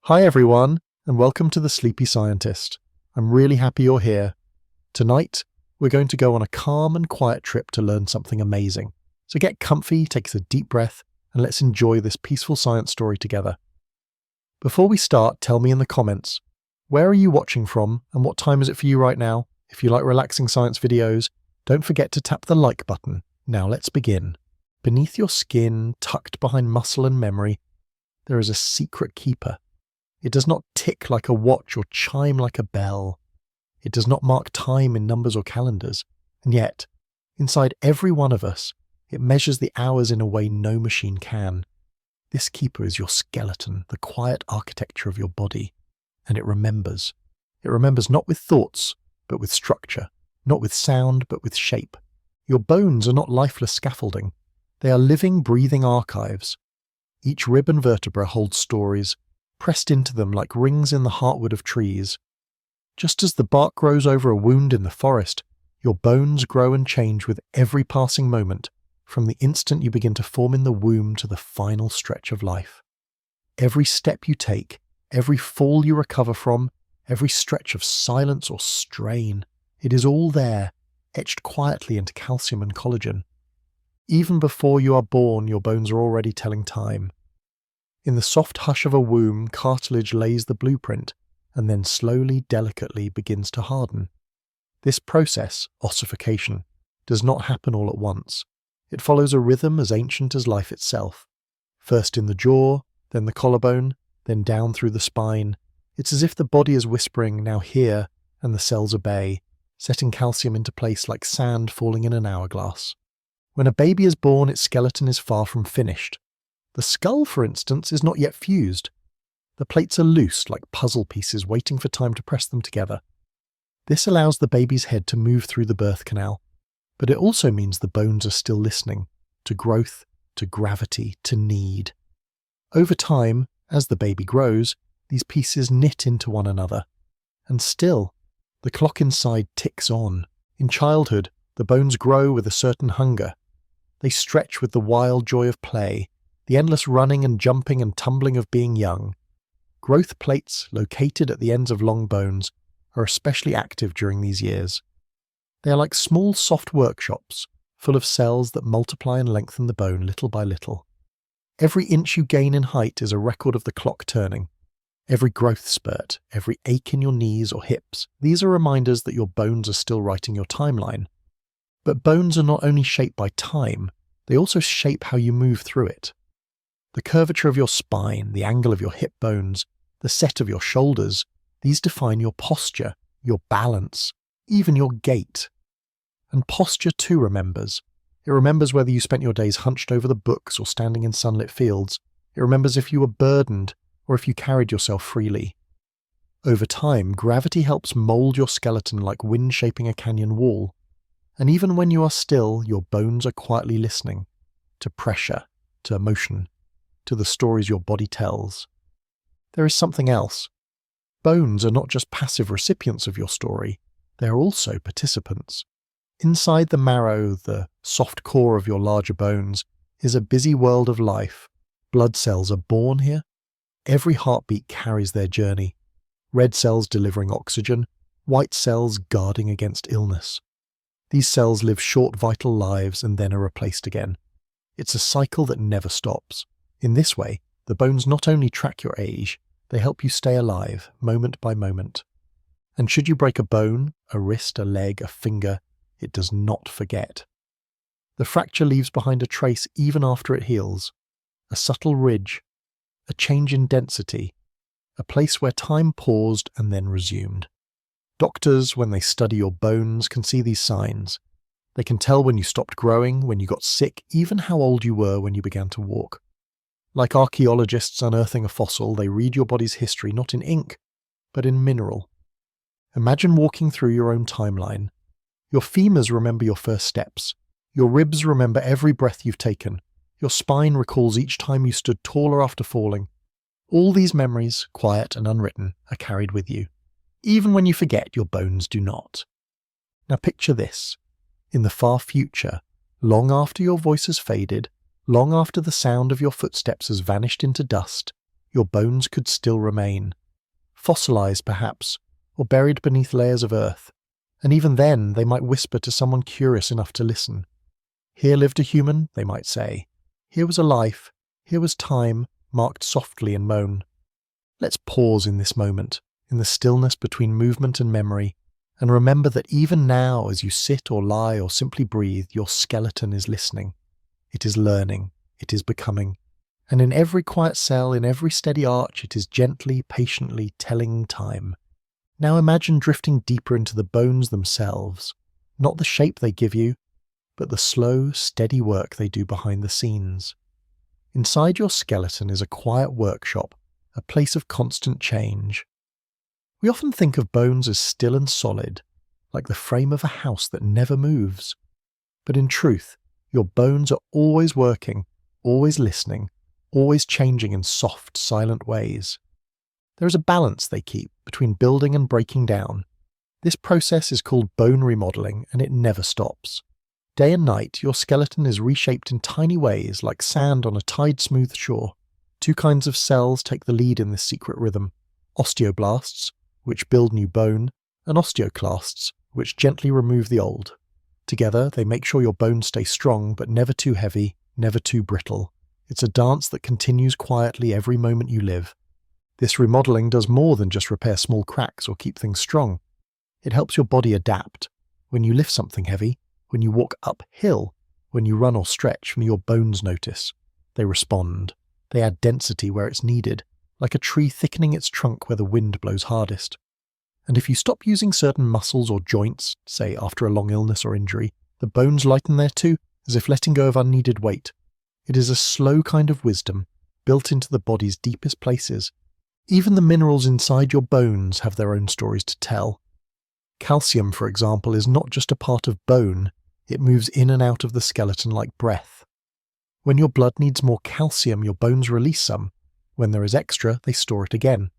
Hi everyone, and welcome to The Sleepy Scientist. I'm really happy you're here. Tonight, we're going to go on a calm and quiet trip to learn something amazing. So get comfy, take a deep breath, and let's enjoy this peaceful science story together. Before we start, tell me in the comments, where are you watching from and what time is it for you right now? If you like relaxing science videos, don't forget to tap the like button. Now let's begin. Beneath your skin, tucked behind muscle and memory, there is a secret keeper. It does not tick like a watch or chime like a bell. It does not mark time in numbers or calendars. And yet, inside every one of us, it measures the hours in a way no machine can. This keeper is your skeleton, the quiet architecture of your body. And it remembers. It remembers not with thoughts, but with structure. Not with sound, but with shape. Your bones are not lifeless scaffolding. They are living, breathing archives. Each rib and vertebra holds stories, pressed into them like rings in the heartwood of trees. Just as the bark grows over a wound in the forest, your bones grow and change with every passing moment, from the instant you begin to form in the womb to the final stretch of life. Every step you take, every fall you recover from, every stretch of silence or strain, it is all there, etched quietly into calcium and collagen. Even before you are born, your bones are already telling time. In the soft hush of a womb, cartilage lays the blueprint, and then slowly, delicately begins to harden. This process, ossification, does not happen all at once. It follows a rhythm as ancient as life itself. First in the jaw, then the collarbone, then down through the spine. It's as if the body is whispering, "Now here," and the cells obey, setting calcium into place like sand falling in an hourglass. When a baby is born, its skeleton is far from finished. The skull, for instance, is not yet fused. The plates are loose, like puzzle pieces waiting for time to press them together. This allows the baby's head to move through the birth canal, but it also means the bones are still listening, to growth, to gravity, to need. Over time, as the baby grows, these pieces knit into one another. And still, the clock inside ticks on. In childhood, the bones grow with a certain hunger. They stretch with the wild joy of play, the endless running and jumping and tumbling of being young. Growth plates, located at the ends of long bones, are especially active during these years. They are like small soft workshops, full of cells that multiply and lengthen the bone little by little. Every inch you gain in height is a record of the clock turning. Every growth spurt, every ache in your knees or hips, these are reminders that your bones are still writing your timeline. But bones are not only shaped by time, they also shape how you move through it. The curvature of your spine, the angle of your hip bones, the set of your shoulders, these define your posture, your balance, even your gait. And posture too remembers. It remembers whether you spent your days hunched over the books or standing in sunlit fields. It remembers if you were burdened or if you carried yourself freely. Over time, gravity helps mold your skeleton like wind shaping a canyon wall. And even when you are still, your bones are quietly listening to pressure, to emotion, to the stories your body tells. There is something else. Bones are not just passive recipients of your story, they are also participants. Inside the marrow, the soft core of your larger bones, is a busy world of life. Blood cells are born here. Every heartbeat carries their journey. Red cells delivering oxygen, white cells guarding against illness. These cells live short vital lives and then are replaced again. It's a cycle that never stops. In this way, the bones not only track your age, they help you stay alive, moment by moment. And should you break a bone, a wrist, a leg, a finger, it does not forget. The fracture leaves behind a trace even after it heals. A subtle ridge, a change in density, a place where time paused and then resumed. Doctors, when they study your bones, can see these signs. They can tell when you stopped growing, when you got sick, even how old you were when you began to walk. Like archaeologists unearthing a fossil, they read your body's history not in ink, but in mineral. Imagine walking through your own timeline. Your femurs remember your first steps. Your ribs remember every breath you've taken. Your spine recalls each time you stood taller after falling. All these memories, quiet and unwritten, are carried with you. Even when you forget, your bones do not. Now picture this. In the far future, long after your voice has faded, long after the sound of your footsteps has vanished into dust, your bones could still remain. Fossilized perhaps, or buried beneath layers of earth, and even then they might whisper to someone curious enough to listen. Here lived a human, they might say. Here was a life, here was time, marked softly in moan. Let's pause in this moment, in the stillness between movement and memory, and remember that even now, as you sit or lie or simply breathe, your skeleton is listening. It is learning, it is becoming. And in every quiet cell, in every steady arch, it is gently, patiently telling time. Now imagine drifting deeper into the bones themselves, not the shape they give you, but the slow, steady work they do behind the scenes. Inside your skeleton is a quiet workshop, a place of constant change. We often think of bones as still and solid, like the frame of a house that never moves. But in truth, your bones are always working, always listening, always changing in soft, silent ways. There is a balance they keep between building and breaking down. This process is called bone remodeling, and it never stops. Day and night, your skeleton is reshaped in tiny ways like sand on a tide-smooth shore. Two kinds of cells take the lead in this secret rhythm: osteoblasts, which build new bone, and osteoclasts, which gently remove the old. Together, they make sure your bones stay strong but never too heavy, never too brittle. It's a dance that continues quietly every moment you live. This remodeling does more than just repair small cracks or keep things strong. It helps your body adapt. When you lift something heavy, when you walk uphill, when you run or stretch, your bones notice. They respond. They add density where it's needed, like a tree thickening its trunk where the wind blows hardest. And if you stop using certain muscles or joints, say after a long illness or injury, the bones lighten there too, as if letting go of unneeded weight. It is a slow kind of wisdom, built into the body's deepest places. Even the minerals inside your bones have their own stories to tell. Calcium, for example, is not just a part of bone, it moves in and out of the skeleton like breath. When your blood needs more calcium, your bones release some. When there is extra, they store it again.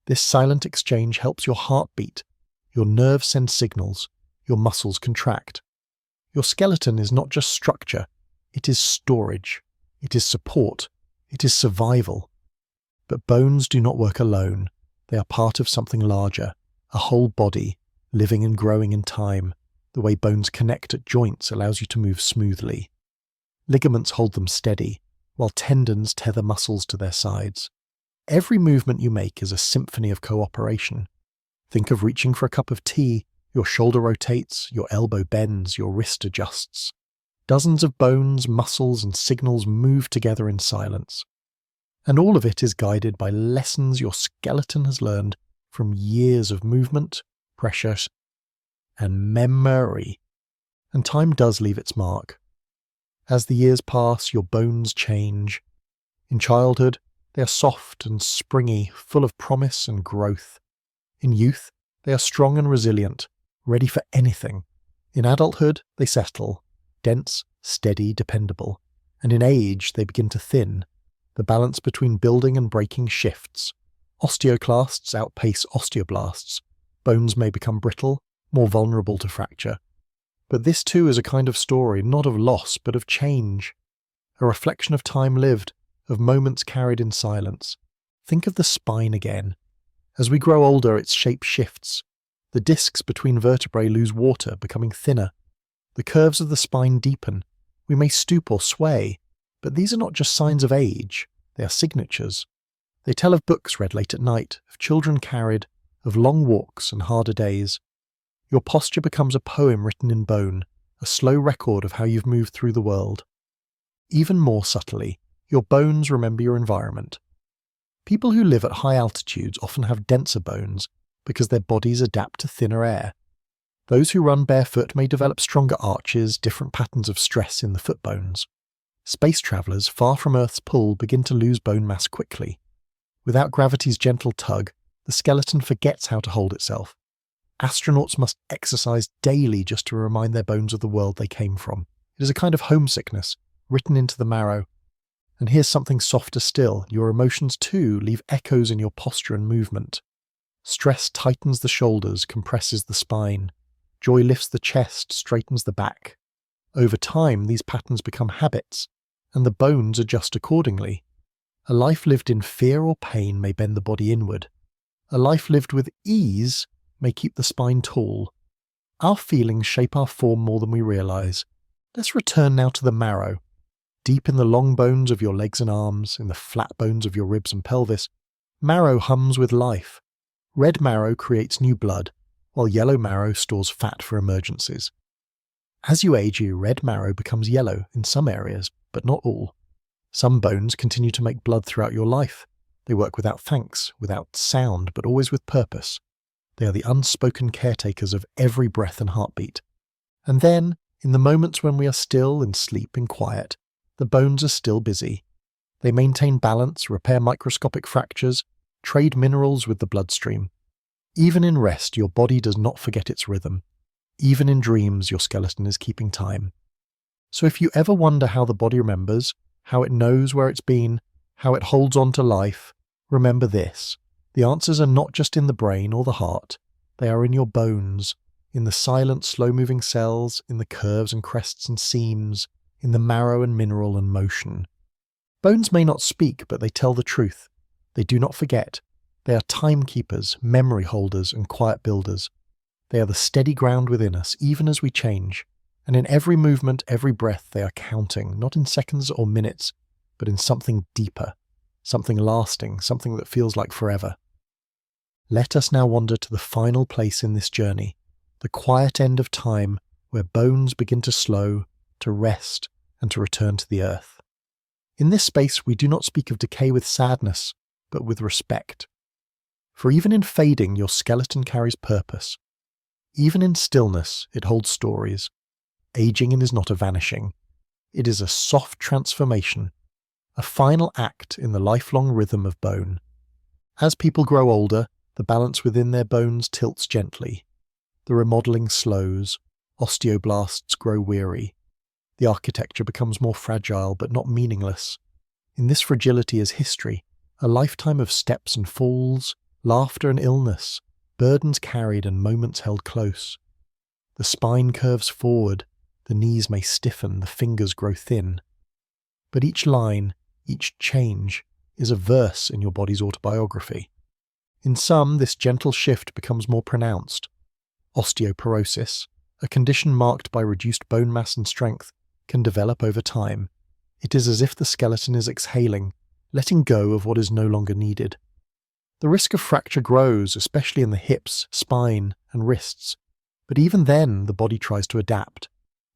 This silent exchange helps your heart beat, your nerves send signals, your muscles contract. Your skeleton is not just structure, it is storage, it is support, it is survival. But bones do not work alone. They are part of something larger, a whole body, living and growing in time. The way bones connect at joints allows you to move smoothly. Ligaments hold them steady, while tendons tether muscles to their sides. Every movement you make is a symphony of cooperation. Think of reaching for a cup of tea. Your shoulder rotates, your elbow bends, your wrist adjusts. Dozens of bones, muscles, and signals move together in silence. And all of it is guided by lessons your skeleton has learned from years of movement, pressure, and memory. And time does leave its mark. As the years pass, your bones change. In childhood, they are soft and springy, full of promise and growth. In youth, they are strong and resilient, ready for anything. In adulthood, they settle, dense, steady, dependable. And in age, they begin to thin. The balance between building and breaking shifts. Osteoclasts outpace osteoblasts. Bones may become brittle, more vulnerable to fracture. But this too is a kind of story, not of loss, but of change. A reflection of time lived, of moments carried in silence. Think of the spine again. As we grow older, its shape shifts. The discs between vertebrae lose water, becoming thinner. The curves of the spine deepen. We may stoop or sway, but these are not just signs of age, they are signatures. They tell of books read late at night, of children carried, of long walks and harder days. Your posture becomes a poem written in bone, a slow record of how you've moved through the world. Even more subtly, your bones remember your environment. People who live at high altitudes often have denser bones because their bodies adapt to thinner air. Those who run barefoot may develop stronger arches, different patterns of stress in the foot bones. Space travellers far from Earth's pull begin to lose bone mass quickly. Without gravity's gentle tug, the skeleton forgets how to hold itself. Astronauts must exercise daily just to remind their bones of the world they came from. It is a kind of homesickness, written into the marrow. And here's something softer still. Your emotions too leave echoes in your posture and movement. Stress tightens the shoulders, compresses the spine. Joy lifts the chest, straightens the back. Over time, these patterns become habits, and the bones adjust accordingly. A life lived in fear or pain may bend the body inward. A life lived with ease may keep the spine tall. Our feelings shape our form more than we realise. Let's return now to the marrow. Deep in the long bones of your legs and arms, in the flat bones of your ribs and pelvis, marrow hums with life. Red marrow creates new blood, while yellow marrow stores fat for emergencies. As you age, your red marrow becomes yellow in some areas, but not all. Some bones continue to make blood throughout your life. They work without thanks, without sound, but always with purpose. They are the unspoken caretakers of every breath and heartbeat. And then, in the moments when we are still in sleep and quiet, the bones are still busy. They maintain balance, repair microscopic fractures, trade minerals with the bloodstream. Even in rest, your body does not forget its rhythm. Even in dreams, your skeleton is keeping time. So if you ever wonder how the body remembers, how it knows where it's been, how it holds on to life, remember this. The answers are not just in the brain or the heart. They are in your bones, in the silent, slow-moving cells, in the curves and crests and seams, in the marrow and mineral and motion. Bones may not speak, but they tell the truth. They do not forget. They are timekeepers, memory holders, and quiet builders. They are the steady ground within us, even as we change. And in every movement, every breath, they are counting, not in seconds or minutes, but in something deeper, something lasting, something that feels like forever. Let us now wander to the final place in this journey, the quiet end of time, where bones begin to slow, to rest, and to return to the earth. In this space, we do not speak of decay with sadness, but with respect. For even in fading, your skeleton carries purpose. Even in stillness, it holds stories. Aging is not a vanishing. It is a soft transformation, a final act in the lifelong rhythm of bone. As people grow older, the balance within their bones tilts gently. The remodeling slows. Osteoblasts grow weary. The architecture becomes more fragile but not meaningless. In this fragility is history, a lifetime of steps and falls, laughter and illness, burdens carried and moments held close. The spine curves forward, the knees may stiffen, the fingers grow thin. But each line, each change, is a verse in your body's autobiography. In some, this gentle shift becomes more pronounced. Osteoporosis, a condition marked by reduced bone mass and strength, can develop over time. It is as if the skeleton is exhaling, letting go of what is no longer needed. The risk of fracture grows, especially in the hips, spine, and wrists. But even then, the body tries to adapt.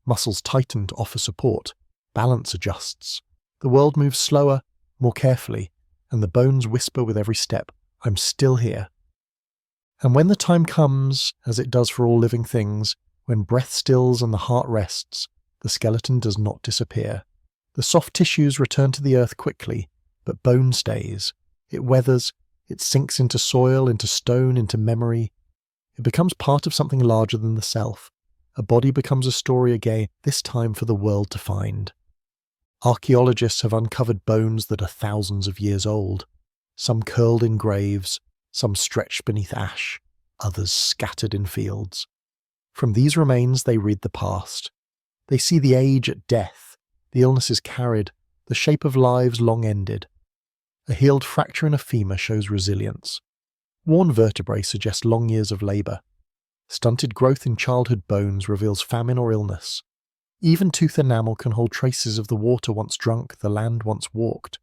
Muscles tighten to offer support. Balance adjusts. The world moves slower, more carefully, and the bones whisper with every step, "I'm still here." And when the time comes, as it does for all living things, when breath stills and the heart rests, the skeleton does not disappear. The soft tissues return to the earth quickly, but bone stays. It weathers, it sinks into soil, into stone, into memory. It becomes part of something larger than the self. A body becomes a story again, this time for the world to find. Archaeologists have uncovered bones that are thousands of years old. Some curled in graves, some stretched beneath ash, others scattered in fields. From these remains they read the past. They see the age at death, the illnesses carried, the shape of lives long ended. A healed fracture in a femur shows resilience. Worn vertebrae suggest long years of labour. Stunted growth in childhood bones reveals famine or illness. Even tooth enamel can hold traces of the water once drunk, the land once walked.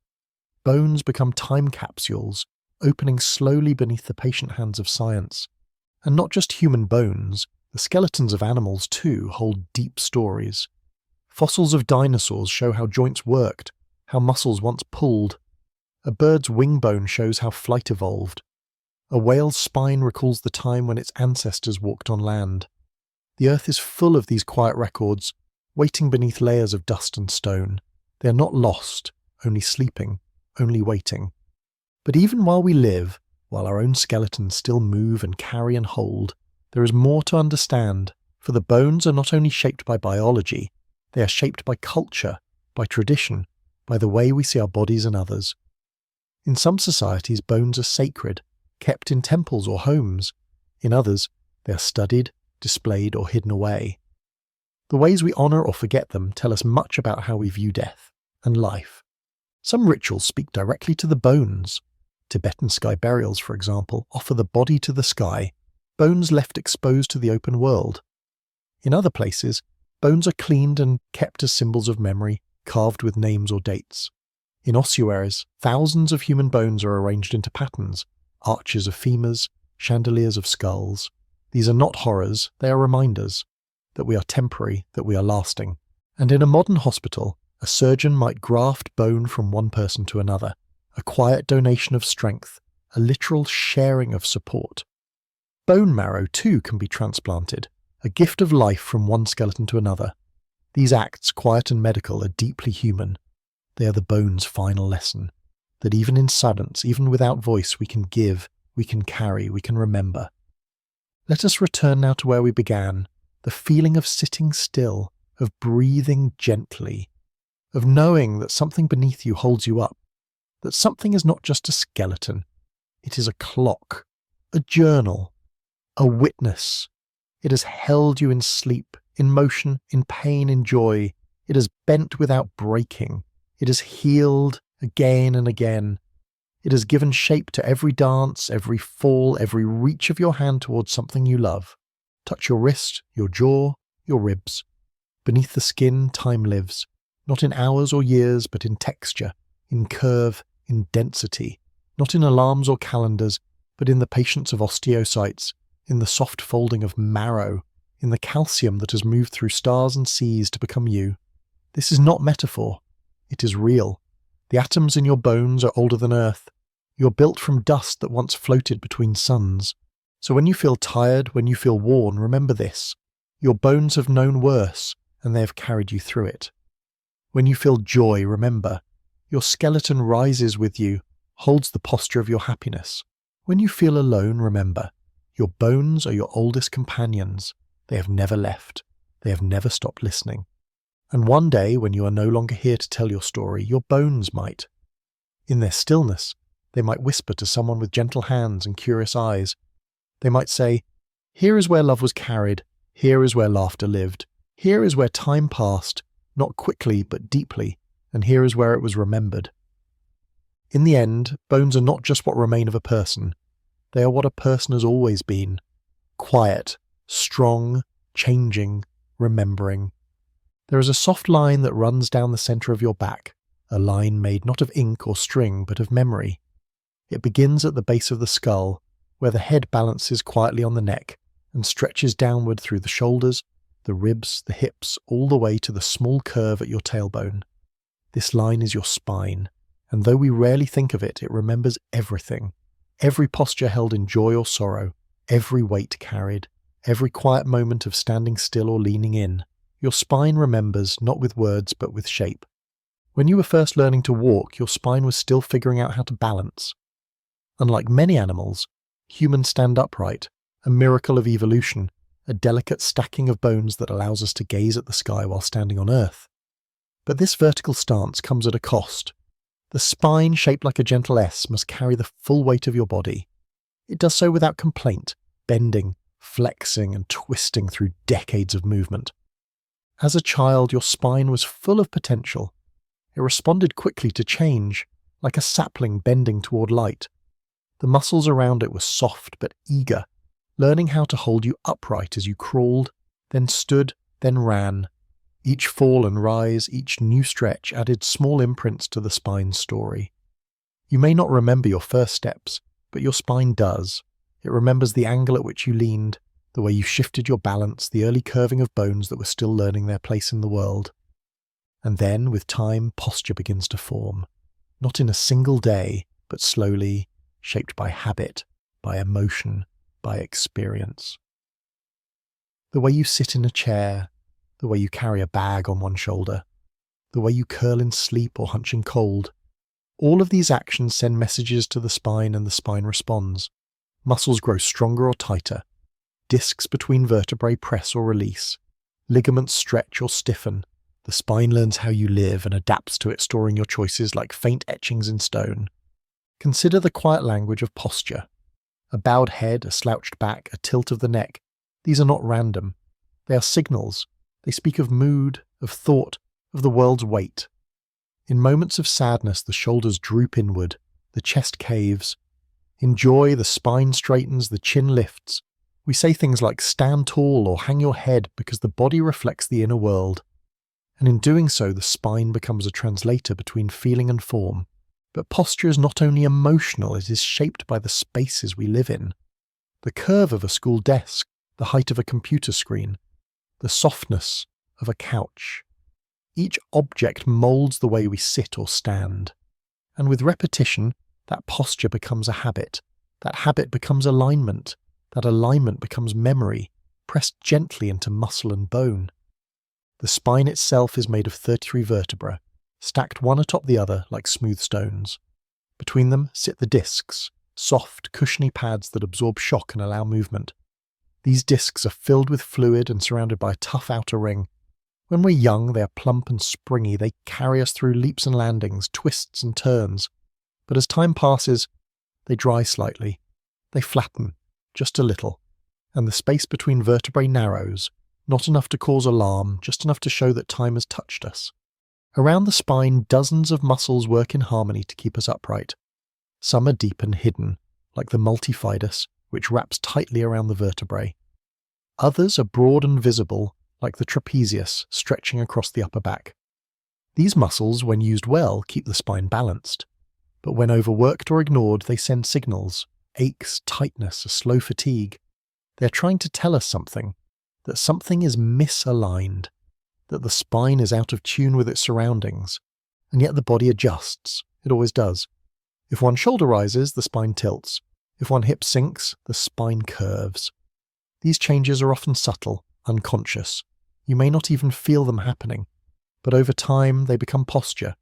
Bones become time capsules, opening slowly beneath the patient hands of science. And not just human bones, the skeletons of animals too hold deep stories. Fossils of dinosaurs show how joints worked, how muscles once pulled. A bird's wing bone shows how flight evolved. A whale's spine recalls the time when its ancestors walked on land. The earth is full of these quiet records, waiting beneath layers of dust and stone. They are not lost, only sleeping, only waiting. But even while we live, while our own skeletons still move and carry and hold, there is more to understand, for the bones are not only shaped by biology, they are shaped by culture, by tradition, by the way we see our bodies and others. In some societies, bones are sacred, kept in temples or homes. In others, they are studied, displayed, or hidden away. The ways we honour or forget them tell us much about how we view death and life. Some rituals speak directly to the bones. Tibetan sky burials, for example, offer the body to the sky, bones left exposed to the open world. In other places, bones are cleaned and kept as symbols of memory, carved with names or dates. In ossuaries, thousands of human bones are arranged into patterns, arches of femurs, chandeliers of skulls. These are not horrors, they are reminders that we are temporary, that we are lasting. And in a modern hospital, a surgeon might graft bone from one person to another, a quiet donation of strength, a literal sharing of support. Bone marrow, too, can be transplanted, a gift of life from one skeleton to another. These acts, quiet and medical, are deeply human. They are the bone's final lesson, that even in silence, even without voice, we can give, we can carry, we can remember. Let us return now to where we began, the feeling of sitting still, of breathing gently, of knowing that something beneath you holds you up, that something is not just a skeleton, it is a clock, a journal, a witness. It has held you in sleep, in motion, in pain, in joy. It has bent without breaking. It has healed again and again. It has given shape to every dance, every fall, every reach of your hand towards something you love. Touch your wrist, your jaw, your ribs. Beneath the skin, time lives, not in hours or years, but in texture, in curve, in density, not in alarms or calendars, but in the patience of osteocytes, in the soft folding of marrow, in the calcium that has moved through stars and seas to become you. This is not metaphor. It is real. The atoms in your bones are older than Earth. You're built from dust that once floated between suns. So when you feel tired, when you feel worn, remember this. Your bones have known worse, and they have carried you through it. When you feel joy, remember. Your skeleton rises with you, holds the posture of your happiness. When you feel alone, remember. Your bones are your oldest companions. They have never left. They have never stopped listening. And one day, when you are no longer here to tell your story, your bones might. In their stillness, they might whisper to someone with gentle hands and curious eyes. They might say, "Here is where love was carried. Here is where laughter lived. Here is where time passed, not quickly but deeply, and here is where it was remembered." In the end, bones are not just what remain of a person. They are what a person has always been. Quiet, strong, changing, remembering. There is a soft line that runs down the centre of your back, a line made not of ink or string, but of memory. It begins at the base of the skull, where the head balances quietly on the neck, and stretches downward through the shoulders, the ribs, the hips, all the way to the small curve at your tailbone. This line is your spine, and though we rarely think of it, it remembers everything. Every posture held in joy or sorrow, every weight carried, every quiet moment of standing still or leaning in. Your spine remembers, not with words but with shape. When you were first learning to walk, your spine was still figuring out how to balance. Unlike many animals, humans stand upright, a miracle of evolution, a delicate stacking of bones that allows us to gaze at the sky while standing on Earth. But this vertical stance comes at a cost. The spine, shaped like a gentle S, must carry the full weight of your body. It does so without complaint, bending, flexing, and twisting through decades of movement. As a child, your spine was full of potential. It responded quickly to change, like a sapling bending toward light. The muscles around it were soft but eager, learning how to hold you upright as you crawled, then stood, then ran. Each fall and rise, each new stretch added small imprints to the spine's story. You may not remember your first steps, but your spine does. It remembers the angle at which you leaned, the way you shifted your balance, the early curving of bones that were still learning their place in the world. And then, with time, posture begins to form. Not in a single day, but slowly, shaped by habit, by emotion, by experience. The way you sit in a chair, the way you carry a bag on one shoulder, the way you curl in sleep or hunch in cold. All of these actions send messages to the spine and the spine responds. Muscles grow stronger or tighter. Discs between vertebrae press or release. Ligaments stretch or stiffen. The spine learns how you live and adapts to it, storing your choices like faint etchings in stone. Consider the quiet language of posture. A bowed head, a slouched back, a tilt of the neck. These are not random. They are signals. They speak of mood, of thought, of the world's weight. In moments of sadness, the shoulders droop inward, the chest caves. In joy, the spine straightens, the chin lifts. We say things like stand tall or hang your head because the body reflects the inner world. And in doing so, the spine becomes a translator between feeling and form. But posture is not only emotional, it is shaped by the spaces we live in. The curve of a school desk, the height of a computer screen, the softness of a couch. Each object molds the way we sit or stand. And with repetition, that posture becomes a habit. That habit becomes alignment. That alignment becomes memory, pressed gently into muscle and bone. The spine itself is made of 33 vertebrae, stacked one atop the other like smooth stones. Between them sit the discs, soft, cushiony pads that absorb shock and allow movement. These discs are filled with fluid and surrounded by a tough outer ring. When we're young, they are plump and springy. They carry us through leaps and landings, twists and turns. But as time passes, they dry slightly. They flatten, just a little, and the space between vertebrae narrows, not enough to cause alarm, just enough to show that time has touched us. Around the spine, dozens of muscles work in harmony to keep us upright. Some are deep and hidden, like the multifidus, which wraps tightly around the vertebrae. Others are broad and visible, like the trapezius stretching across the upper back. These muscles, when used well, keep the spine balanced. But when overworked or ignored, they send signals, aches, tightness, a slow fatigue. They're trying to tell us something, that something is misaligned, that the spine is out of tune with its surroundings, and yet the body adjusts. It always does. If one shoulder rises, the spine tilts. If one hip sinks, the spine curves. These changes are often subtle, unconscious. You may not even feel them happening, but over time they become posture.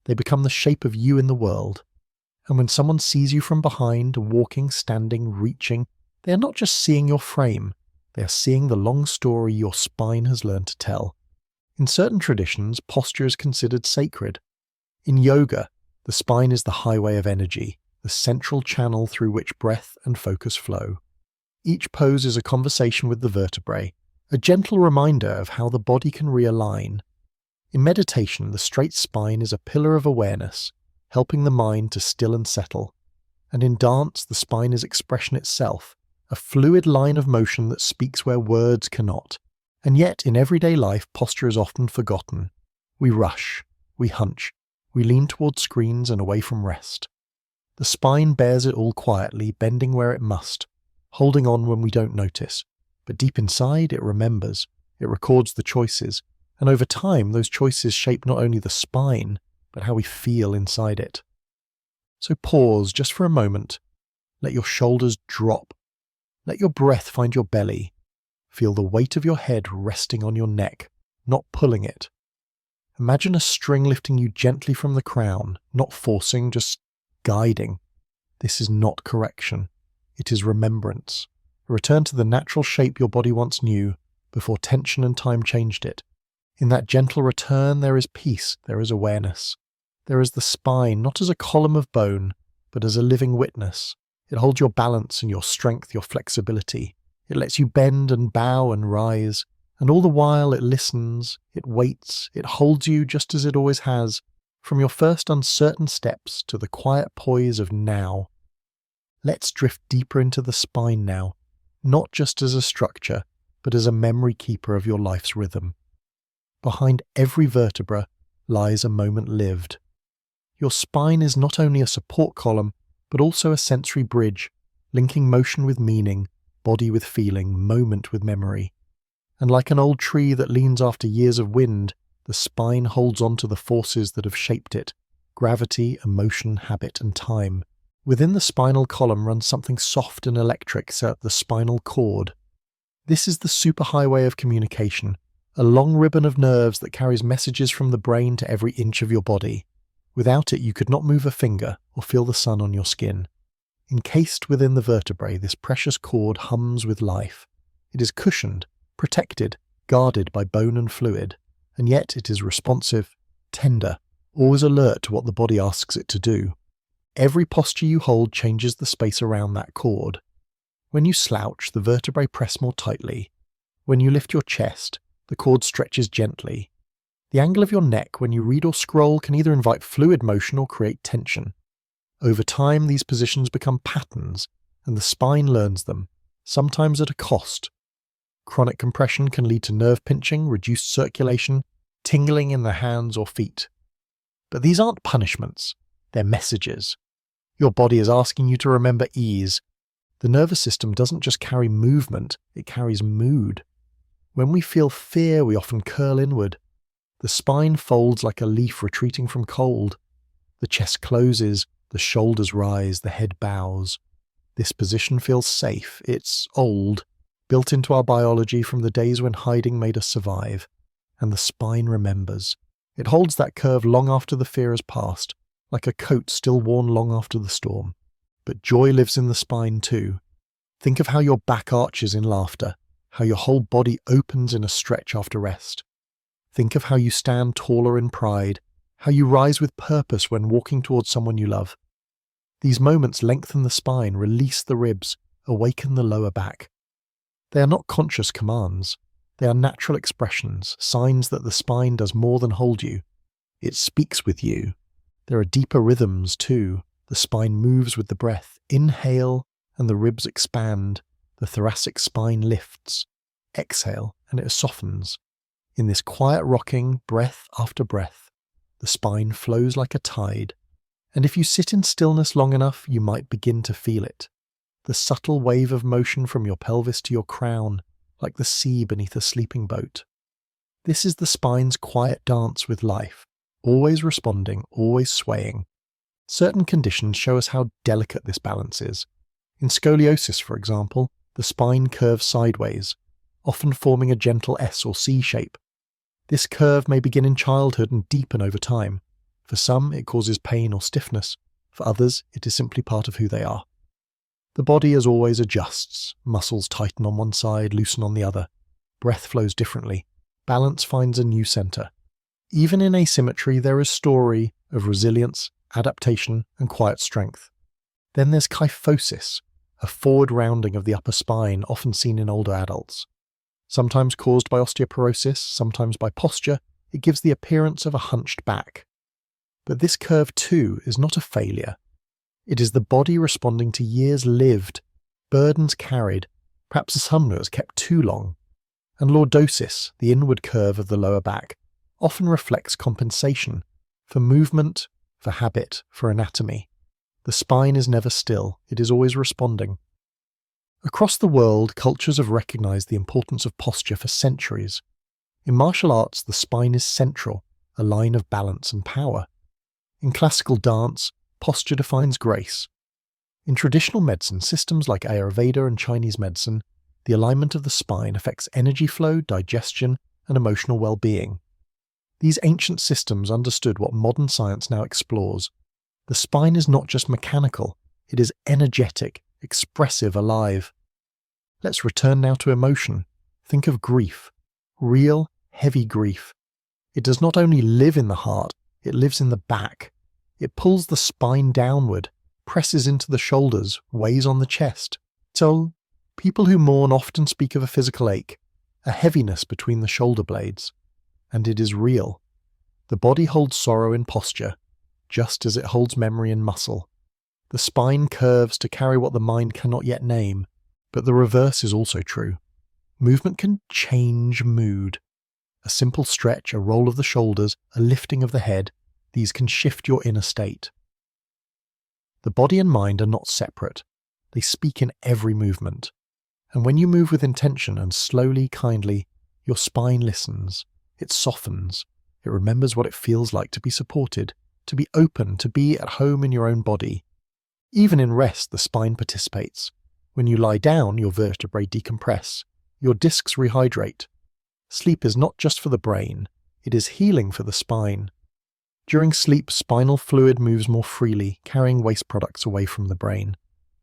They become the shape of you in the world. And when someone sees you from behind, walking, standing, reaching, they are not just seeing your frame, they are seeing the long story your spine has learned to tell. In certain traditions, posture is considered sacred. In yoga, the spine is the highway of energy, the central channel through which breath and focus flow. Each pose is a conversation with the vertebrae, a gentle reminder of how the body can realign. In meditation, the straight spine is a pillar of awareness, helping the mind to still and settle. And in dance, the spine is expression itself, a fluid line of motion that speaks where words cannot. And yet, in everyday life, posture is often forgotten. We rush, we hunch, we lean toward screens and away from rest. The spine bears it all quietly, bending where it must, holding on when we don't notice. But deep inside, it remembers, it records the choices, and over time, those choices shape not only the spine, but how we feel inside it. So pause just for a moment. Let your shoulders drop. Let your breath find your belly. Feel the weight of your head resting on your neck, not pulling it. Imagine a string lifting you gently from the crown, not forcing, just guiding. This is not correction. It is remembrance. A return to the natural shape your body once knew, before tension and time changed it. In that gentle return there is peace, there is awareness. There is the spine, not as a column of bone, but as a living witness. It holds your balance and your strength, your flexibility. It lets you bend and bow and rise, and all the while it listens, it waits, it holds you just as it always has, from your first uncertain steps to the quiet poise of now. Let's drift deeper into the spine now, not just as a structure, but as a memory keeper of your life's rhythm. Behind every vertebra lies a moment lived. Your spine is not only a support column, but also a sensory bridge, linking motion with meaning, body with feeling, moment with memory. And like an old tree that leans after years of wind, the spine holds on to the forces that have shaped it: gravity, emotion, habit, and time. Within the spinal column runs something soft and electric, the spinal cord. This is the superhighway of communication, a long ribbon of nerves that carries messages from the brain to every inch of your body. Without it, you could not move a finger or feel the sun on your skin. Encased within the vertebrae, this precious cord hums with life. It is cushioned, protected, guarded by bone and fluid, and yet it is responsive, tender, always alert to what the body asks it to do. Every posture you hold changes the space around that cord. When you slouch, the vertebrae press more tightly. When you lift your chest, the cord stretches gently. The angle of your neck when you read or scroll can either invite fluid motion or create tension. Over time, these positions become patterns, and the spine learns them, sometimes at a cost. Chronic compression can lead to nerve pinching, reduced circulation, tingling in the hands or feet. But these aren't punishments, they're messages. Your body is asking you to remember ease. The nervous system doesn't just carry movement, it carries mood. When we feel fear, we often curl inward. The spine folds like a leaf retreating from cold. The chest closes, the shoulders rise, the head bows. This position feels safe. It's old, built into our biology from the days when hiding made us survive. And the spine remembers. It holds that curve long after the fear has passed, like a coat still worn long after the storm. But joy lives in the spine too. Think of how your back arches in laughter, how your whole body opens in a stretch after rest. Think of how you stand taller in pride, how you rise with purpose when walking towards someone you love. These moments lengthen the spine, release the ribs, awaken the lower back. They are not conscious commands. They are natural expressions, signs that the spine does more than hold you. It speaks with you. There are deeper rhythms too. The spine moves with the breath. Inhale, and the ribs expand. The thoracic spine lifts. Exhale, and it softens. In this quiet rocking, breath after breath, the spine flows like a tide. And if you sit in stillness long enough, you might begin to feel it. The subtle wave of motion from your pelvis to your crown, like the sea beneath a sleeping boat. This is the spine's quiet dance with life, always responding, always swaying. Certain conditions show us how delicate this balance is. In scoliosis, for example, the spine curves sideways, often forming a gentle S or C shape. This curve may begin in childhood and deepen over time. For some, it causes pain or stiffness. For others, it is simply part of who they are. The body, as always, adjusts. Muscles tighten on one side, loosen on the other. Breath flows differently. Balance finds a new center. Even in asymmetry, there is story of resilience, adaptation, and quiet strength. Then there's kyphosis, a forward rounding of the upper spine, often seen in older adults. Sometimes caused by osteoporosis, sometimes by posture, it gives the appearance of a hunched back. But this curve too is not a failure. It is the body responding to years lived, burdens carried, perhaps a somnolence has kept too long. And lordosis, the inward curve of the lower back, often reflects compensation for movement, for habit, for anatomy. The spine is never still, it is always responding. Across the world, cultures have recognized the importance of posture for centuries. In martial arts, the spine is central, a line of balance and power. In classical dance, posture defines grace. In traditional medicine, systems like Ayurveda and Chinese medicine, the alignment of the spine affects energy flow, digestion, and emotional well-being. These ancient systems understood what modern science now explores. The spine is not just mechanical, it is energetic, expressive, alive. Let's return now to emotion. Think of grief. Real, heavy grief. It does not only live in the heart, it lives in the back. It pulls the spine downward, presses into the shoulders, weighs on the chest. So, people who mourn often speak of a physical ache, a heaviness between the shoulder blades. And it is real. The body holds sorrow in posture, just as it holds memory in muscle. The spine curves to carry what the mind cannot yet name, but the reverse is also true. Movement can change mood. A simple stretch, a roll of the shoulders, a lifting of the head, these can shift your inner state. The body and mind are not separate. They speak in every movement. And when you move with intention and slowly, kindly, your spine listens. It softens. It remembers what it feels like to be supported, to be open, to be at home in your own body. Even in rest, the spine participates. When you lie down, your vertebrae decompress. Your discs rehydrate. Sleep is not just for the brain. It is healing for the spine. During sleep, spinal fluid moves more freely, carrying waste products away from the brain.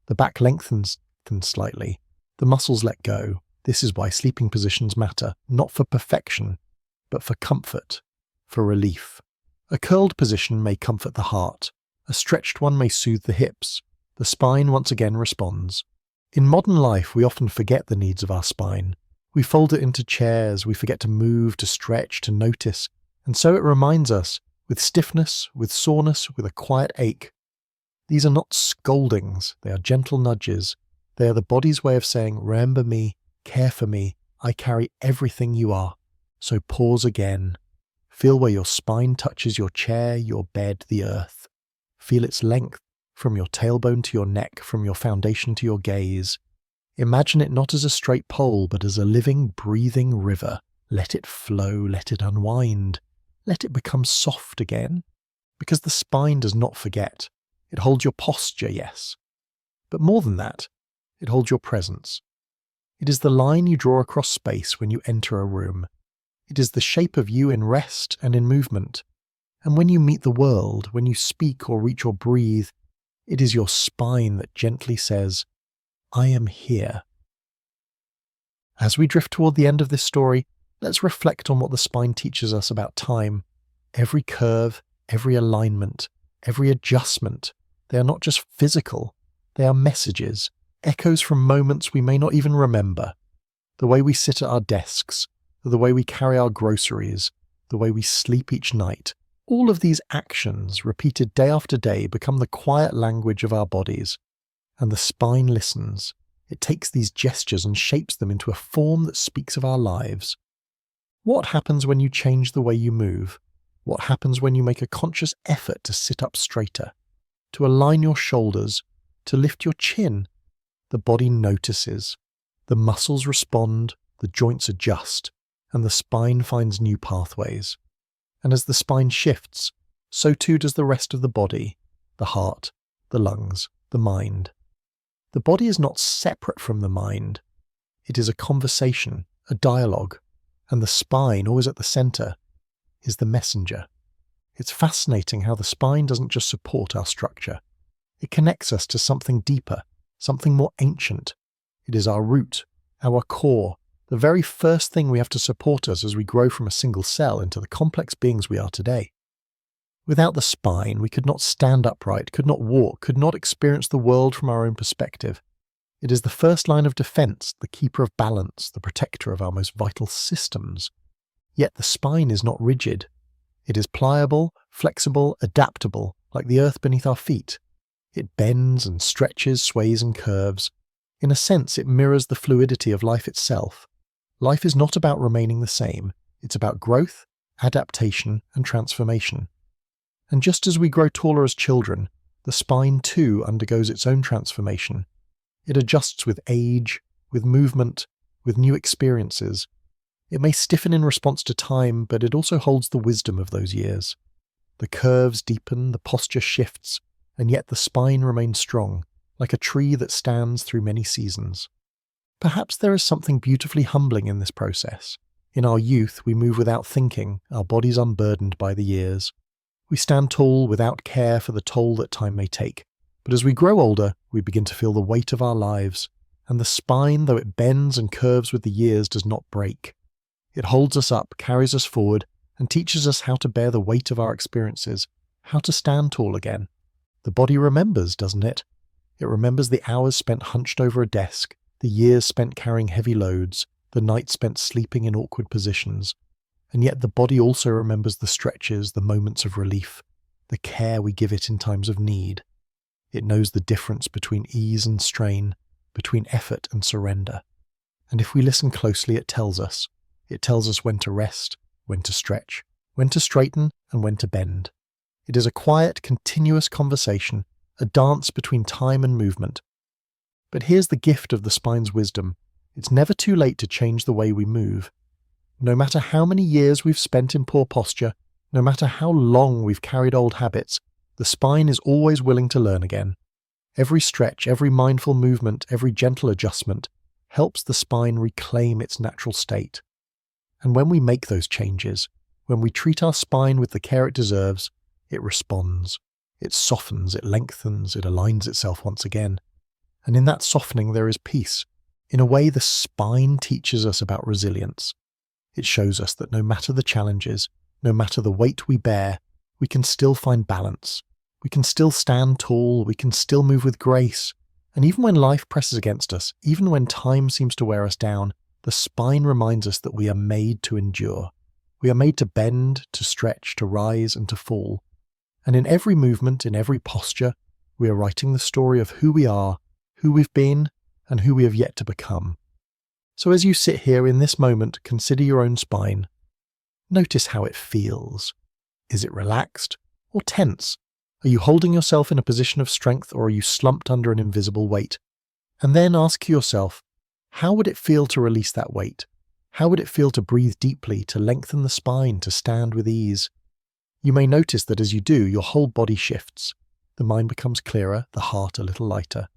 The back lengthens slightly. The muscles let go. This is why sleeping positions matter, not for perfection, but for comfort, for relief. A curled position may comfort the heart. A stretched one may soothe the hips. The spine once again responds. In modern life, we often forget the needs of our spine. We fold it into chairs, we forget to move, to stretch, to notice, And so it reminds us, with stiffness, with soreness, with a quiet ache, these are not scoldings, they are gentle nudges. They are the body's way of saying, remember me, care for me, I carry everything you are. So pause again. Feel where your spine touches your chair, your bed, the earth. Feel its length, from your tailbone to your neck, from your foundation to your gaze. Imagine it not as a straight pole, but as a living, breathing river. Let it flow, let it unwind. Let it become soft again. Because the spine does not forget. It holds your posture, yes. But more than that, it holds your presence. It is the line you draw across space when you enter a room. It is the shape of you in rest and in movement. And when you meet the world, when you speak or reach or breathe, it is your spine that gently says, I am here. As we drift toward the end of this story, let's reflect on what the spine teaches us about time. Every curve, every alignment, every adjustment, they are not just physical, they are messages, echoes from moments we may not even remember. The way we sit at our desks, the way we carry our groceries, the way we sleep each night, all of these actions, repeated day after day, become the quiet language of our bodies. And the spine listens. It takes these gestures and shapes them into a form that speaks of our lives. What happens when you change the way you move? What happens when you make a conscious effort to sit up straighter, to align your shoulders, to lift your chin? The body notices. The muscles respond, the joints adjust, and the spine finds new pathways. And as the spine shifts, so too does the rest of the body, the heart, the lungs, the mind. The body is not separate from the mind. It is a conversation, a dialogue, and the spine, always at the center, is the messenger. It's fascinating how the spine doesn't just support our structure. It connects us to something deeper, something more ancient. It is our root, our core, the very first thing we have to support us as we grow from a single cell into the complex beings we are today. Without the spine, we could not stand upright, could not walk, could not experience the world from our own perspective. It is the first line of defense, the keeper of balance, the protector of our most vital systems. Yet the spine is not rigid. It is pliable, flexible, adaptable, like the earth beneath our feet. It bends and stretches, sways and curves. In a sense, it mirrors the fluidity of life itself. Life is not about remaining the same. It's about growth, adaptation, and transformation. And just as we grow taller as children, the spine too undergoes its own transformation. It adjusts with age, with movement, with new experiences. It may stiffen in response to time, but it also holds the wisdom of those years. The curves deepen, the posture shifts, and yet the spine remains strong, like a tree that stands through many seasons. Perhaps there is something beautifully humbling in this process. In our youth, we move without thinking, our bodies unburdened by the years. We stand tall without care for the toll that time may take. But as we grow older, we begin to feel the weight of our lives, and the spine, though it bends and curves with the years, does not break. It holds us up, carries us forward, and teaches us how to bear the weight of our experiences, how to stand tall again. The body remembers, doesn't it? It remembers the hours spent hunched over a desk, the years spent carrying heavy loads, the nights spent sleeping in awkward positions. And yet the body also remembers the stretches, the moments of relief, the care we give it in times of need. It knows the difference between ease and strain, between effort and surrender. And if we listen closely, it tells us. It tells us when to rest, when to stretch, when to straighten, and when to bend. It is a quiet, continuous conversation, a dance between time and movement. But here's the gift of the spine's wisdom. It's never too late to change the way we move. No matter how many years we've spent in poor posture, no matter how long we've carried old habits, the spine is always willing to learn again. Every stretch, every mindful movement, every gentle adjustment helps the spine reclaim its natural state. And when we make those changes, when we treat our spine with the care it deserves, it responds. It softens, it lengthens, it aligns itself once again. And in that softening there is peace. In a way, the spine teaches us about resilience. It shows us that no matter the challenges, no matter the weight we bear, we can still find balance. We can still stand tall, we can still move with grace. And even when life presses against us, even when time seems to wear us down, the spine reminds us that we are made to endure. We are made to bend, to stretch, to rise, and to fall. And in every movement, in every posture, we are writing the story of who we are, who we've been, and who we have yet to become. So as you sit here in this moment, consider your own spine. Notice how it feels. Is it relaxed or tense? Are you holding yourself in a position of strength, or are you slumped under an invisible weight? And then ask yourself, how would it feel to release that weight? How would it feel to breathe deeply, to lengthen the spine, to stand with ease? You may notice that as you do, your whole body shifts. The mind becomes clearer, the heart a little lighter.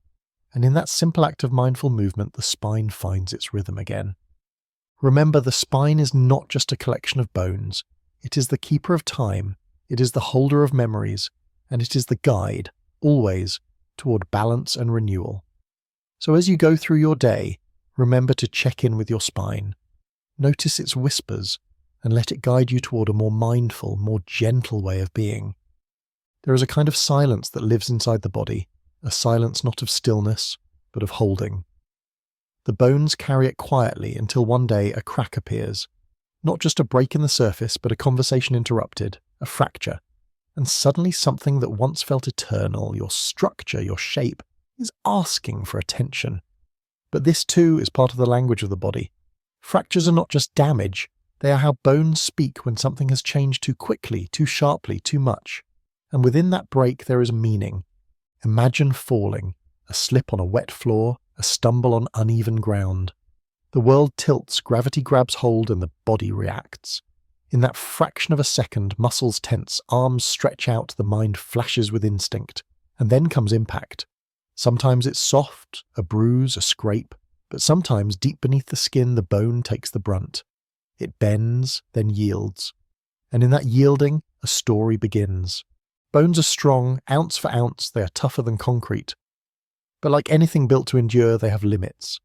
And in that simple act of mindful movement, the spine finds its rhythm again. Remember, the spine is not just a collection of bones. It is the keeper of time, it is the holder of memories, and it is the guide, always, toward balance and renewal. So as you go through your day, remember to check in with your spine. Notice its whispers, and let it guide you toward a more mindful, more gentle way of being. There is a kind of silence that lives inside the body, a silence not of stillness, but of holding. The bones carry it quietly until one day a crack appears. Not just a break in the surface, but a conversation interrupted, a fracture. And suddenly something that once felt eternal, your structure, your shape, is asking for attention. But this too is part of the language of the body. Fractures are not just damage, they are how bones speak when something has changed too quickly, too sharply, too much. And within that break there is meaning. Imagine falling, a slip on a wet floor, a stumble on uneven ground. The world tilts, gravity grabs hold, and the body reacts. In that fraction of a second, muscles tense, arms stretch out, the mind flashes with instinct. And then comes impact. Sometimes it's soft, a bruise, a scrape, but sometimes deep beneath the skin the bone takes the brunt. It bends, then yields. And in that yielding, a story begins. Bones are strong, ounce for ounce, they are tougher than concrete. But like anything built to endure, they have limits.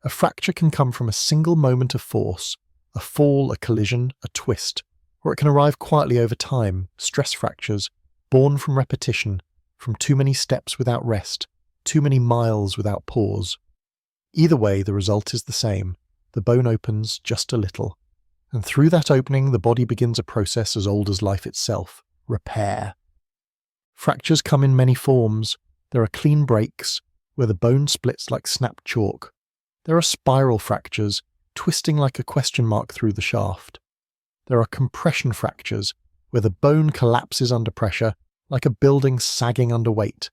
A fracture can come from a single moment of force, a fall, a collision, a twist, or it can arrive quietly over time, stress fractures, born from repetition, from too many steps without rest, too many miles without pause. Either way, the result is the same. The bone opens just a little. And through that opening, the body begins a process as old as life itself, repair. Fractures come in many forms. There are clean breaks, where the bone splits like snapped chalk. There are spiral fractures, twisting like a question mark through the shaft. There are compression fractures, where the bone collapses under pressure, like a building sagging under weight.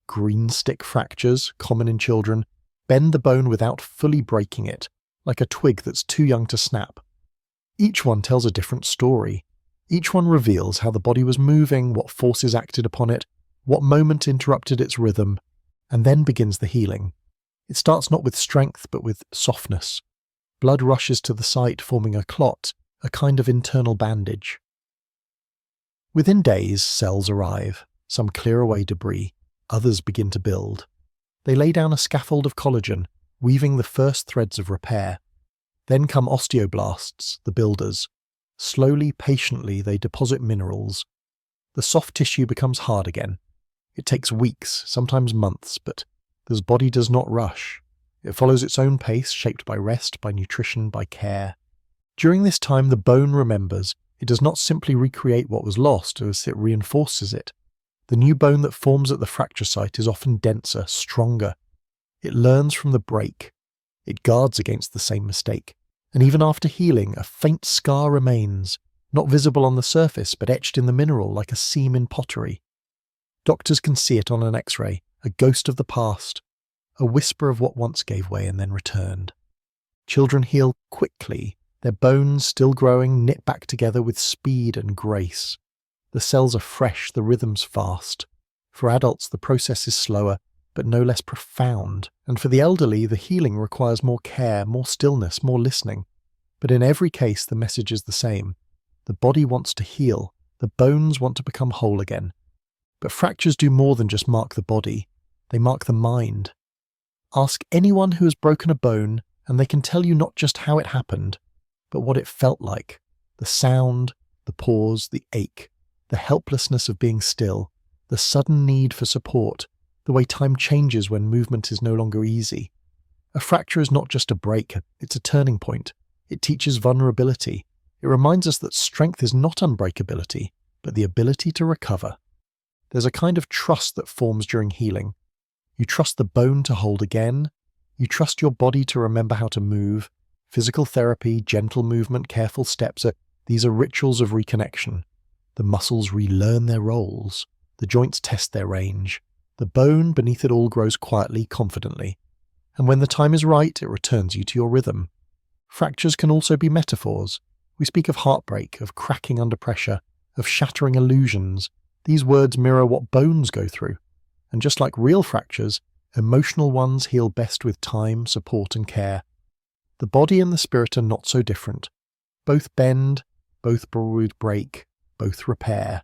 Green stick fractures, common in children, bend the bone without fully breaking it, like a twig that's too young to snap. Each one tells a different story. Each one reveals how the body was moving, what forces acted upon it, what moment interrupted its rhythm, and then begins the healing. It starts not with strength, but with softness. Blood rushes to the site, forming a clot, a kind of internal bandage. Within days, cells arrive. Some clear away debris. Others begin to build. They lay down a scaffold of collagen, weaving the first threads of repair. Then come osteoblasts, the builders. Slowly, patiently, they deposit minerals. The soft tissue becomes hard again. It takes weeks, sometimes months, but the body does not rush. It follows its own pace, shaped by rest, by nutrition, by care. During this time, the bone remembers. It does not simply recreate what was lost, as it reinforces it. The new bone that forms at the fracture site is often denser, stronger. It learns from the break. It guards against the same mistake. And even after healing, a faint scar remains, not visible on the surface, but etched in the mineral like a seam in pottery. Doctors can see it on an X-ray, a ghost of the past, a whisper of what once gave way and then returned. Children heal quickly, their bones, still growing, knit back together with speed and grace. The cells are fresh, the rhythm's fast. For adults, the process is slower, but no less profound. And for the elderly, the healing requires more care, more stillness, more listening. But in every case, the message is the same. The body wants to heal. The bones want to become whole again. But fractures do more than just mark the body. They mark the mind. Ask anyone who has broken a bone, and they can tell you not just how it happened, but what it felt like. The sound, the pause, the ache, the helplessness of being still, the sudden need for support, the way time changes when movement is no longer easy. A fracture is not just a break, it's a turning point. It teaches vulnerability. It reminds us that strength is not unbreakability, but the ability to recover. There's a kind of trust that forms during healing. You trust the bone to hold again. You trust your body to remember how to move. Physical therapy, gentle movement, careful steps, these are rituals of reconnection. The muscles relearn their roles. The joints test their range. The bone beneath it all grows quietly, confidently. And when the time is right, it returns you to your rhythm. Fractures can also be metaphors. We speak of heartbreak, of cracking under pressure, of shattering illusions. These words mirror what bones go through. And just like real fractures, emotional ones heal best with time, support and care. The body and the spirit are not so different. Both bend, both break, both repair.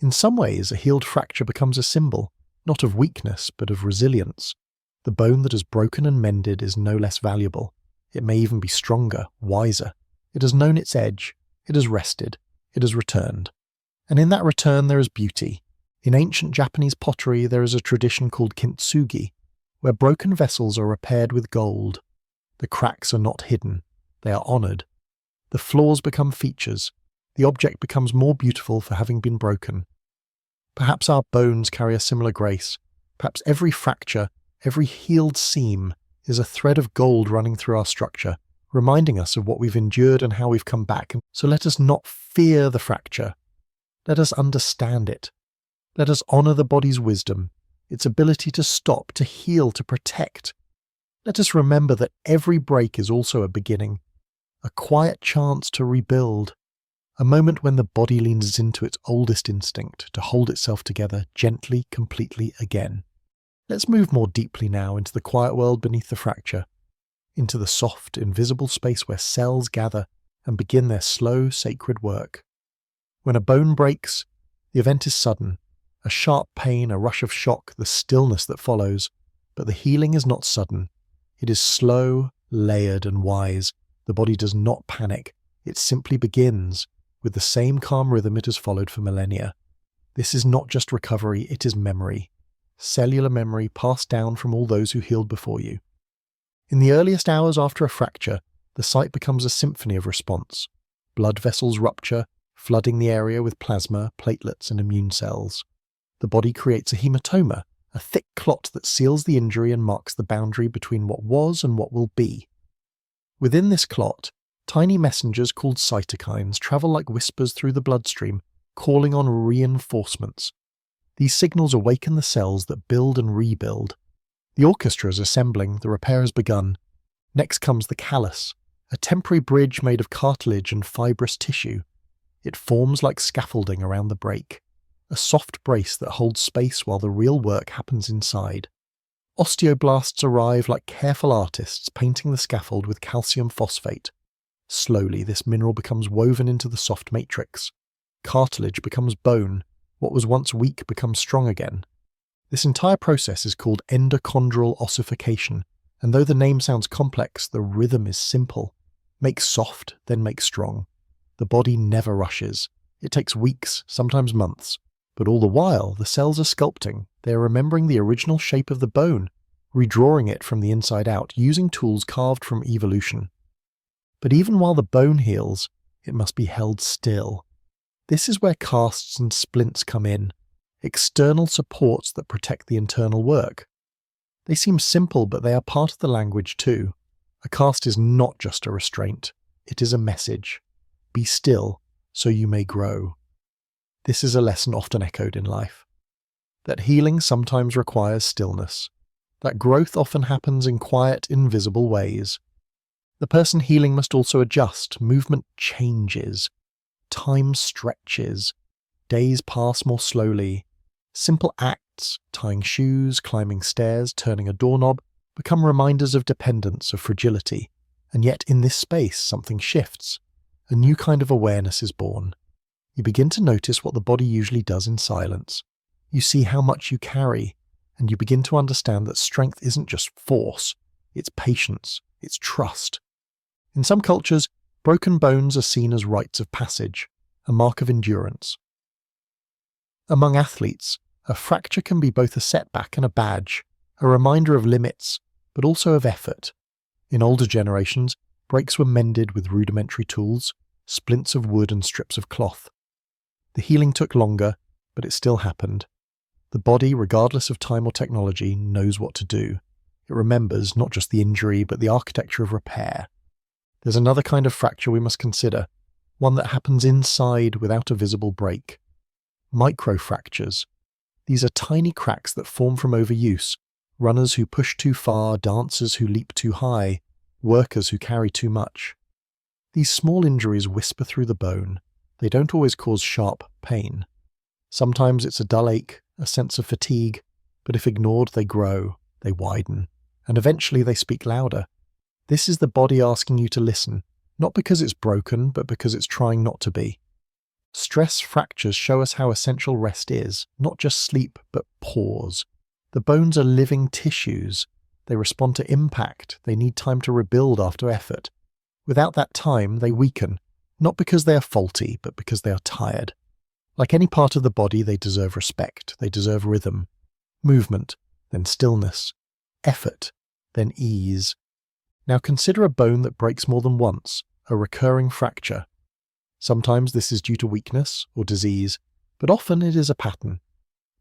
In some ways, a healed fracture becomes a symbol, not of weakness, but of resilience. The bone that has broken and mended is no less valuable. It may even be stronger, wiser. It has known its edge. It has rested. It has returned. And in that return there is beauty. In ancient Japanese pottery there is a tradition called kintsugi, where broken vessels are repaired with gold. The cracks are not hidden. They are honoured. The flaws become features. The object becomes more beautiful for having been broken. Perhaps our bones carry a similar grace. Perhaps every fracture, every healed seam, is a thread of gold running through our structure, reminding us of what we've endured and how we've come back. So let us not fear the fracture. Let us understand it. Let us honour the body's wisdom, its ability to stop, to heal, to protect. Let us remember that every break is also a beginning, a quiet chance to rebuild, a moment when the body leans into its oldest instinct to hold itself together gently, completely again. Let's move more deeply now into the quiet world beneath the fracture, into the soft, invisible space where cells gather and begin their slow, sacred work. When a bone breaks, the event is sudden, a sharp pain, a rush of shock, the stillness that follows, but the healing is not sudden. It is slow, layered and wise. The body does not panic. It simply begins, with the same calm rhythm it has followed for millennia. This is not just recovery, it is memory. Cellular memory passed down from all those who healed before you. In the earliest hours after a fracture, the site becomes a symphony of response. Blood vessels rupture, flooding the area with plasma, platelets and immune cells. The body creates a hematoma, a thick clot that seals the injury and marks the boundary between what was and what will be. Within this clot, tiny messengers called cytokines travel like whispers through the bloodstream, calling on reinforcements. These signals awaken the cells that build and rebuild. The orchestra is assembling, the repair has begun. Next comes the callus, a temporary bridge made of cartilage and fibrous tissue. It forms like scaffolding around the break, a soft brace that holds space while the real work happens inside. Osteoblasts arrive like careful artists painting the scaffold with calcium phosphate. Slowly, this mineral becomes woven into the soft matrix. Cartilage becomes bone. What was once weak becomes strong again. This entire process is called endochondral ossification, and though the name sounds complex, the rhythm is simple. Make soft, then make strong. The body never rushes. It takes weeks, sometimes months. But all the while, the cells are sculpting. They are remembering the original shape of the bone, redrawing it from the inside out, using tools carved from evolution. But even while the bone heals, it must be held still. This is where casts and splints come in, external supports that protect the internal work. They seem simple, but they are part of the language too. A cast is not just a restraint, it is a message. Be still, so you may grow. This is a lesson often echoed in life. That healing sometimes requires stillness. That growth often happens in quiet, invisible ways. The person healing must also adjust. Movement changes. Time stretches. Days pass more slowly. Simple acts, tying shoes, climbing stairs, turning a doorknob, become reminders of dependence, of fragility. And yet in this space something shifts. A new kind of awareness is born. You begin to notice what the body usually does in silence. You see how much you carry, and you begin to understand that strength isn't just force, it's patience, it's trust. In some cultures, broken bones are seen as rites of passage, a mark of endurance. Among athletes, a fracture can be both a setback and a badge, a reminder of limits, but also of effort. In older generations, breaks were mended with rudimentary tools, splints of wood and strips of cloth. The healing took longer, but it still happened. The body, regardless of time or technology, knows what to do. It remembers not just the injury, but the architecture of repair. There's another kind of fracture we must consider, one that happens inside without a visible break. Microfractures. These are tiny cracks that form from overuse, runners who push too far, dancers who leap too high, workers who carry too much. These small injuries whisper through the bone. They don't always cause sharp pain. Sometimes it's a dull ache, a sense of fatigue, but if ignored they grow, they widen, and eventually they speak louder. This is the body asking you to listen, not because it's broken, but because it's trying not to be. Stress fractures show us how essential rest is, not just sleep, but pause. The bones are living tissues. They respond to impact. They need time to rebuild after effort. Without that time, they weaken, not because they are faulty, but because they are tired. Like any part of the body, they deserve respect. They deserve rhythm, movement, then stillness, effort, then ease. Now consider a bone that breaks more than once, a recurring fracture. Sometimes this is due to weakness or disease, but often it is a pattern,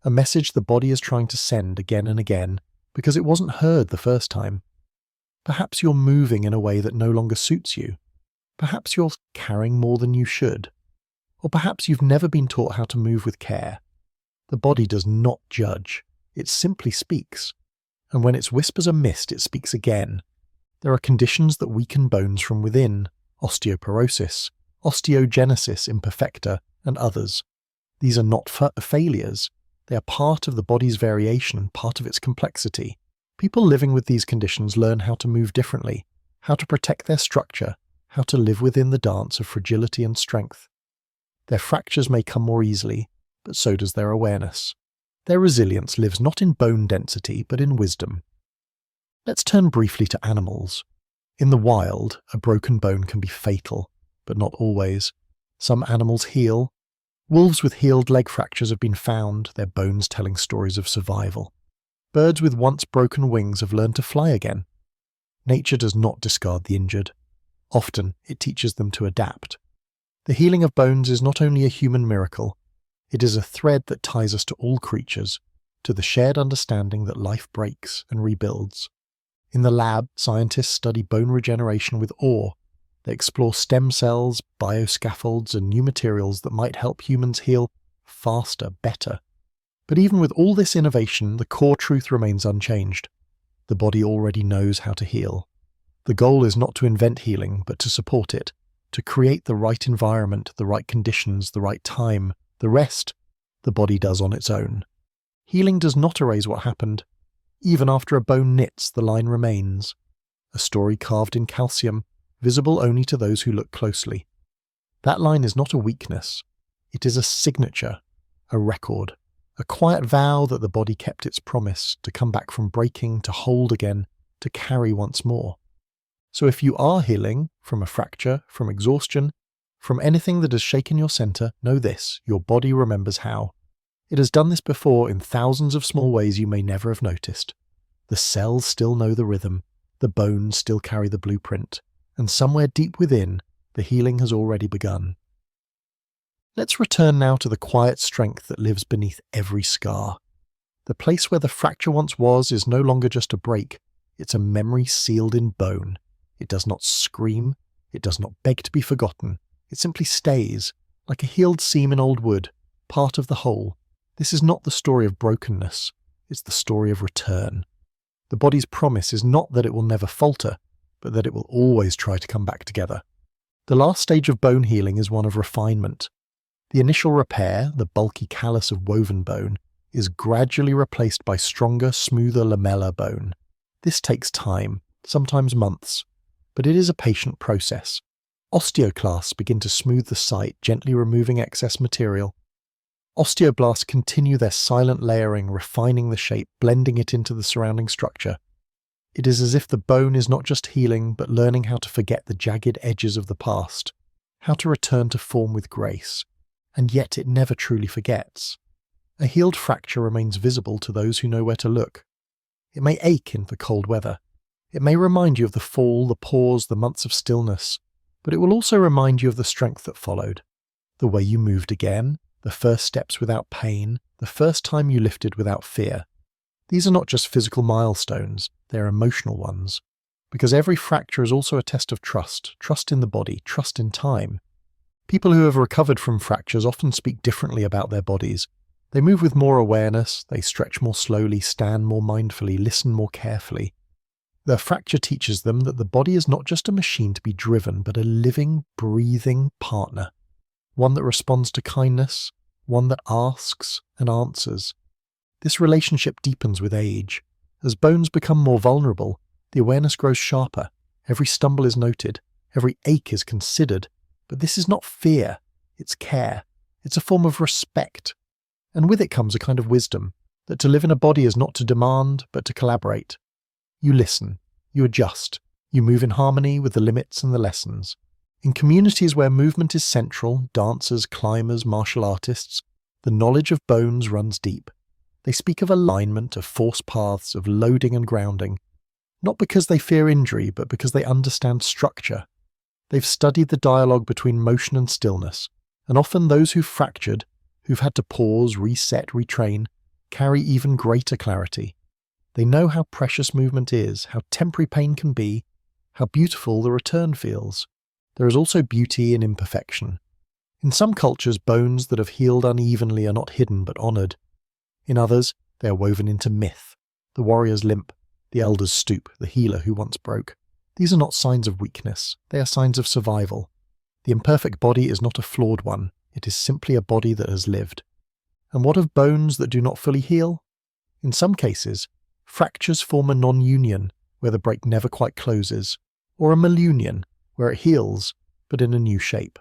a message the body is trying to send again and again because it wasn't heard the first time. Perhaps you're moving in a way that no longer suits you. Perhaps you're carrying more than you should. Or perhaps you've never been taught how to move with care. The body does not judge. It simply speaks. And when its whispers are missed, it speaks again. There are conditions that weaken bones from within, osteoporosis, osteogenesis imperfecta, and others. These are not failures. They are part of the body's variation, part of its complexity. People living with these conditions learn how to move differently, how to protect their structure, how to live within the dance of fragility and strength. Their fractures may come more easily, but so does their awareness. Their resilience lives not in bone density, but in wisdom. Let's turn briefly to animals. In the wild, a broken bone can be fatal, but not always. Some animals heal. Wolves with healed leg fractures have been found, their bones telling stories of survival. Birds with once broken wings have learned to fly again. Nature does not discard the injured. Often, it teaches them to adapt. The healing of bones is not only a human miracle, it is a thread that ties us to all creatures, to the shared understanding that life breaks and rebuilds. In the lab, scientists study bone regeneration with awe. They explore stem cells, bioscaffolds, and new materials that might help humans heal faster, better. But even with all this innovation, the core truth remains unchanged. The body already knows how to heal. The goal is not to invent healing, but to support it, to create the right environment, the right conditions, the right time. The rest, the body does on its own. Healing does not erase what happened. Even after a bone knits, the line remains. A story carved in calcium, visible only to those who look closely. That line is not a weakness. It is a signature, a record, a quiet vow that the body kept its promise to come back from breaking, to hold again, to carry once more. So if you are healing from a fracture, from exhaustion, from anything that has shaken your center, know this: your body remembers how. It has done this before in thousands of small ways you may never have noticed. The cells still know the rhythm, the bones still carry the blueprint, and somewhere deep within, the healing has already begun. Let's return now to the quiet strength that lives beneath every scar. The place where the fracture once was is no longer just a break, it's a memory sealed in bone. It does not scream, it does not beg to be forgotten, it simply stays, like a healed seam in old wood, part of the whole. This is not the story of brokenness, it's the story of return. The body's promise is not that it will never falter, but that it will always try to come back together. The last stage of bone healing is one of refinement. The initial repair, the bulky callus of woven bone, is gradually replaced by stronger, smoother lamellar bone. This takes time, sometimes months, but it is a patient process. Osteoclasts begin to smooth the site, gently removing excess material. Osteoblasts continue their silent layering, refining the shape, blending it into the surrounding structure. It is as if the bone is not just healing, but learning how to forget the jagged edges of the past, how to return to form with grace. And yet it never truly forgets. A healed fracture remains visible to those who know where to look. It may ache in the cold weather. It may remind you of the fall, the pause, the months of stillness, but it will also remind you of the strength that followed. The way you moved again, the first steps without pain, the first time you lifted without fear. These are not just physical milestones, they are emotional ones. Because every fracture is also a test of trust in the body, trust in time. People who have recovered from fractures often speak differently about their bodies. They move with more awareness, they stretch more slowly, stand more mindfully, listen more carefully. Their fracture teaches them that the body is not just a machine to be driven, but a living, breathing partner. One that responds to kindness, one that asks and answers. This relationship deepens with age. As bones become more vulnerable, the awareness grows sharper. Every stumble is noted, every ache is considered. But this is not fear, it's care. It's a form of respect. And with it comes a kind of wisdom, that to live in a body is not to demand, but to collaborate. You listen, you adjust, you move in harmony with the limits and the lessons. In communities where movement is central, dancers, climbers, martial artists, the knowledge of bones runs deep. They speak of alignment, of force paths, of loading and grounding. Not because they fear injury, but because they understand structure. They've studied the dialogue between motion and stillness, and often those who've fractured, who've had to pause, reset, retrain, carry even greater clarity. They know how precious movement is, how temporary pain can be, how beautiful the return feels. There is also beauty in imperfection. In some cultures, bones that have healed unevenly are not hidden but honoured. In others, they are woven into myth. The warrior's limp, the elder's stoop, the healer who once broke. These are not signs of weakness, they are signs of survival. The imperfect body is not a flawed one, it is simply a body that has lived. And what of bones that do not fully heal? In some cases, fractures form a non-union, where the break never quite closes, or a malunion, where it heals, but in a new shape.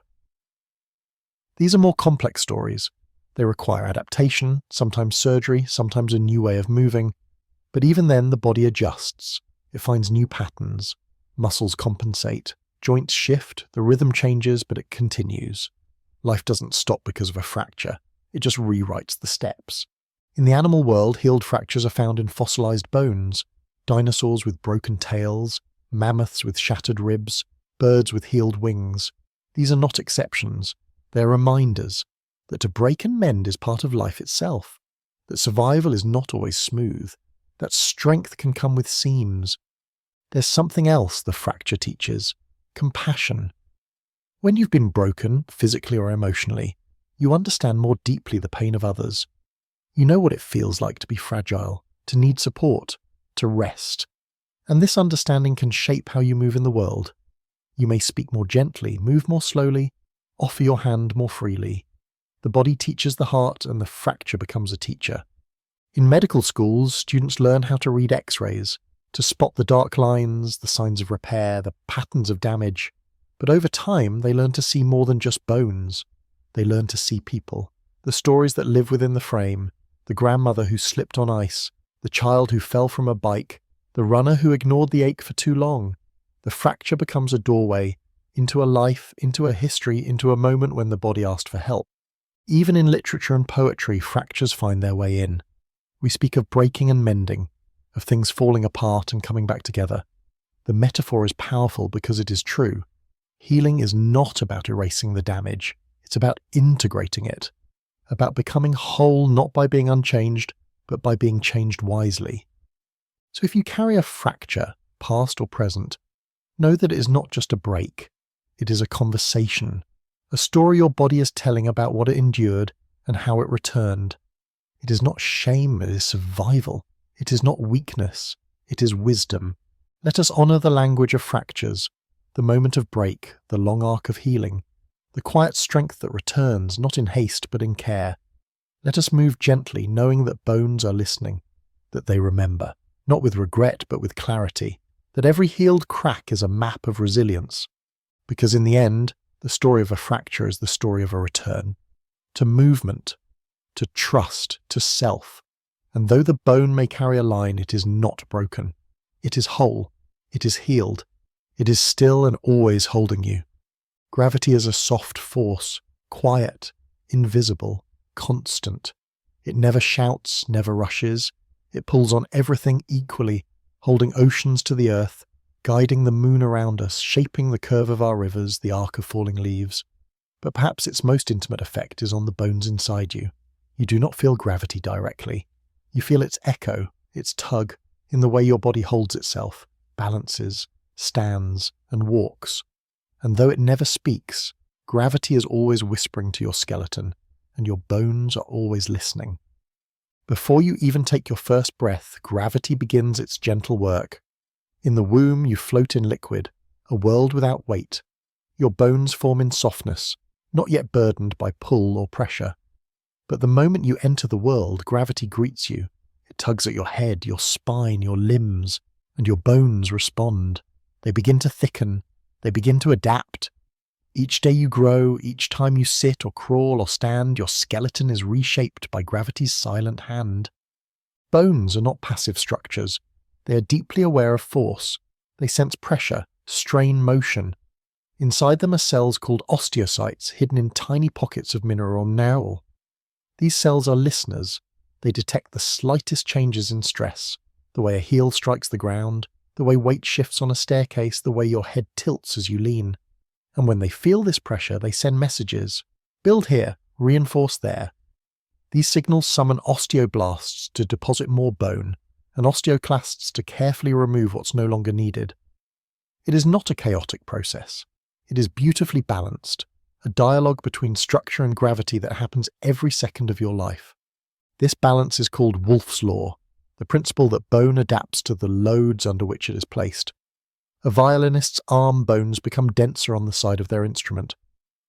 These are more complex stories. They require adaptation, sometimes surgery, sometimes a new way of moving, but even then the body adjusts. It finds new patterns. Muscles compensate, joints shift, the rhythm changes, but it continues. Life doesn't stop because of a fracture, it just rewrites the steps. In the animal world, healed fractures are found in fossilized bones, dinosaurs with broken tails, mammoths with shattered ribs, birds with healed wings. These are not exceptions, they are reminders that to break and mend is part of life itself, that survival is not always smooth, that strength can come with seams. There's something else the fracture teaches, compassion. When you've been broken, physically or emotionally, you understand more deeply the pain of others. You know what it feels like to be fragile, to need support, to rest. And this understanding can shape how you move in the world. You may speak more gently, move more slowly, offer your hand more freely. The body teaches the heart and the fracture becomes a teacher. In medical schools, students learn how to read X-rays, to spot the dark lines, the signs of repair, the patterns of damage. But over time, they learn to see more than just bones. They learn to see people, the stories that live within the frame, the grandmother who slipped on ice, the child who fell from a bike, the runner who ignored the ache for too long. The fracture becomes a doorway into a life, into a history, into a moment when the body asked for help. Even in literature and poetry, fractures find their way in. We speak of breaking and mending, of things falling apart and coming back together. The metaphor is powerful because it is true. Healing is not about erasing the damage, it's about integrating it, about becoming whole not by being unchanged, but by being changed wisely. So if you carry a fracture, past or present, know that it is not just a break, it is a conversation, a story your body is telling about what it endured and how it returned. It is not shame, it is survival. It is not weakness, it is wisdom. Let us honour the language of fractures, the moment of break, the long arc of healing, the quiet strength that returns, not in haste but in care. Let us move gently, knowing that bones are listening, that they remember, not with regret but with clarity, that every healed crack is a map of resilience. Because in the end, the story of a fracture is the story of a return. To movement, to trust, to self. And though the bone may carry a line, it is not broken. It is whole. It is healed. It is still and always holding you. Gravity is a soft force, quiet, invisible, constant. It never shouts, never rushes. It pulls on everything equally, holding oceans to the earth, guiding the moon around us, shaping the curve of our rivers, the arc of falling leaves. But perhaps its most intimate effect is on the bones inside you. You do not feel gravity directly. You feel its echo, its tug, in the way your body holds itself, balances, stands, and walks. And though it never speaks, gravity is always whispering to your skeleton, and your bones are always listening. Before you even take your first breath, gravity begins its gentle work. In the womb, you float in liquid, a world without weight. Your bones form in softness, not yet burdened by pull or pressure. But the moment you enter the world, gravity greets you. It tugs at your head, your spine, your limbs, and your bones respond. They begin to thicken. They begin to adapt. Each day you grow, each time you sit or crawl or stand, your skeleton is reshaped by gravity's silent hand. Bones are not passive structures. They are deeply aware of force. They sense pressure, strain, motion. Inside them are cells called osteocytes, hidden in tiny pockets of mineral marrow. These cells are listeners. They detect the slightest changes in stress, the way a heel strikes the ground, the way weight shifts on a staircase, the way your head tilts as you lean. And when they feel this pressure, they send messages. Build here, reinforce there. These signals summon osteoblasts to deposit more bone, and osteoclasts to carefully remove what's no longer needed. It is not a chaotic process. It is beautifully balanced, a dialogue between structure and gravity that happens every second of your life. This balance is called Wolff's Law, the principle that bone adapts to the loads under which it is placed. A violinist's arm bones become denser on the side of their instrument.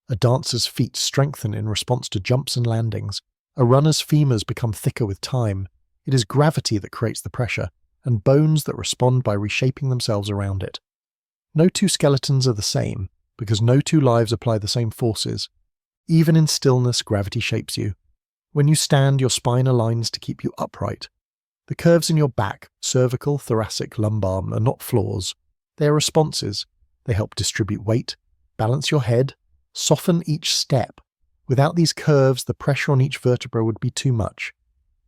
A dancer's feet strengthen in response to jumps and landings. A runner's femurs become thicker with time. It is gravity that creates the pressure, and bones that respond by reshaping themselves around it. No two skeletons are the same, because no two lives apply the same forces. Even in stillness, gravity shapes you. When you stand, your spine aligns to keep you upright. The curves in your back, cervical, thoracic, lumbar, are not flaws. They are responses. They help distribute weight, balance your head, soften each step. Without these curves, the pressure on each vertebra would be too much.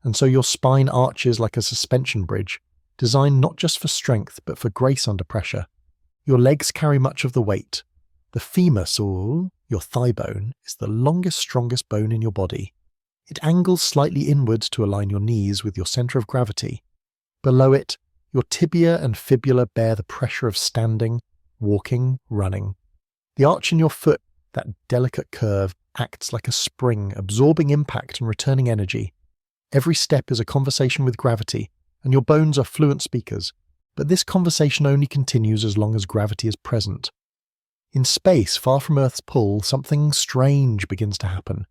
And so your spine arches like a suspension bridge, designed not just for strength, but for grace under pressure. Your legs carry much of the weight. The femur, or your thigh bone, is the longest, strongest bone in your body. It angles slightly inwards to align your knees with your center of gravity. Below it, your tibia and fibula bear the pressure of standing, walking, running. The arch in your foot, that delicate curve, acts like a spring, absorbing impact and returning energy. Every step is a conversation with gravity, and your bones are fluent speakers, but this conversation only continues as long as gravity is present. In space, far from Earth's pull, something strange begins to happen.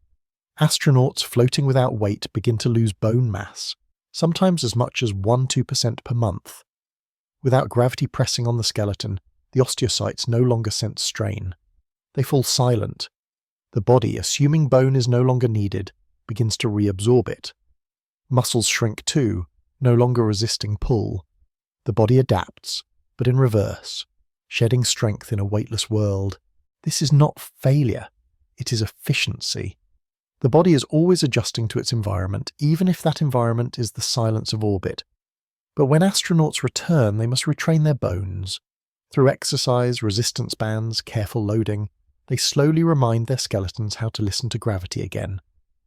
Astronauts floating without weight begin to lose bone mass, sometimes as much as 1–2% per month. Without gravity pressing on the skeleton, the osteocytes no longer sense strain. They fall silent. The body, assuming bone is no longer needed, begins to reabsorb it. Muscles shrink too, no longer resisting pull. The body adapts, but in reverse, shedding strength in a weightless world. This is not failure, it is efficiency. The body is always adjusting to its environment, even if that environment is the silence of orbit. But when astronauts return, they must retrain their bones. Through exercise, resistance bands, careful loading, they slowly remind their skeletons how to listen to gravity again.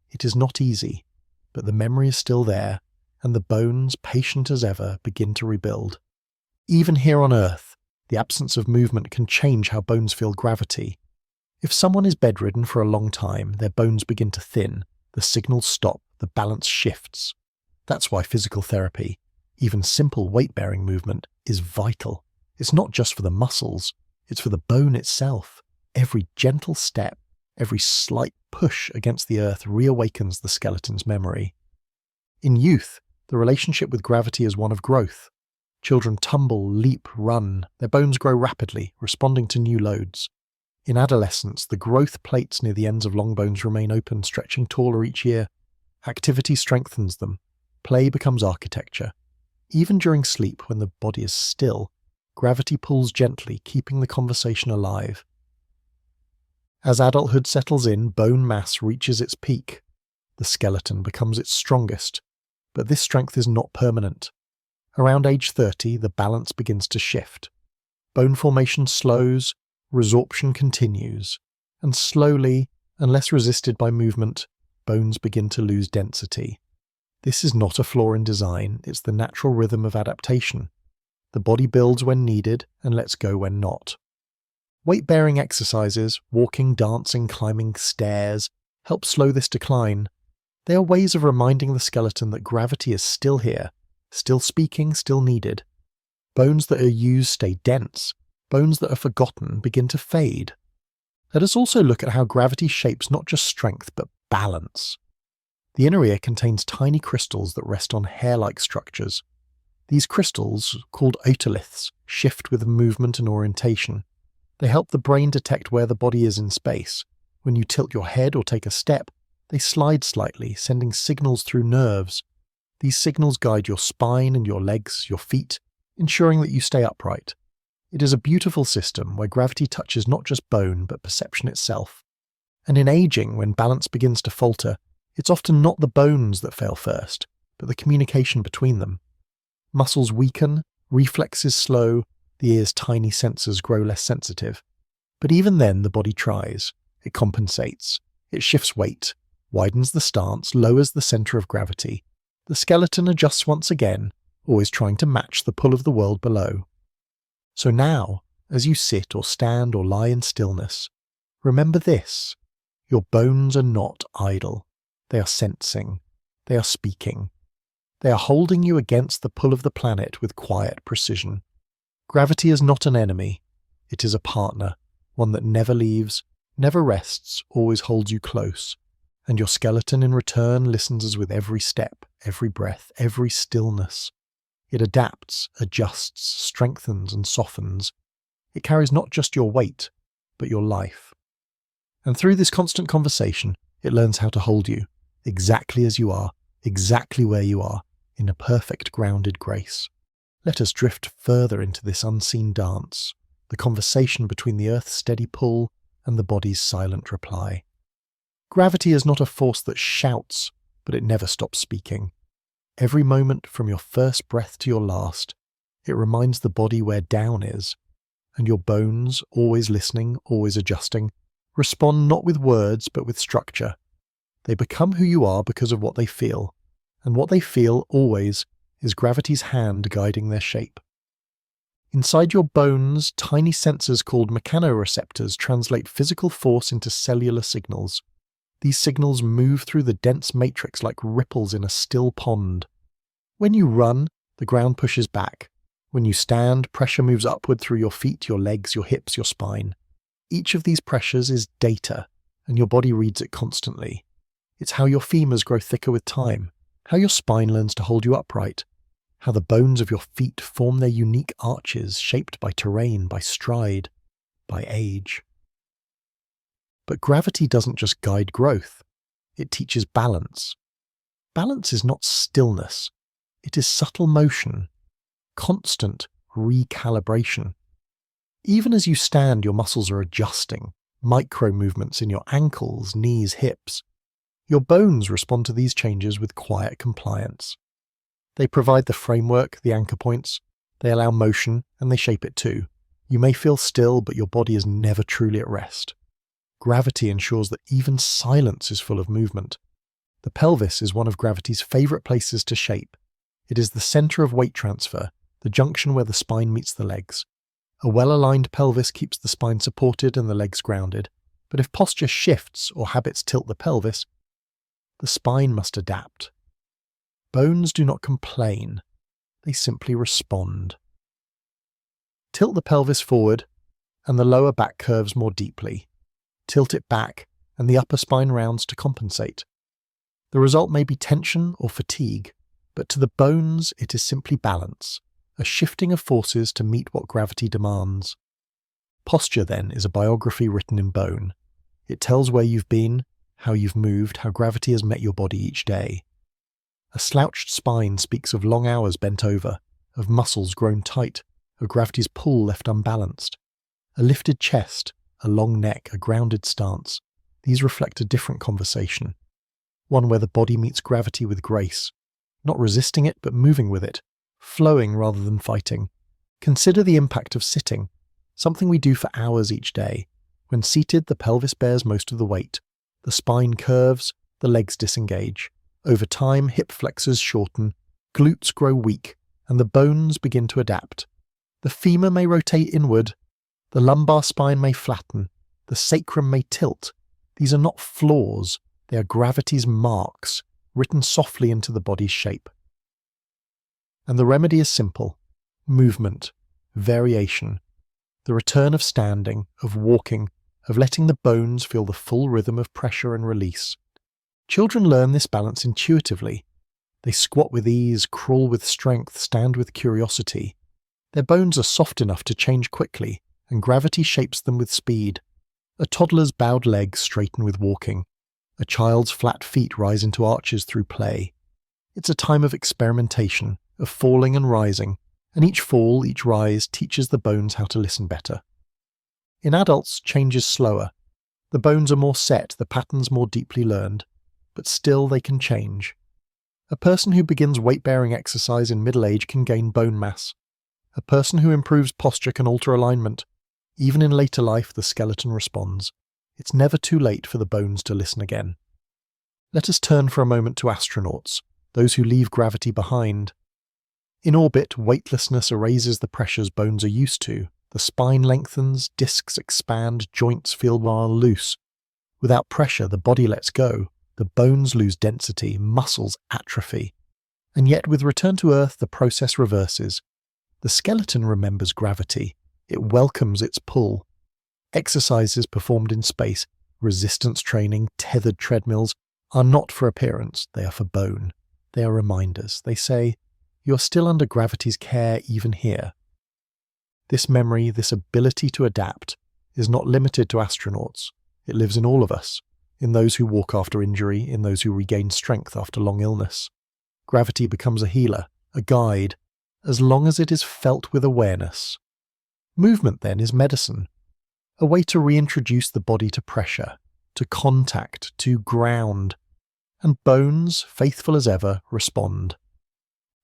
It is not easy, but the memory is still there, and the bones, patient as ever, begin to rebuild. Even here on Earth, the absence of movement can change how bones feel gravity. If someone is bedridden for a long time, their bones begin to thin, the signals stop, the balance shifts. That's why physical therapy, even simple weight-bearing movement, is vital. It's not just for the muscles, it's for the bone itself. Every gentle step, every slight push against the earth reawakens the skeleton's memory. In youth, the relationship with gravity is one of growth. Children tumble, leap, run. Their bones grow rapidly, responding to new loads. In adolescence, the growth plates near the ends of long bones remain open, stretching taller each year. Activity strengthens them. Play becomes architecture. Even during sleep, when the body is still, gravity pulls gently, keeping the conversation alive. As adulthood settles in, bone mass reaches its peak. The skeleton becomes its strongest, but this strength is not permanent. Around age 30, the balance begins to shift. Bone formation slows, resorption continues, and slowly, unless resisted by movement, bones begin to lose density. This is not a flaw in design, it's the natural rhythm of adaptation. The body builds when needed and lets go when not. Weight-bearing exercises, walking, dancing, climbing stairs, help slow this decline. They are ways of reminding the skeleton that gravity is still here, still speaking, still needed. Bones that are used stay dense. Bones that are forgotten begin to fade. Let us also look at how gravity shapes not just strength, but balance. The inner ear contains tiny crystals that rest on hair-like structures. These crystals, called otoliths, shift with movement and orientation. They help the brain detect where the body is in space. When you tilt your head or take a step, they slide slightly, sending signals through nerves. These signals guide your spine and your legs, your feet, ensuring that you stay upright. It is a beautiful system where gravity touches not just bone, but perception itself. And in aging, when balance begins to falter, it's often not the bones that fail first, but the communication between them. Muscles weaken, reflexes slow, the ear's tiny sensors grow less sensitive. But even then, the body tries. It compensates. It shifts weight, widens the stance, lowers the center of gravity. The skeleton adjusts once again, always trying to match the pull of the world below. So now, as you sit or stand or lie in stillness, remember this: your bones are not idle. They are sensing. They are speaking. They are holding you against the pull of the planet with quiet precision. Gravity is not an enemy. It is a partner, one that never leaves, never rests, always holds you close. And your skeleton in return listens as with every step, every breath, every stillness. It adapts, adjusts, strengthens and softens. It carries not just your weight, but your life. And through this constant conversation, it learns how to hold you, exactly as you are, exactly where you are, in a perfect grounded grace. Let us drift further into this unseen dance, the conversation between the Earth's steady pull and the body's silent reply. Gravity is not a force that shouts, but it never stops speaking. Every moment, from your first breath to your last, it reminds the body where down is, and your bones, always listening, always adjusting, respond not with words but with structure. They become who you are because of what they feel, and what they feel always is gravity's hand guiding their shape. Inside your bones, tiny sensors called mechanoreceptors translate physical force into cellular signals. These signals move through the dense matrix like ripples in a still pond. When you run, the ground pushes back. When you stand, pressure moves upward through your feet, your legs, your hips, your spine. Each of these pressures is data, and your body reads it constantly. It's how your femurs grow thicker with time, how your spine learns to hold you upright, how the bones of your feet form their unique arches shaped by terrain, by stride, by age. But gravity doesn't just guide growth, it teaches balance. Balance is not stillness, it is subtle motion, constant recalibration. Even as you stand, your muscles are adjusting, micro movements in your ankles, knees, hips. Your bones respond to these changes with quiet compliance. They provide the framework, the anchor points, they allow motion, and they shape it too. You may feel still, but your body is never truly at rest. Gravity ensures that even silence is full of movement. The pelvis is one of gravity's favourite places to shape. It is the centre of weight transfer, the junction where the spine meets the legs. A well-aligned pelvis keeps the spine supported and the legs grounded, but if posture shifts or habits tilt the pelvis, the spine must adapt. Bones do not complain, they simply respond. Tilt the pelvis forward, and the lower back curves more deeply. Tilt it back, and the upper spine rounds to compensate. The result may be tension or fatigue, but to the bones it is simply balance, a shifting of forces to meet what gravity demands. Posture, then, is a biography written in bone. It tells where you've been, how you've moved, how gravity has met your body each day. A slouched spine speaks of long hours bent over, of muscles grown tight, of gravity's pull left unbalanced. A lifted chest, a long neck, a grounded stance, these reflect a different conversation. One where the body meets gravity with grace, not resisting it but moving with it, flowing rather than fighting. Consider the impact of sitting. something we do for hours each day. When seated, the pelvis bears most of the weight. The spine curves, the legs disengage. Over time, hip flexors shorten, glutes grow weak, and the bones begin to adapt. The femur may rotate inward, the lumbar spine may flatten, the sacrum may tilt. These are not flaws, they are gravity's marks, written softly into the body's shape. And the remedy is simple: movement, variation, the return of standing, of walking, of letting the bones feel the full rhythm of pressure and release. Children learn this balance intuitively. They squat with ease, crawl with strength, stand with curiosity. Their bones are soft enough to change quickly, and gravity shapes them with speed. A toddler's bowed legs straighten with walking. A child's flat feet rise into arches through play. It's a time of experimentation, of falling and rising, and each fall, each rise teaches the bones how to listen better. In adults, change is slower. The bones are more set, the patterns more deeply learned, but still they can change. A person who begins weight-bearing exercise in middle age can gain bone mass. A person who improves posture can alter alignment. Even in later life, the skeleton responds. It's never too late for the bones to listen again. Let us turn for a moment to astronauts, those who leave gravity behind. In orbit, weightlessness erases the pressures bones are used to. The spine lengthens, discs expand, joints feel more loose. Without pressure, the body lets go. The bones lose density, muscles atrophy. And yet, with return to Earth, the process reverses. The skeleton remembers gravity. It welcomes its pull. Exercises performed in space, resistance training, tethered treadmills, are not for appearance, they are for bone. They are reminders. They say, you're still under gravity's care even here. This memory, this ability to adapt, is not limited to astronauts. It lives in all of us, in those who walk after injury, in those who regain strength after long illness. Gravity becomes a healer, a guide, as long as it is felt with awareness. Movement, then, is medicine, a way to reintroduce the body to pressure, to contact, to ground, and bones, faithful as ever, respond.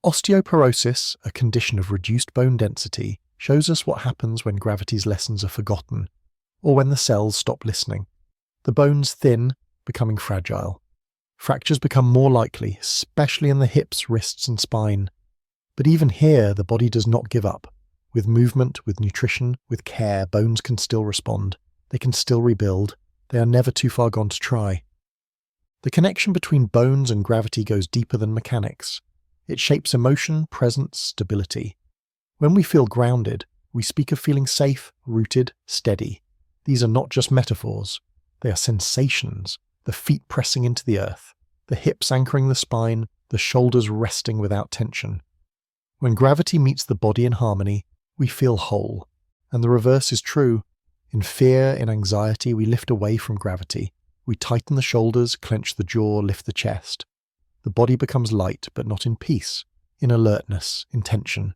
Osteoporosis, a condition of reduced bone density, shows us what happens when gravity's lessons are forgotten, or when the cells stop listening. The bones thin, becoming fragile. Fractures become more likely, especially in the hips, wrists and spine. But even here, the body does not give up. With movement, with nutrition, with care, bones can still respond. They can still rebuild. They are never too far gone to try. The connection between bones and gravity goes deeper than mechanics. It shapes emotion, presence, stability. When we feel grounded, we speak of feeling safe, rooted, steady. These are not just metaphors. They are sensations, the feet pressing into the earth, the hips anchoring the spine, the shoulders resting without tension. When gravity meets the body in harmony, we feel whole. And the reverse is true. In fear, in anxiety, we lift away from gravity. We tighten the shoulders, clench the jaw, lift the chest. The body becomes light, but not in peace, in alertness, in tension.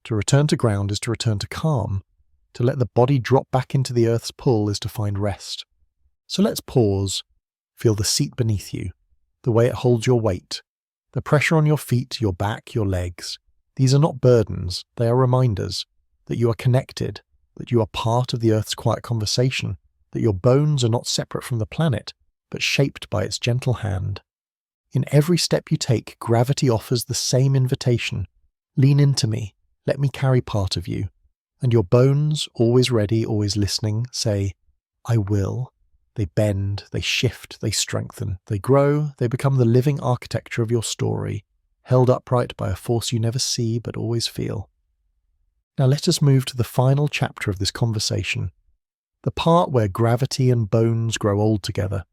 To return to ground is to return to calm. To let the body drop back into the earth's pull is to find rest. So let's pause. Feel the seat beneath you, the way it holds your weight, the pressure on your feet, your back, your legs. These are not burdens, they are reminders that you are connected, that you are part of the earth's quiet conversation, that your bones are not separate from the planet, but shaped by its gentle hand. In every step you take, gravity offers the same invitation. Lean into me, let me carry part of you. And your bones, always ready, always listening, say, I will. They bend, they shift, they strengthen, they grow, they become the living architecture of your story, held upright by a force you never see but always feel. Now let us move to the final chapter of this conversation, the part where gravity and bones grow old together.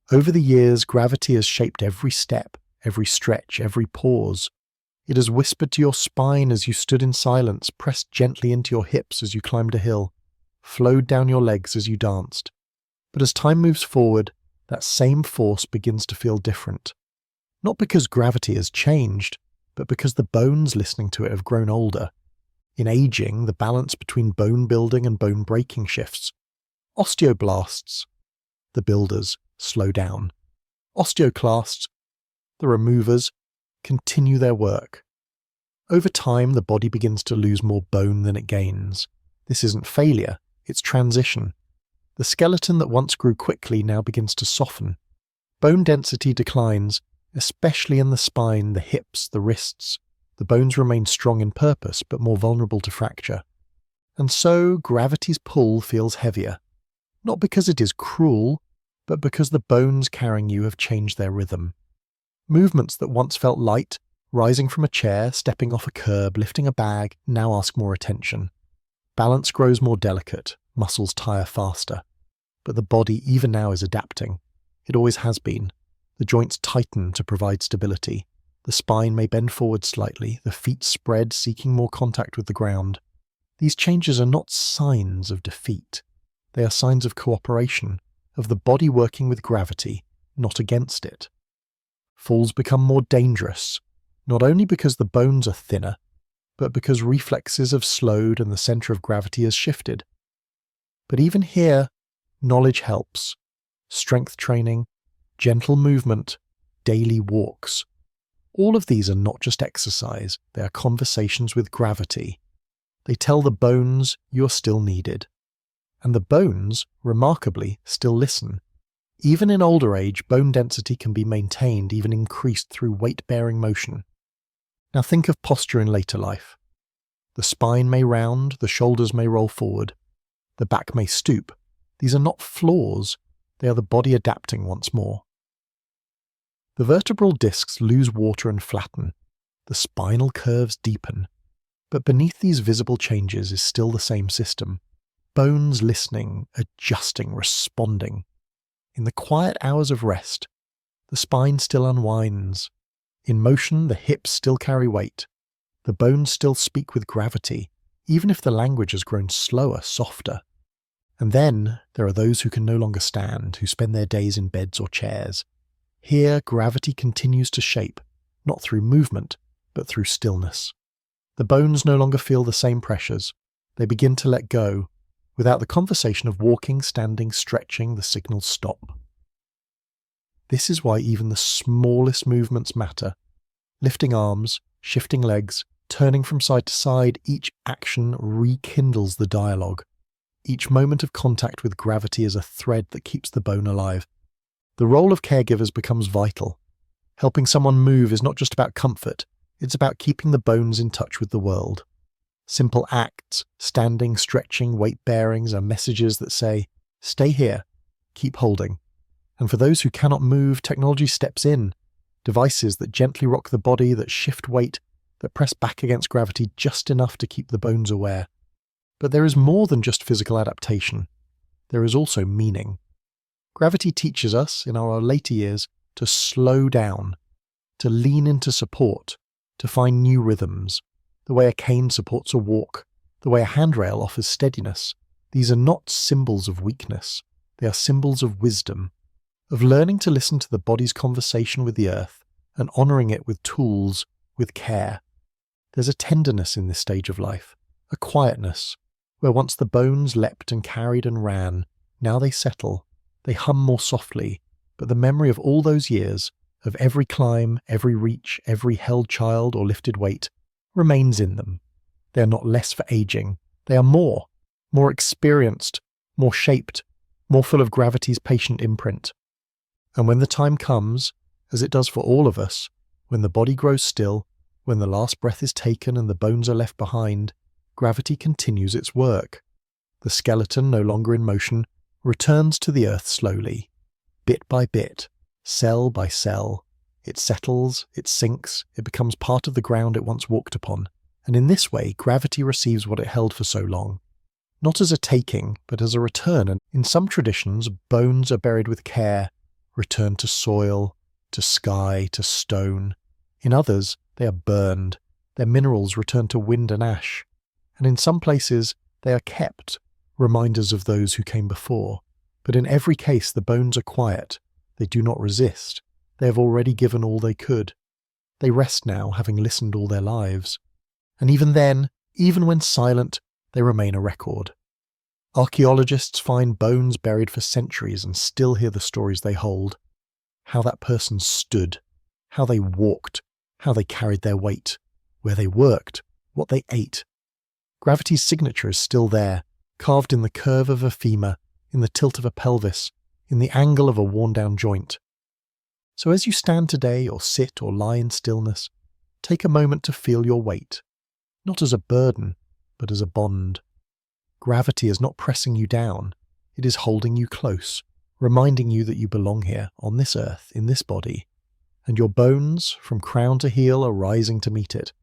Over the years, gravity has shaped every step, every stretch, every pause. It has whispered to your spine as you stood in silence, pressed gently into your hips as you climbed a hill, flowed down your legs as you danced. But as time moves forward, that same force begins to feel different. Not because gravity has changed, but because the bones listening to it have grown older. In aging, the balance between bone building and bone breaking shifts. Osteoblasts, the builders, slow down. Osteoclasts, the removers, continue their work. Over time, the body begins to lose more bone than it gains. This isn't failure, it's transition. The skeleton that once grew quickly now begins to soften. Bone density declines, especially in the spine, the hips, the wrists. The bones remain strong in purpose, but more vulnerable to fracture. And so gravity's pull feels heavier. Not because it is cruel, but because the bones carrying you have changed their rhythm. Movements that once felt light, rising from a chair, stepping off a curb, lifting a bag, now ask more attention. Balance grows more delicate, muscles tire faster. But the body even now is adapting. It always has been. The joints tighten to provide stability. The spine may bend forward slightly, the feet spread, seeking more contact with the ground. These changes are not signs of defeat. They are signs of cooperation, of the body working with gravity, not against it. Falls become more dangerous, not only because the bones are thinner, but because reflexes have slowed and the centre of gravity has shifted. But even here, knowledge helps. Strength training, gentle movement, daily walks. All of these are not just exercise, they are conversations with gravity. They tell the bones you're still needed. And the bones, remarkably, still listen. Even in older age, bone density can be maintained, even increased through weight-bearing motion. Now think of posture in later life. The spine may round, the shoulders may roll forward, the back may stoop. These are not flaws, they are the body adapting once more. The vertebral discs lose water and flatten, the spinal curves deepen, but beneath these visible changes is still the same system. Bones listening, adjusting, responding. In the quiet hours of rest, the spine still unwinds. In motion, the hips still carry weight. The bones still speak with gravity, even if the language has grown slower, softer. And then there are those who can no longer stand, who spend their days in beds or chairs. Here, gravity continues to shape, not through movement, but through stillness. The bones no longer feel the same pressures. They begin to let go. Without the conversation of walking, standing, stretching, the signals stop. This is why even the smallest movements matter. Lifting arms, shifting legs, turning from side to side, each action rekindles the dialogue. Each moment of contact with gravity is a thread that keeps the bone alive. The role of caregivers becomes vital. Helping someone move is not just about comfort, it's about keeping the bones in touch with the world. Simple acts, standing, stretching, weight bearings are messages that say, stay here, keep holding. And for those who cannot move, technology steps in. Devices that gently rock the body, that shift weight, that press back against gravity just enough to keep the bones aware. But there is more than just physical adaptation. There is also meaning. Gravity teaches us, in our later years, to slow down, to lean into support, to find new rhythms. The way a cane supports a walk, the way a handrail offers steadiness. These are not symbols of weakness. They are symbols of wisdom, of learning to listen to the body's conversation with the earth and honouring it with tools, with care. There's a tenderness in this stage of life, a quietness, where once the bones leapt and carried and ran, now they settle, they hum more softly, but the memory of all those years, of every climb, every reach, every held child or lifted weight, remains in them. They are not less for aging, they are more experienced, more shaped, more full of gravity's patient imprint. And when the time comes, as it does for all of us, when the body grows still, when the last breath is taken and the bones are left behind, gravity continues its work. The skeleton, no longer in motion, returns to the earth slowly, bit by bit, cell by cell. It settles, it sinks, it becomes part of the ground it once walked upon, and in this way gravity receives what it held for so long. Not as a taking, but as a return, and in some traditions bones are buried with care, returned to soil, to sky, to stone. In others, they are burned, their minerals returned to wind and ash, and in some places they are kept, reminders of those who came before. But in every case the bones are quiet, they do not resist, they have already given all they could. They rest now, having listened all their lives. And even then, even when silent, they remain a record. Archaeologists find bones buried for centuries and still hear the stories they hold. How that person stood, how they walked, how they carried their weight, where they worked, what they ate. Gravity's signature is still there, carved in the curve of a femur, in the tilt of a pelvis, in the angle of a worn-down joint. So as you stand today or sit or lie in stillness, take a moment to feel your weight, not as a burden, but as a bond. Gravity is not pressing you down, it is holding you close, reminding you that you belong here, on this earth, in this body, and your bones, from crown to heel, are rising to meet it.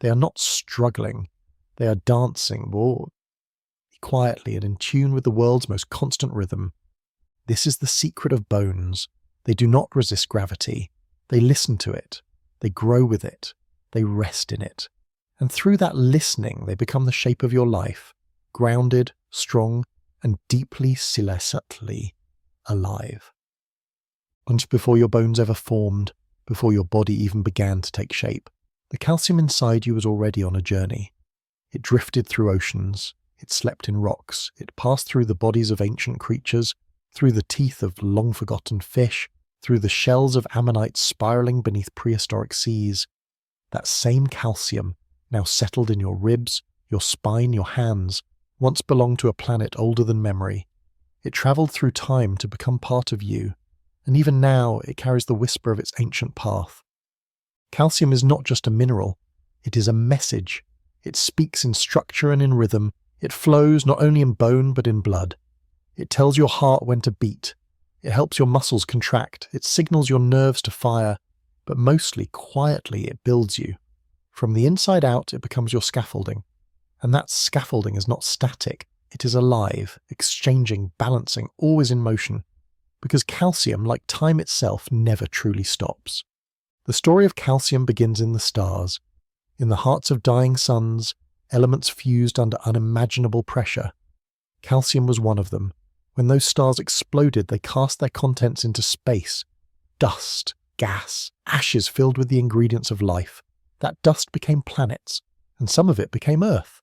They are not struggling, they are dancing, quietly and in tune with the world's most constant rhythm. This is the secret of bones. They do not resist gravity. They listen to it. They grow with it. They rest in it. And through that listening, they become the shape of your life, grounded, strong, and deeply silesatly alive. Once before your bones ever formed, before your body even began to take shape, the calcium inside you was already on a journey. It drifted through oceans, it slept in rocks, it passed through the bodies of ancient creatures, through the teeth of long-forgotten fish, through the shells of ammonites spiraling beneath prehistoric seas. That same calcium, now settled in your ribs, your spine, your hands, once belonged to a planet older than memory. It travelled through time to become part of you, and even now it carries the whisper of its ancient path. Calcium is not just a mineral, it is a message. It speaks in structure and in rhythm. It flows not only in bone but in blood. It tells your heart when to beat. It helps your muscles contract. It signals your nerves to fire. But mostly, quietly, it builds you. From the inside out, it becomes your scaffolding. And that scaffolding is not static. It is alive, exchanging, balancing, always in motion. Because calcium, like time itself, never truly stops. The story of calcium begins in the stars. In the hearts of dying suns, elements fused under unimaginable pressure. Calcium was one of them. When those stars exploded, they cast their contents into space. Dust, gas, ashes filled with the ingredients of life. That dust became planets, and some of it became Earth.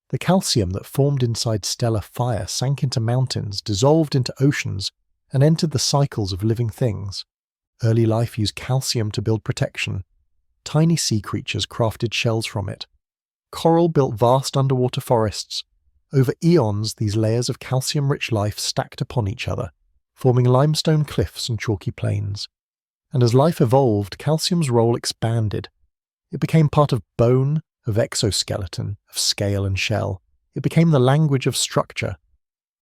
The calcium that formed inside stellar fire sank into mountains, dissolved into oceans, and entered the cycles of living things. Early life used calcium to build protection. Tiny sea creatures crafted shells from it. Coral built vast underwater forests. Over eons, these layers of calcium-rich life stacked upon each other, forming limestone cliffs and chalky plains. And as life evolved, calcium's role expanded. It became part of bone, of exoskeleton, of scale and shell. It became the language of structure.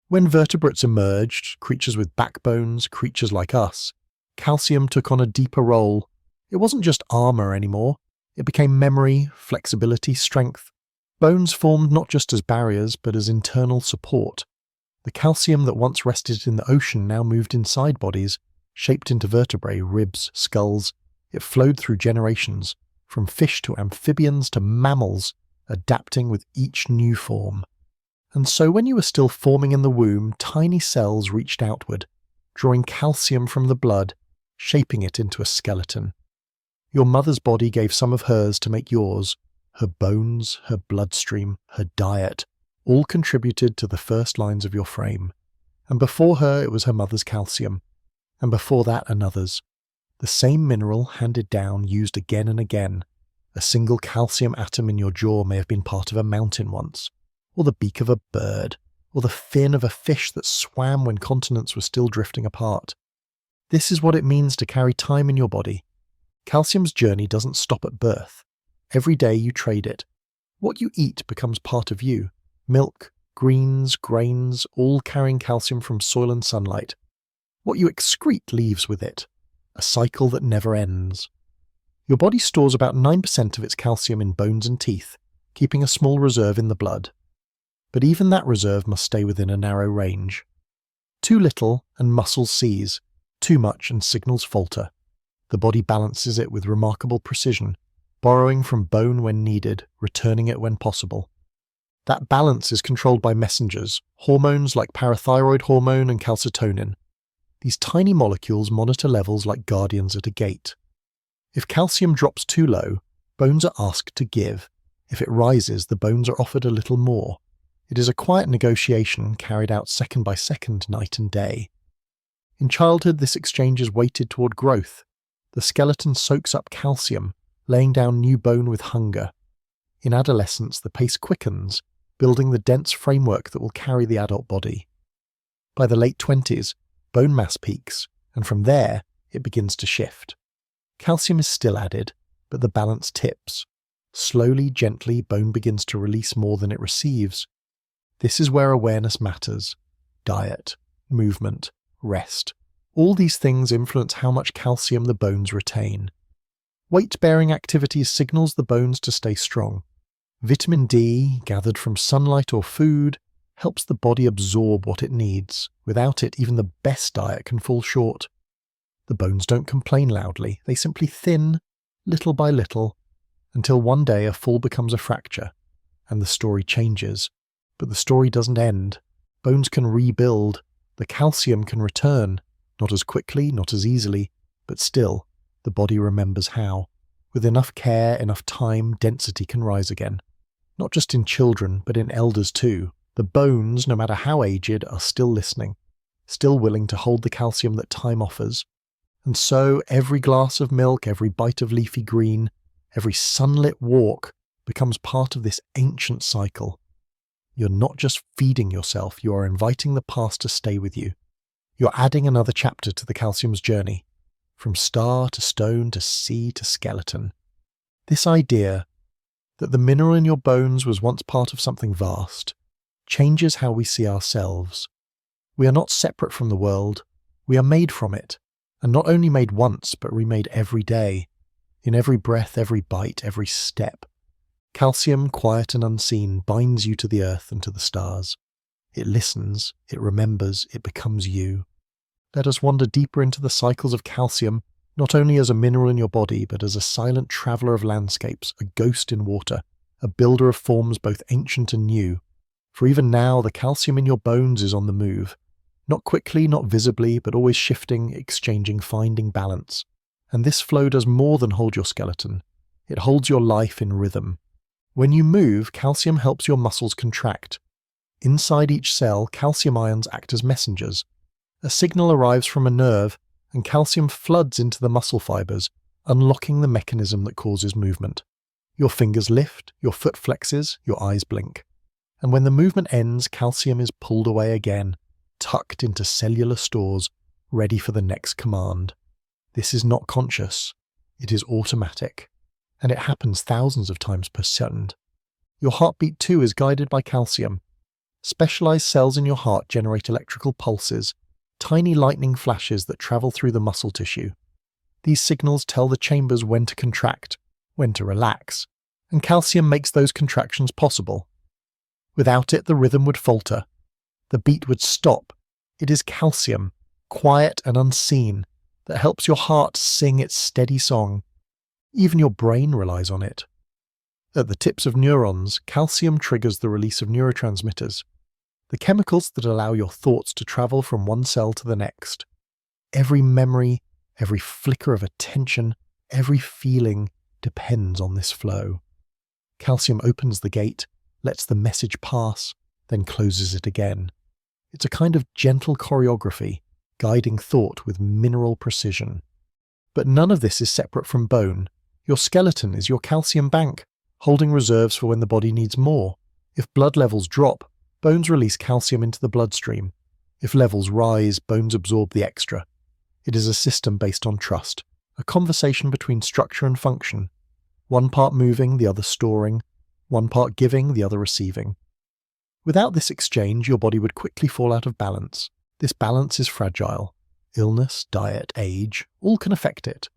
When vertebrates emerged, creatures with backbones, creatures like us, calcium took on a deeper role. It wasn't just armor anymore. It became memory, flexibility, strength. Bones formed not just as barriers, but as internal support. The calcium that once rested in the ocean now moved inside bodies, shaped into vertebrae, ribs, skulls. It flowed through generations, from fish to amphibians to mammals, adapting with each new form. And so when you were still forming in the womb, tiny cells reached outward, drawing calcium from the blood, shaping it into a skeleton. Your mother's body gave some of hers to make yours. Her bones, her bloodstream, her diet, all contributed to the first lines of your frame. And before her it was her mother's calcium, and before that another's. The same mineral handed down, used again and again. A single calcium atom in your jaw may have been part of a mountain once, or the beak of a bird, or the fin of a fish that swam when continents were still drifting apart. This is what it means to carry time in your body. Calcium's journey doesn't stop at birth. Every day you trade it. What you eat becomes part of you. Milk, greens, grains, all carrying calcium from soil and sunlight. What you excrete leaves with it. A cycle that never ends. Your body stores about 9% of its calcium in bones and teeth, keeping a small reserve in the blood. But even that reserve must stay within a narrow range. Too little and muscles seize. Too much and signals falter. The body balances it with remarkable precision, borrowing from bone when needed, returning it when possible. That balance is controlled by messengers, hormones like parathyroid hormone and calcitonin. These tiny molecules monitor levels like guardians at a gate. If calcium drops too low, bones are asked to give. If it rises, the bones are offered a little more. It is a quiet negotiation carried out second by second, night and day. In childhood, this exchange is weighted toward growth. The skeleton soaks up calcium, laying down new bone with hunger. In adolescence, the pace quickens, building the dense framework that will carry the adult body. By the late 20s, bone mass peaks, and from there, it begins to shift. Calcium is still added, but the balance tips. Slowly, gently, bone begins to release more than it receives. This is where awareness matters. Diet, movement, rest. All these things influence how much calcium the bones retain. Weight-bearing activities signals the bones to stay strong. Vitamin D, gathered from sunlight or food, helps the body absorb what it needs. Without it, even the best diet can fall short. The bones don't complain loudly, they simply thin, little by little, until one day a fall becomes a fracture, and the story changes. But the story doesn't end. Bones can rebuild, the calcium can return, not as quickly, not as easily, but still, the body remembers how. With enough care, enough time, density can rise again. Not just in children, but in elders too. The bones, no matter how aged, are still listening, still willing to hold the calcium that time offers. And so every glass of milk, every bite of leafy green, every sunlit walk becomes part of this ancient cycle. You're not just feeding yourself, you are inviting the past to stay with you. You're adding another chapter to the calcium's journey, from star to stone to sea to skeleton. This idea that the mineral in your bones was once part of something vast changes how we see ourselves. We are not separate from the world, we are made from it, and not only made once, but remade every day, in every breath, every bite, every step. Calcium, quiet and unseen, binds you to the earth and to the stars. It listens, it remembers, it becomes you. Let us wander deeper into the cycles of calcium, not only as a mineral in your body, but as a silent traveller of landscapes, a ghost in water, a builder of forms both ancient and new. For even now, the calcium in your bones is on the move. Not quickly, not visibly, but always shifting, exchanging, finding balance. And this flow does more than hold your skeleton. It holds your life in rhythm. When you move, calcium helps your muscles contract. Inside each cell, calcium ions act as messengers. A signal arrives from a nerve, and calcium floods into the muscle fibers, unlocking the mechanism that causes movement. Your fingers lift, your foot flexes, your eyes blink. And when the movement ends, calcium is pulled away again, tucked into cellular stores, ready for the next command. This is not conscious. It is automatic. And it happens thousands of times per second. Your heartbeat too is guided by calcium. Specialized cells in your heart generate electrical pulses, tiny lightning flashes that travel through the muscle tissue. These signals tell the chambers when to contract, when to relax, and calcium makes those contractions possible. Without it, the rhythm would falter. The beat would stop. It is calcium, quiet and unseen, that helps your heart sing its steady song. Even your brain relies on it. At the tips of neurons, calcium triggers the release of neurotransmitters, the chemicals that allow your thoughts to travel from one cell to the next. Every memory, every flicker of attention, every feeling depends on this flow. Calcium opens the gate, lets the message pass, then closes it again. It's a kind of gentle choreography, guiding thought with mineral precision. But none of this is separate from bone. Your skeleton is your calcium bank, holding reserves for when the body needs more. If blood levels drop, bones release calcium into the bloodstream. If levels rise, bones absorb the extra. It is a system based on trust, a conversation between structure and function. One part moving, the other storing. One part giving, the other receiving. Without this exchange, your body would quickly fall out of balance. This balance is fragile. Illness, diet, age, all can affect it.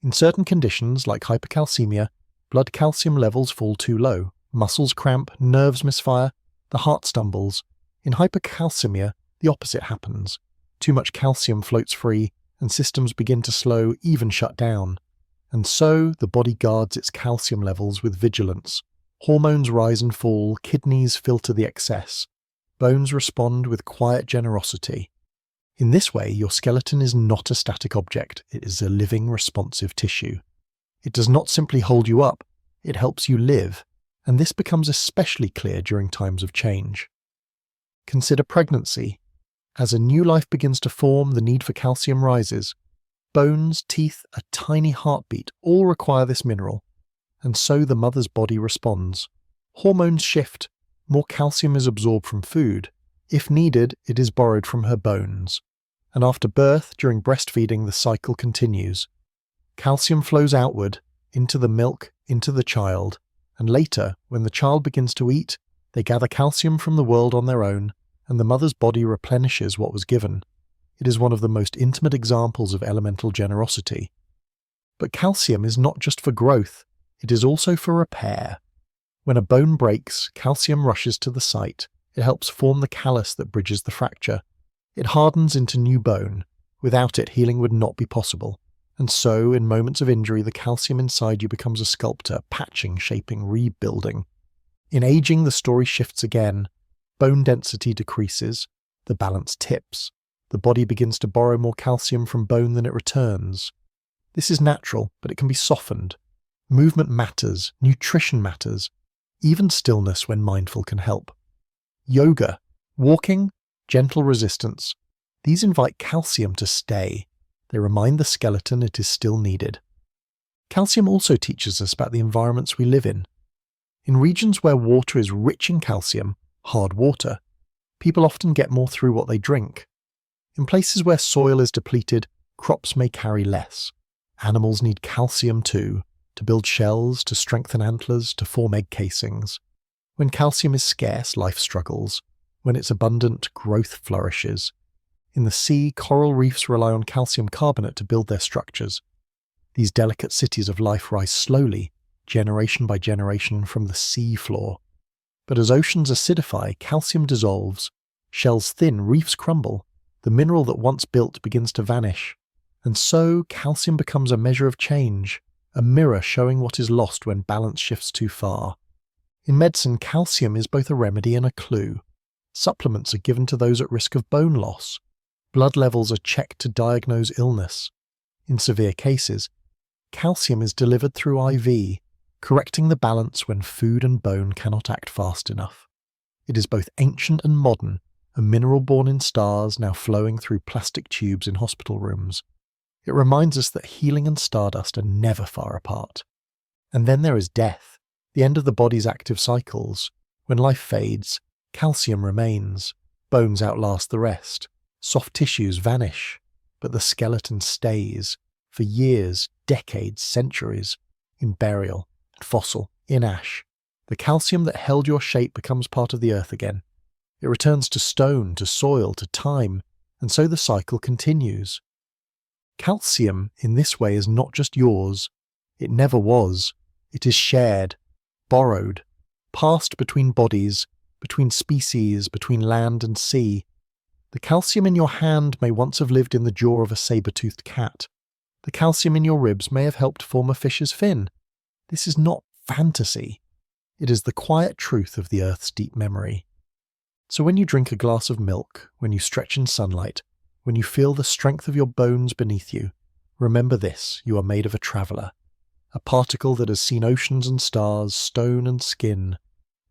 In certain conditions, like hypercalcemia, blood calcium levels fall too low. Muscles cramp, nerves misfire, the heart stumbles. In hypercalcemia, the opposite happens. Too much calcium floats free, and systems begin to slow, even shut down. And so, the body guards its calcium levels with vigilance. Hormones rise and fall, kidneys filter the excess. Bones respond with quiet generosity. In this way, your skeleton is not a static object, it is a living, responsive tissue. It does not simply hold you up, it helps you live, and this becomes especially clear during times of change. Consider pregnancy. As a new life begins to form, the need for calcium rises. Bones, teeth, a tiny heartbeat all require this mineral. and so the mother's body responds. Hormones shift, more calcium is absorbed from food. If needed, it is borrowed from her bones. And after birth, during breastfeeding, the cycle continues. Calcium flows outward, into the milk, into the child, and later, when the child begins to eat, they gather calcium from the world on their own, and the mother's body replenishes what was given. It is one of the most intimate examples of elemental generosity. But calcium is not just for growth, it is also for repair. When a bone breaks, calcium rushes to the site. It helps form the callus that bridges the fracture. It hardens into new bone. Without it, healing would not be possible. And so, in moments of injury, the calcium inside you becomes a sculptor, patching, shaping, rebuilding. In aging, the story shifts again. Bone density decreases. The balance tips. The body begins to borrow more calcium from bone than it returns. This is natural, but it can be softened. Movement matters. Nutrition matters. Even stillness, when mindful, can help. Yoga, walking, gentle resistance. These invite calcium to stay. They remind the skeleton it is still needed. Calcium also teaches us about the environments we live in. In regions where water is rich in calcium, hard water, people often get more through what they drink. In places where soil is depleted, crops may carry less. Animals need calcium too, to build shells, to strengthen antlers, to form egg casings. When calcium is scarce, life struggles. When it's abundant, growth flourishes. In the sea, coral reefs rely on calcium carbonate to build their structures. These delicate cities of life rise slowly, generation by generation, from the sea floor. But as oceans acidify, calcium dissolves. Shells thin, reefs crumble. The mineral that once built begins to vanish. And so, calcium becomes a measure of change, a mirror showing what is lost when balance shifts too far. In medicine, calcium is both a remedy and a clue. Supplements are given to those at risk of bone loss. Blood levels are checked to diagnose illness. In severe cases, calcium is delivered through IV, correcting the balance when food and bone cannot act fast enough. It is both ancient and modern, a mineral born in stars now flowing through plastic tubes in hospital rooms. It reminds us that healing and stardust are never far apart. And then there is death, the end of the body's active cycles. When life fades, calcium remains. Bones outlast the rest. Soft tissues vanish. But the skeleton stays, for years, decades, centuries, in burial, in fossil, in ash. The calcium that held your shape becomes part of the earth again. It returns to stone, to soil, to time, and so the cycle continues. Calcium, in this way, is not just yours. It never was. It is shared, borrowed, passed between bodies, between species, between land and sea. The calcium in your hand may once have lived in the jaw of a saber-toothed cat. The calcium in your ribs may have helped form a fish's fin. This is not fantasy. It is the quiet truth of the earth's deep memory. So when you drink a glass of milk, when you stretch in sunlight, when you feel the strength of your bones beneath you, remember this: you are made of a traveller, a particle that has seen oceans and stars, stone and skin,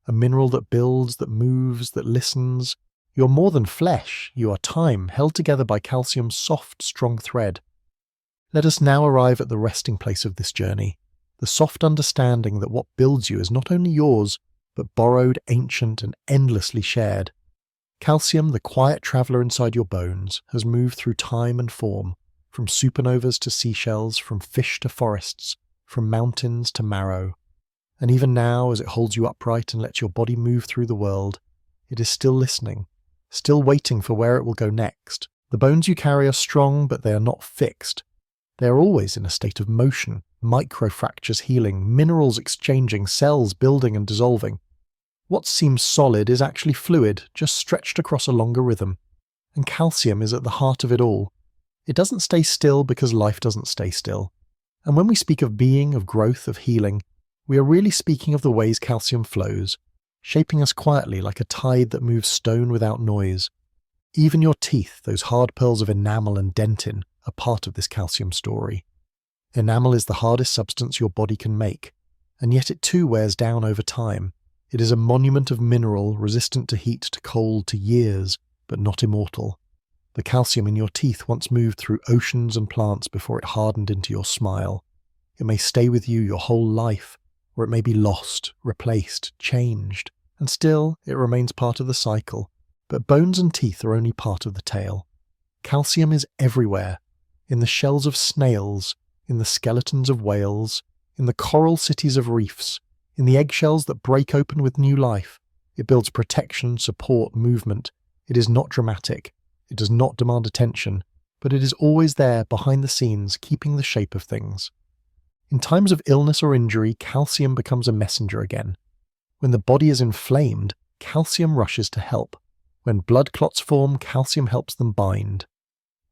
a mineral that builds, that moves, that listens. You are more than flesh, you are time, held together by calcium's soft, strong thread. Let us now arrive at the resting place of this journey, the soft understanding that what builds you is not only yours, but borrowed, ancient, and endlessly shared. Calcium, the quiet traveller inside your bones, has moved through time and form, from supernovas to seashells, from fish to forests, from mountains to marrow. And even now, as it holds you upright and lets your body move through the world, it is still listening, still waiting for where it will go next. The bones you carry are strong, but they are not fixed. They are always in a state of motion, microfractures healing, minerals exchanging, cells building and dissolving. What seems solid is actually fluid, just stretched across a longer rhythm. And calcium is at the heart of it all. It doesn't stay still because life doesn't stay still. And when we speak of being, of growth, of healing, we are really speaking of the ways calcium flows, shaping us quietly like a tide that moves stone without noise. Even your teeth, those hard pearls of enamel and dentin, are part of this calcium story. Enamel is the hardest substance your body can make, and yet it too wears down over time. It is a monument of mineral, resistant to heat, to cold, to years, but not immortal. The calcium in your teeth once moved through oceans and plants before it hardened into your smile. It may stay with you your whole life, or it may be lost, replaced, changed, and still it remains part of the cycle. But bones and teeth are only part of the tale. Calcium is everywhere, in the shells of snails, in the skeletons of whales, in the coral cities of reefs, in the eggshells that break open with new life. It builds protection, support, movement. It is not dramatic. It does not demand attention, but it is always there behind the scenes, keeping the shape of things. In times of illness or injury, calcium becomes a messenger again. When the body is inflamed, calcium rushes to help. When blood clots form, calcium helps them bind.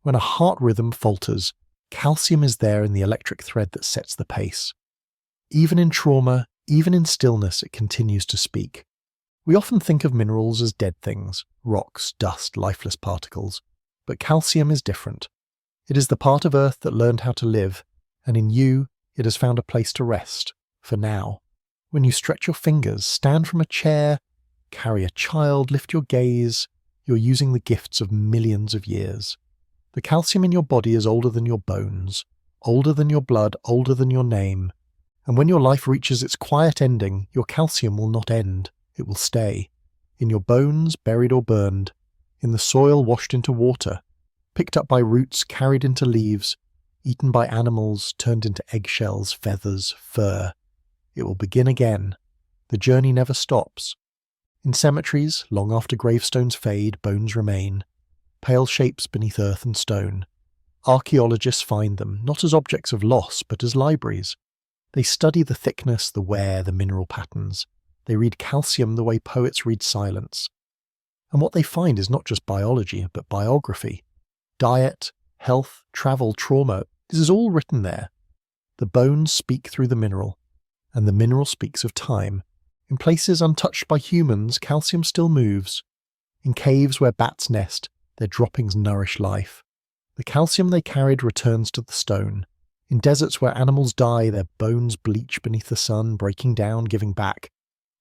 When a heart rhythm falters, calcium is there in the electric thread that sets the pace. Even in trauma, even in stillness, it continues to speak. We often think of minerals as dead things, rocks, dust, lifeless particles. But calcium is different. It is the part of Earth that learned how to live, and in you, it has found a place to rest, for now. When you stretch your fingers, stand from a chair, carry a child, lift your gaze, you're using the gifts of millions of years. The calcium in your body is older than your bones, older than your blood, older than your name. And when your life reaches its quiet ending, your calcium will not end, it will stay. In your bones, buried or burned, in the soil washed into water, picked up by roots, carried into leaves, eaten by animals, turned into eggshells, feathers, fur. It will begin again. The journey never stops. In cemeteries, long after gravestones fade, bones remain, pale shapes beneath earth and stone. Archaeologists find them, not as objects of loss, but as libraries. They study the thickness, the wear, the mineral patterns. They read calcium the way poets read silence. And what they find is not just biology, but biography. Diet, health, travel, trauma, this is all written there. The bones speak through the mineral, and the mineral speaks of time. In places untouched by humans, calcium still moves. In caves where bats nest, their droppings nourish life. The calcium they carried returns to the stone. In deserts where animals die, their bones bleach beneath the sun, breaking down, giving back.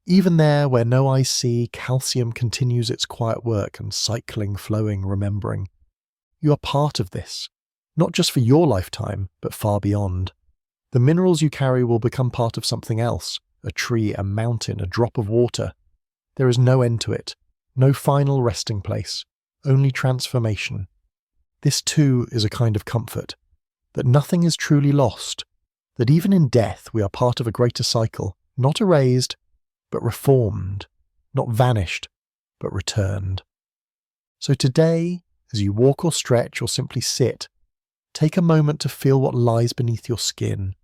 Even there, where no eyes see, calcium continues its quiet work and cycling, flowing, remembering. You are part of this, not just for your lifetime, but far beyond. The minerals you carry will become part of something else, a tree, a mountain, a drop of water. There is no end to it, no final resting place, only transformation. This too is a kind of comfort, that nothing is truly lost, that even in death we are part of a greater cycle, not erased, but reformed, not vanished, but returned. So today, as you walk or stretch or simply sit, take a moment to feel what lies beneath your skin,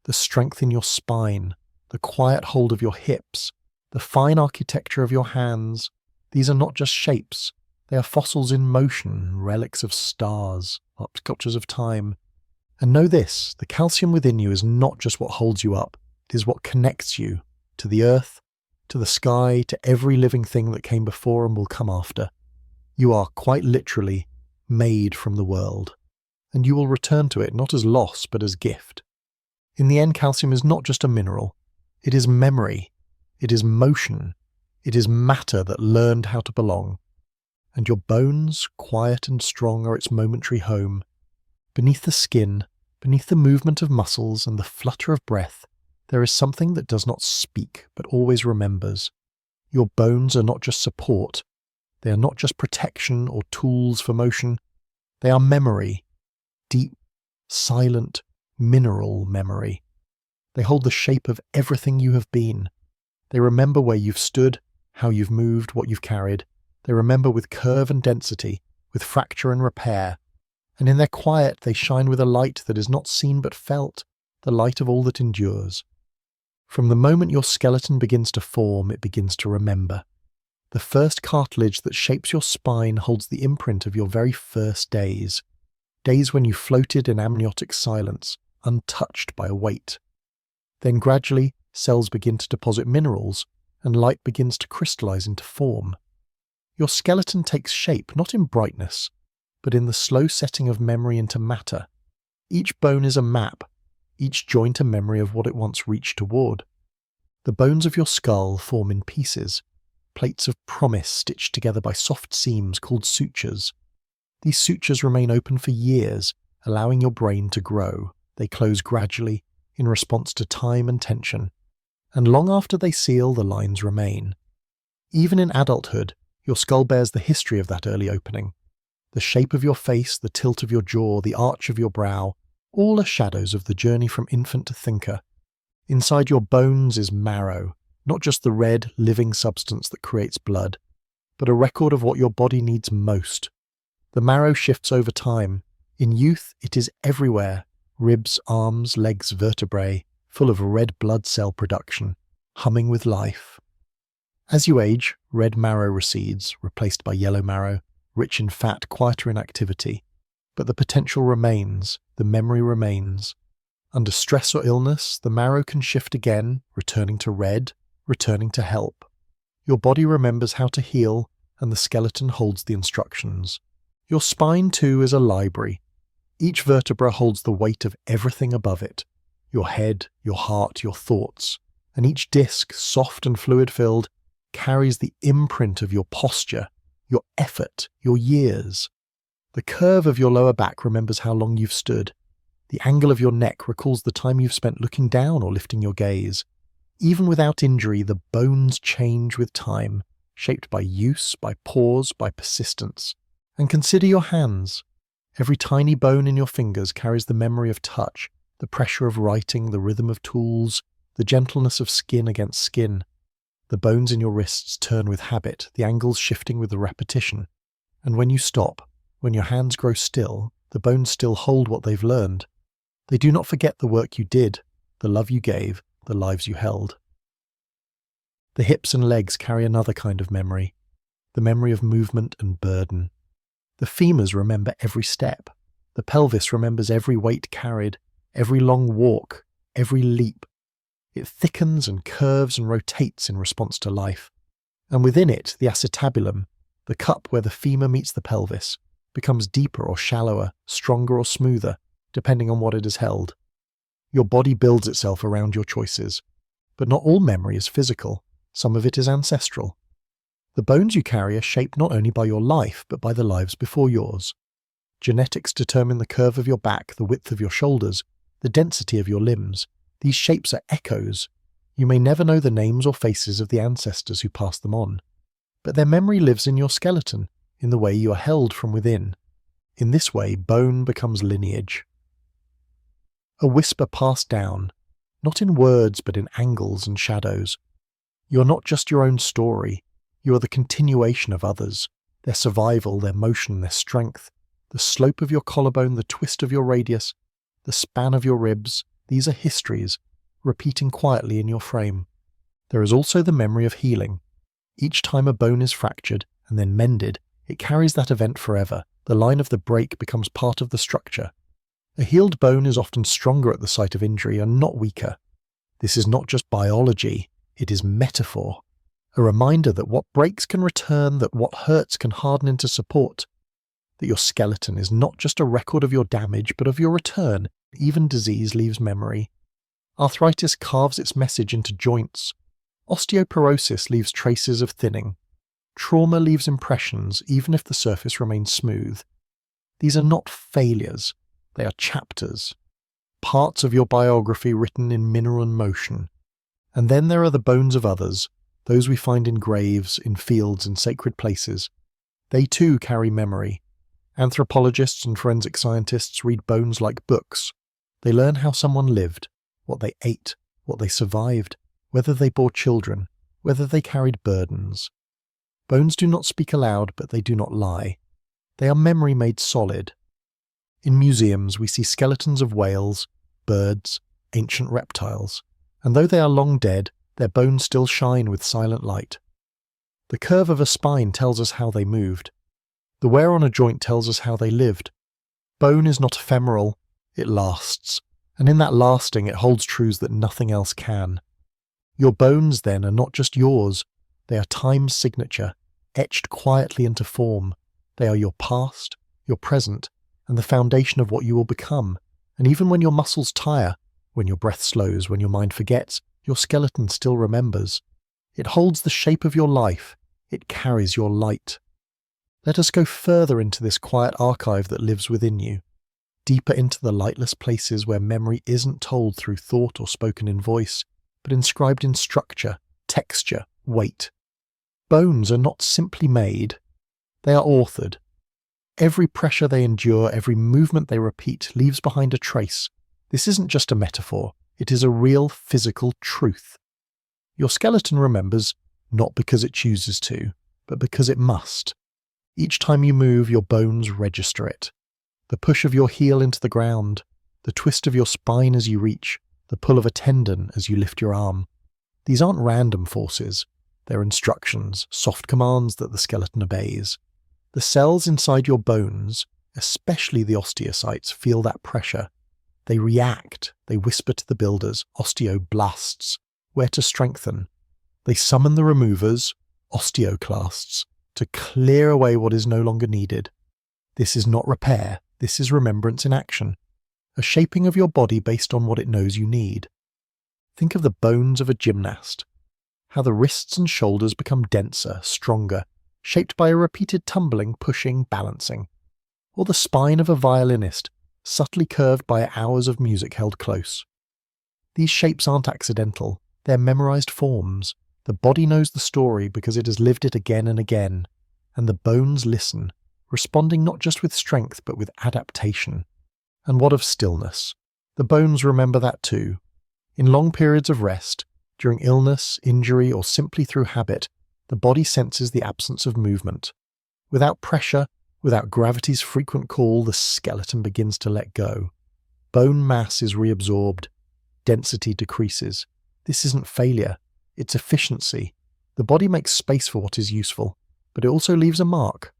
the strength in your spine, the quiet hold of your hips, the fine architecture of your hands. These are not just shapes, they are fossils in motion, relics of stars, sculptures of time. And know this, the calcium within you is not just what holds you up, it is what connects you to the earth, to the sky, to every living thing that came before and will come after. You are quite literally made from the world, and you will return to it not as loss but as gift. In the end, calcium is not just a mineral, it is memory, it is motion, it is matter that learned how to belong. And your bones, quiet and strong, are its momentary home. Beneath the skin, beneath the movement of muscles and the flutter of breath, there is something that does not speak but always remembers. Your bones are not just support, they are not just protection or tools for motion, they are memory, deep, silent, mineral memory. They hold the shape of everything you have been. They remember where you've stood, how you've moved, what you've carried. They remember with curve and density, with fracture and repair. And in their quiet they shine with a light that is not seen but felt, the light of all that endures. From the moment your skeleton begins to form, it begins to remember. The first cartilage that shapes your spine holds the imprint of your very first days. Days when you floated in amniotic silence, untouched by a weight. Then gradually, cells begin to deposit minerals, and light begins to crystallize into form. Your skeleton takes shape not in brightness, but in the slow setting of memory into matter. Each bone is a map, each joint a memory of what it once reached toward. The bones of your skull form in pieces, plates of promise stitched together by soft seams called sutures. These sutures remain open for years, allowing your brain to grow. They close gradually, in response to time and tension. and long after they seal, the lines remain. Even in adulthood, your skull bears the history of that early opening. The shape of your face, the tilt of your jaw, the arch of your brow, all are shadows of the journey from infant to thinker. Inside your bones is marrow, not just the red, living substance that creates blood, but a record of what your body needs most. The marrow shifts over time. In youth, it is everywhere: ribs, arms, legs, vertebrae, full of red blood cell production, humming with life. As you age, red marrow recedes, replaced by yellow marrow, rich in fat, quieter in activity. But the potential remains, the memory remains. Under stress or illness, the marrow can shift again, returning to red, returning to help. Your body remembers how to heal, and the skeleton holds the instructions. Your spine, too, is a library. Each vertebra holds the weight of everything above it: your head, your heart, your thoughts. And each disc, soft and fluid-filled, carries the imprint of your posture, your effort, your years. The curve of your lower back remembers how long you've stood. The angle of your neck recalls the time you've spent looking down or lifting your gaze. Even without injury, the bones change with time, shaped by use, by pause, by persistence. And consider your hands. Every tiny bone in your fingers carries the memory of touch, the pressure of writing, the rhythm of tools, the gentleness of skin against skin. The bones in your wrists turn with habit, the angles shifting with the repetition. And when you stop, when your hands grow still, the bones still hold what they've learned. They do not forget the work you did, the love you gave, the lives you held. The hips and legs carry another kind of memory, the memory of movement and burden. The femurs remember every step. The pelvis remembers every weight carried, every long walk, every leap. It thickens and curves and rotates in response to life. And within it, the acetabulum, the cup where the femur meets the pelvis, becomes deeper or shallower, stronger or smoother, depending on what it has held. Your body builds itself around your choices. But not all memory is physical. Some of it is ancestral. The bones you carry are shaped not only by your life, but by the lives before yours. Genetics determine the curve of your back, the width of your shoulders, the density of your limbs. These shapes are echoes. You may never know the names or faces of the ancestors who passed them on, but their memory lives in your skeleton, in the way you are held from within. In this way, bone becomes lineage. A whisper passed down, not in words but in angles and shadows. You are not just your own story. You are the continuation of others, their survival, their motion, their strength, the slope of your collarbone, the twist of your radius, the span of your ribs. These are histories, repeating quietly in your frame. There is also the memory of healing. Each time a bone is fractured and then mended, it carries that event forever. The line of the break becomes part of the structure. A healed bone is often stronger at the site of injury and not weaker. This is not just biology, it is metaphor. A reminder that what breaks can return, that what hurts can harden into support. That your skeleton is not just a record of your damage, but of your return. Even disease leaves memory. Arthritis carves its message into joints. Osteoporosis leaves traces of thinning. Trauma leaves impressions, even if the surface remains smooth. These are not failures, they are chapters. Parts of your biography written in mineral motion. And then there are the bones of others, those we find in graves, in fields, in sacred places. They too carry memory. Anthropologists and forensic scientists read bones like books. They learn how someone lived, what they ate, what they survived, whether they bore children, whether they carried burdens. Bones do not speak aloud, but they do not lie. They are memory made solid. In museums, we see skeletons of whales, birds, ancient reptiles, and though they are long dead, their bones still shine with silent light. The curve of a spine tells us how they moved. The wear on a joint tells us how they lived. Bone is not ephemeral, it lasts, and in that lasting it holds truths that nothing else can. Your bones, then, are not just yours, they are time's signature, etched quietly into form. They are your past, your present, and the foundation of what you will become. And even when your muscles tire, when your breath slows, when your mind forgets, your skeleton still remembers. It holds the shape of your life, it carries your light. Let us go further into this quiet archive that lives within you, deeper into the lightless places where memory isn't told through thought or spoken in voice, but inscribed in structure, texture, weight. Bones are not simply made, they are authored. Every pressure they endure, every movement they repeat leaves behind a trace. This isn't just a metaphor, it is a real physical truth. Your skeleton remembers not because it chooses to, but because it must. Each time you move, your bones register it. The push of your heel into the ground, the twist of your spine as you reach, the pull of a tendon as you lift your arm. These aren't random forces, they're instructions, soft commands that the skeleton obeys. The cells inside your bones, especially the osteocytes, feel that pressure. They react, they whisper to the builders, osteoblasts, where to strengthen. They summon the removers, osteoclasts, to clear away what is no longer needed. This is not repair, this is remembrance in action. A shaping of your body based on what it knows you need. Think of the bones of a gymnast. How the wrists and shoulders become denser, stronger, shaped by a repeated tumbling, pushing, balancing. Or the spine of a violinist, subtly curved by hours of music held close. These shapes aren't accidental, they're memorized forms. The body knows the story because it has lived it again and again, and the bones listen, responding not just with strength but with adaptation. And what of stillness? The bones remember that too. In long periods of rest, during illness, injury, or simply through habit, the body senses the absence of movement. Without pressure, without gravity's frequent call, the skeleton begins to let go. Bone mass is reabsorbed. Density decreases. This isn't failure, it's efficiency. The body makes space for what is useful, but it also leaves a mark.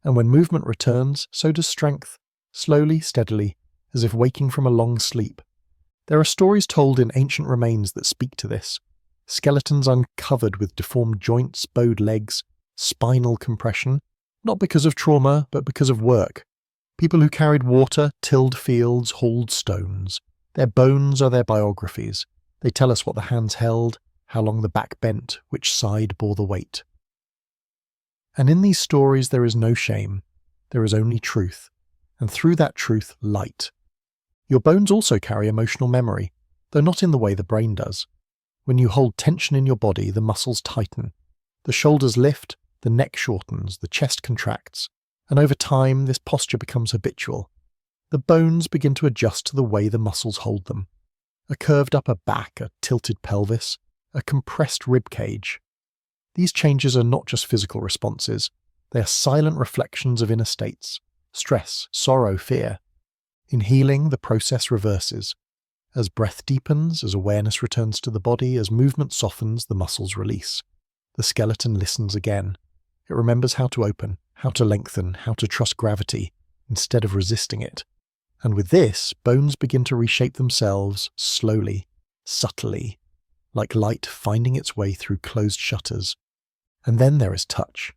And when movement returns, so does strength, slowly, steadily, as if waking from a long sleep. There are stories told in ancient remains that speak to this. Skeletons uncovered with deformed joints, bowed legs, spinal compression, not because of trauma, but because of work. People who carried water, tilled fields, hauled stones. Their bones are their biographies. They tell us what the hands held, how long the back bent, which side bore the weight. And in these stories there is no shame, there is only truth, and through that truth, light. Your bones also carry emotional memory, though not in the way the brain does. When you hold tension in your body, the muscles tighten. The shoulders lift, the neck shortens, the chest contracts, and over time this posture becomes habitual. The bones begin to adjust to the way the muscles hold them. A curved upper back, a tilted pelvis, a compressed rib cage. These changes are not just physical responses, they are silent reflections of inner states, stress, sorrow, fear. In healing, the process reverses. As breath deepens, as awareness returns to the body, as movement softens, the muscles release. The skeleton listens again. It remembers how to open, how to lengthen, how to trust gravity, instead of resisting it. And with this, bones begin to reshape themselves, slowly, subtly, like light finding its way through closed shutters. And then there is touch.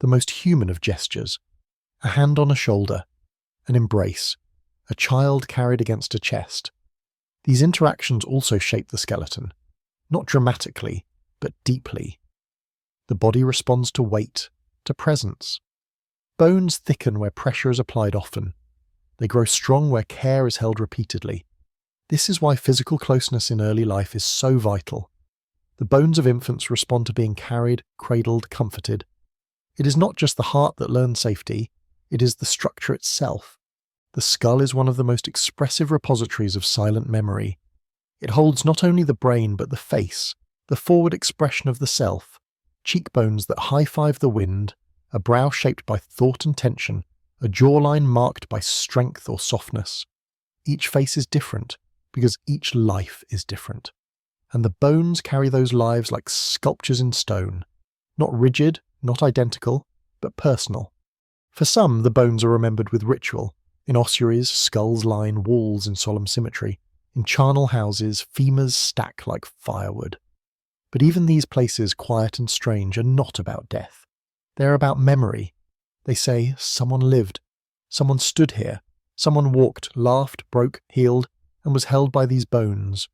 The most human of gestures. A hand on a shoulder, an embrace, a child carried against a chest. These interactions also shape the skeleton, not dramatically, but deeply. The body responds to weight, to presence. Bones thicken where pressure is applied often. They grow strong where care is held repeatedly. This is why physical closeness in early life is so vital. The bones of infants respond to being carried, cradled, comforted. It is not just the heart that learns safety, it is the structure itself. The skull is one of the most expressive repositories of silent memory. It holds not only the brain but the face, the forward expression of the self, cheekbones that high-five the wind, a brow shaped by thought and tension, a jawline marked by strength or softness. Each face is different, because each life is different. And the bones carry those lives like sculptures in stone, not rigid, not identical, but personal. For some, the bones are remembered with ritual. In ossuaries, skulls line walls in solemn symmetry. In charnel houses, femurs stack like firewood. But even these places, quiet and strange, are not about death. They are about memory. They say, someone lived, someone stood here, someone walked, laughed, broke, healed, and was held by these bones.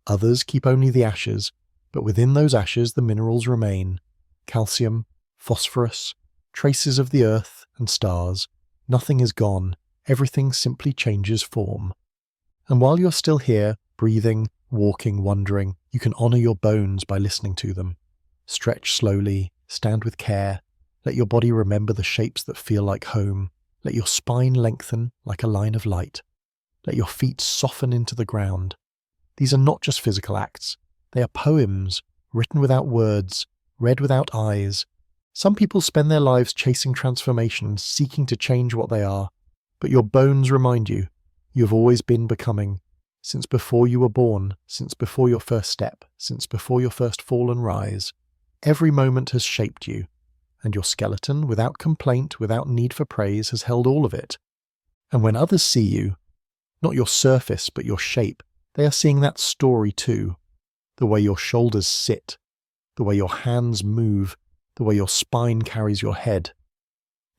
Others keep only the ashes, but within those ashes the minerals remain. Calcium, phosphorus, traces of the earth and stars. Nothing is gone. Everything simply changes form. And while you're still here, breathing, walking, wondering, You can honor your bones by listening to them. Stretch slowly, stand with care, let your body remember the shapes that feel like home, let your spine lengthen like a line of light, let your feet soften into the ground. These are not just physical acts, they are poems, written without words, read without eyes. Some people spend their lives chasing transformations, seeking to change what they are, but your bones remind you, you have always been becoming, since before you were born, since before your first step, since before your first fall and rise. Every moment has shaped you, and your skeleton, without complaint, without need for praise, has held all of it. And when others see you, not your surface but your shape, they are seeing that story too. The way your shoulders sit, the way your hands move, the way your spine carries your head.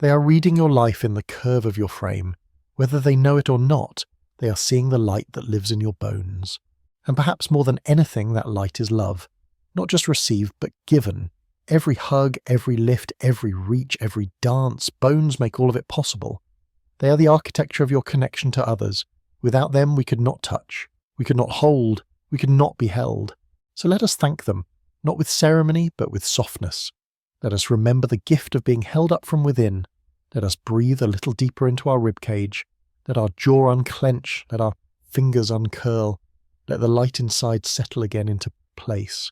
They are reading your life in the curve of your frame. Whether they know it or not, they are seeing the light that lives in your bones. And perhaps more than anything, that light is love. Not just received, but given. Every hug, every lift, every reach, every dance, bones make all of it possible. They are the architecture of your connection to others. Without them, we could not touch. We could not hold. We could not be held. So let us thank them, not with ceremony, but with softness. Let us remember the gift of being held up from within. Let us breathe a little deeper into our ribcage. Let our jaw unclench. Let our fingers uncurl. Let the light inside settle again into place.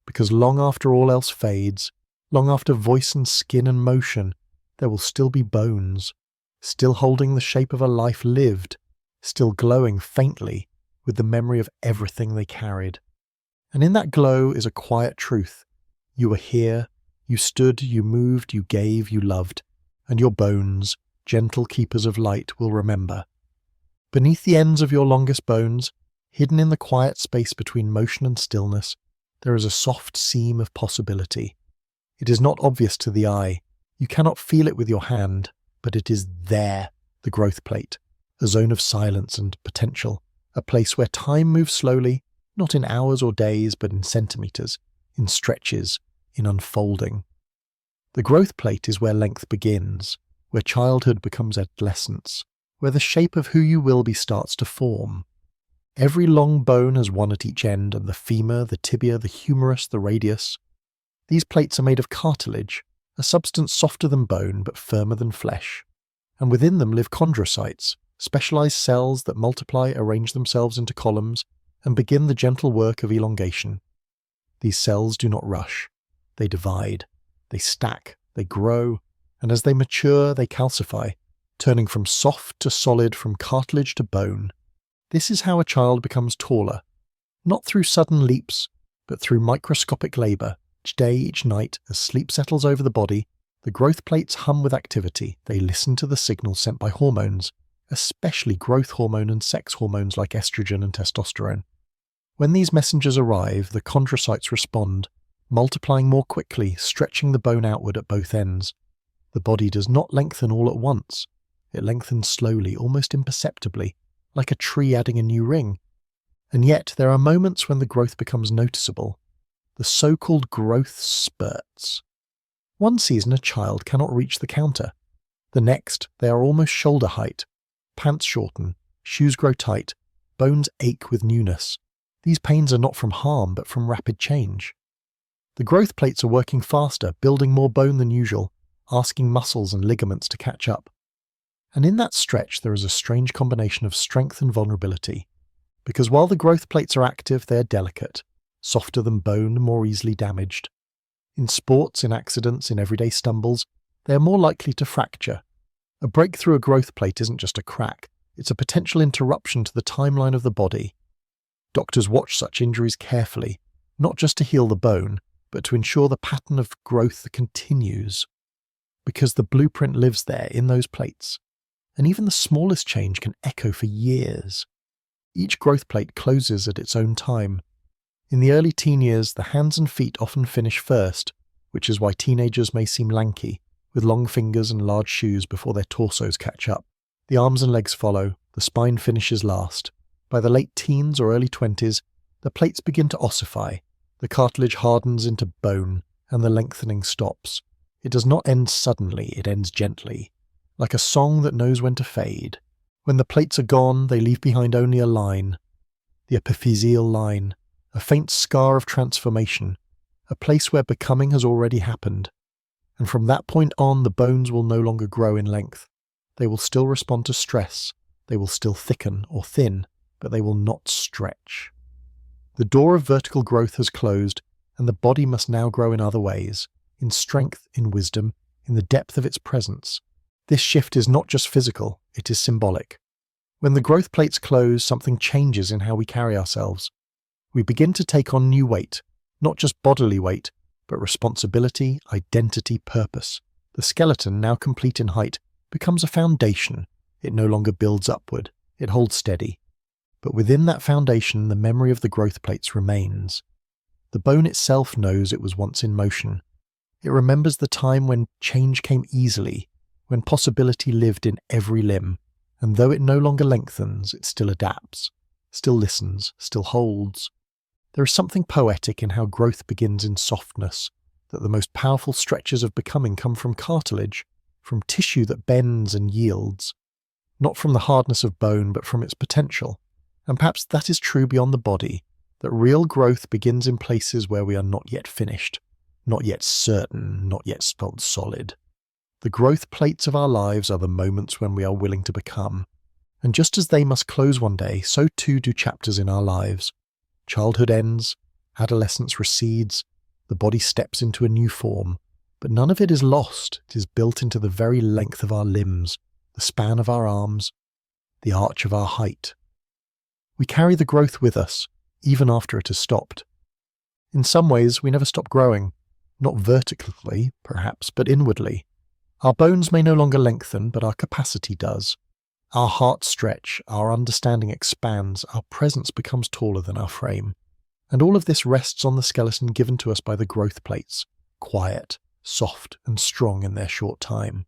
Because long after all else fades, long after voice and skin and motion, there will still be bones, still holding the shape of a life lived, still glowing faintly with the memory of everything they carried. And in that glow is a quiet truth. You were here, you stood, you moved, you gave, you loved, and your bones, gentle keepers of light, will remember. Beneath the ends of your longest bones, hidden in the quiet space between motion and stillness, there is a soft seam of possibility. It is not obvious to the eye. You cannot feel it with your hand, but it is there, the growth plate, a zone of silence and potential, a place where time moves slowly, not in hours or days, but in centimeters, in stretches, in unfolding. The growth plate is where length begins, where childhood becomes adolescence, where the shape of who you will be starts to form. Every long bone has one at each end, and the femur, the tibia, the humerus, the radius. These plates are made of cartilage, a substance softer than bone but firmer than flesh. And within them live chondrocytes, specialized cells that multiply, arrange themselves into columns, and begin the gentle work of elongation. These cells do not rush. They divide. They stack. They grow. And as they mature, they calcify, turning from soft to solid, from cartilage to bone. This is how a child becomes taller, not through sudden leaps, but through microscopic labor. Each day, each night, as sleep settles over the body, the growth plates hum with activity. They listen to the signals sent by hormones, especially growth hormone and sex hormones like estrogen and testosterone. When these messengers arrive, the chondrocytes respond, multiplying more quickly, stretching the bone outward at both ends. The body does not lengthen all at once. It lengthens slowly, almost imperceptibly, like a tree adding a new ring. And yet there are moments when the growth becomes noticeable, the so-called growth spurts. One season a child cannot reach the counter. The next, they are almost shoulder height. Pants shorten, shoes grow tight, bones ache with newness. These pains are not from harm, but from rapid change. The growth plates are working faster, building more bone than usual, asking muscles and ligaments to catch up. And in that stretch there is a strange combination of strength and vulnerability, because while the growth plates are active, they are delicate, softer than bone, more easily damaged. In sports, in accidents, in everyday stumbles, they are more likely to fracture. A break through a growth plate isn't just a crack, it's a potential interruption to the timeline of the body. Doctors watch such injuries carefully, not just to heal the bone, but to ensure the pattern of growth continues. Because the blueprint lives there in those plates, and even the smallest change can echo for years. Each growth plate closes at its own time. In the early teen years, the hands and feet often finish first, which is why teenagers may seem lanky, with long fingers and large shoes before their torsos catch up. The arms and legs follow, the spine finishes last. By the late teens or early 20s, the plates begin to ossify, the cartilage hardens into bone, and the lengthening stops. It does not end suddenly, it ends gently, like a song that knows when to fade. When the plates are gone, they leave behind only a line, the epiphyseal line, a faint scar of transformation, a place where becoming has already happened. And from that point on, the bones will no longer grow in length. They will still respond to stress, they will still thicken or thin, but they will not stretch. The door of vertical growth has closed, and the body must now grow in other ways, in strength, in wisdom, in the depth of its presence. This shift is not just physical, it is symbolic. When the growth plates close, something changes in how we carry ourselves. We begin to take on new weight, not just bodily weight, but responsibility, identity, purpose. The skeleton, now complete in height, becomes a foundation. It no longer builds upward, it holds steady. But within that foundation, the memory of the growth plates remains. The bone itself knows it was once in motion. It remembers the time when change came easily, when possibility lived in every limb, and though it no longer lengthens, it still adapts, still listens, still holds. There is something poetic in how growth begins in softness, that the most powerful stretches of becoming come from cartilage, from tissue that bends and yields, not from the hardness of bone, but from its potential. And perhaps that is true beyond the body, that real growth begins in places where we are not yet finished, not yet certain, not yet spelt solid. The growth plates of our lives are the moments when we are willing to become. And just as they must close one day, so too do chapters in our lives. Childhood ends, adolescence recedes, the body steps into a new form, but none of it is lost. It is built into the very length of our limbs, the span of our arms, the arch of our height. We carry the growth with us, even after it has stopped. In some ways, we never stop growing, not vertically, perhaps, but inwardly. Our bones may no longer lengthen, but our capacity does. Our hearts stretch, our understanding expands, our presence becomes taller than our frame. And all of this rests on the skeleton given to us by the growth plates, quiet, soft, and strong in their short time.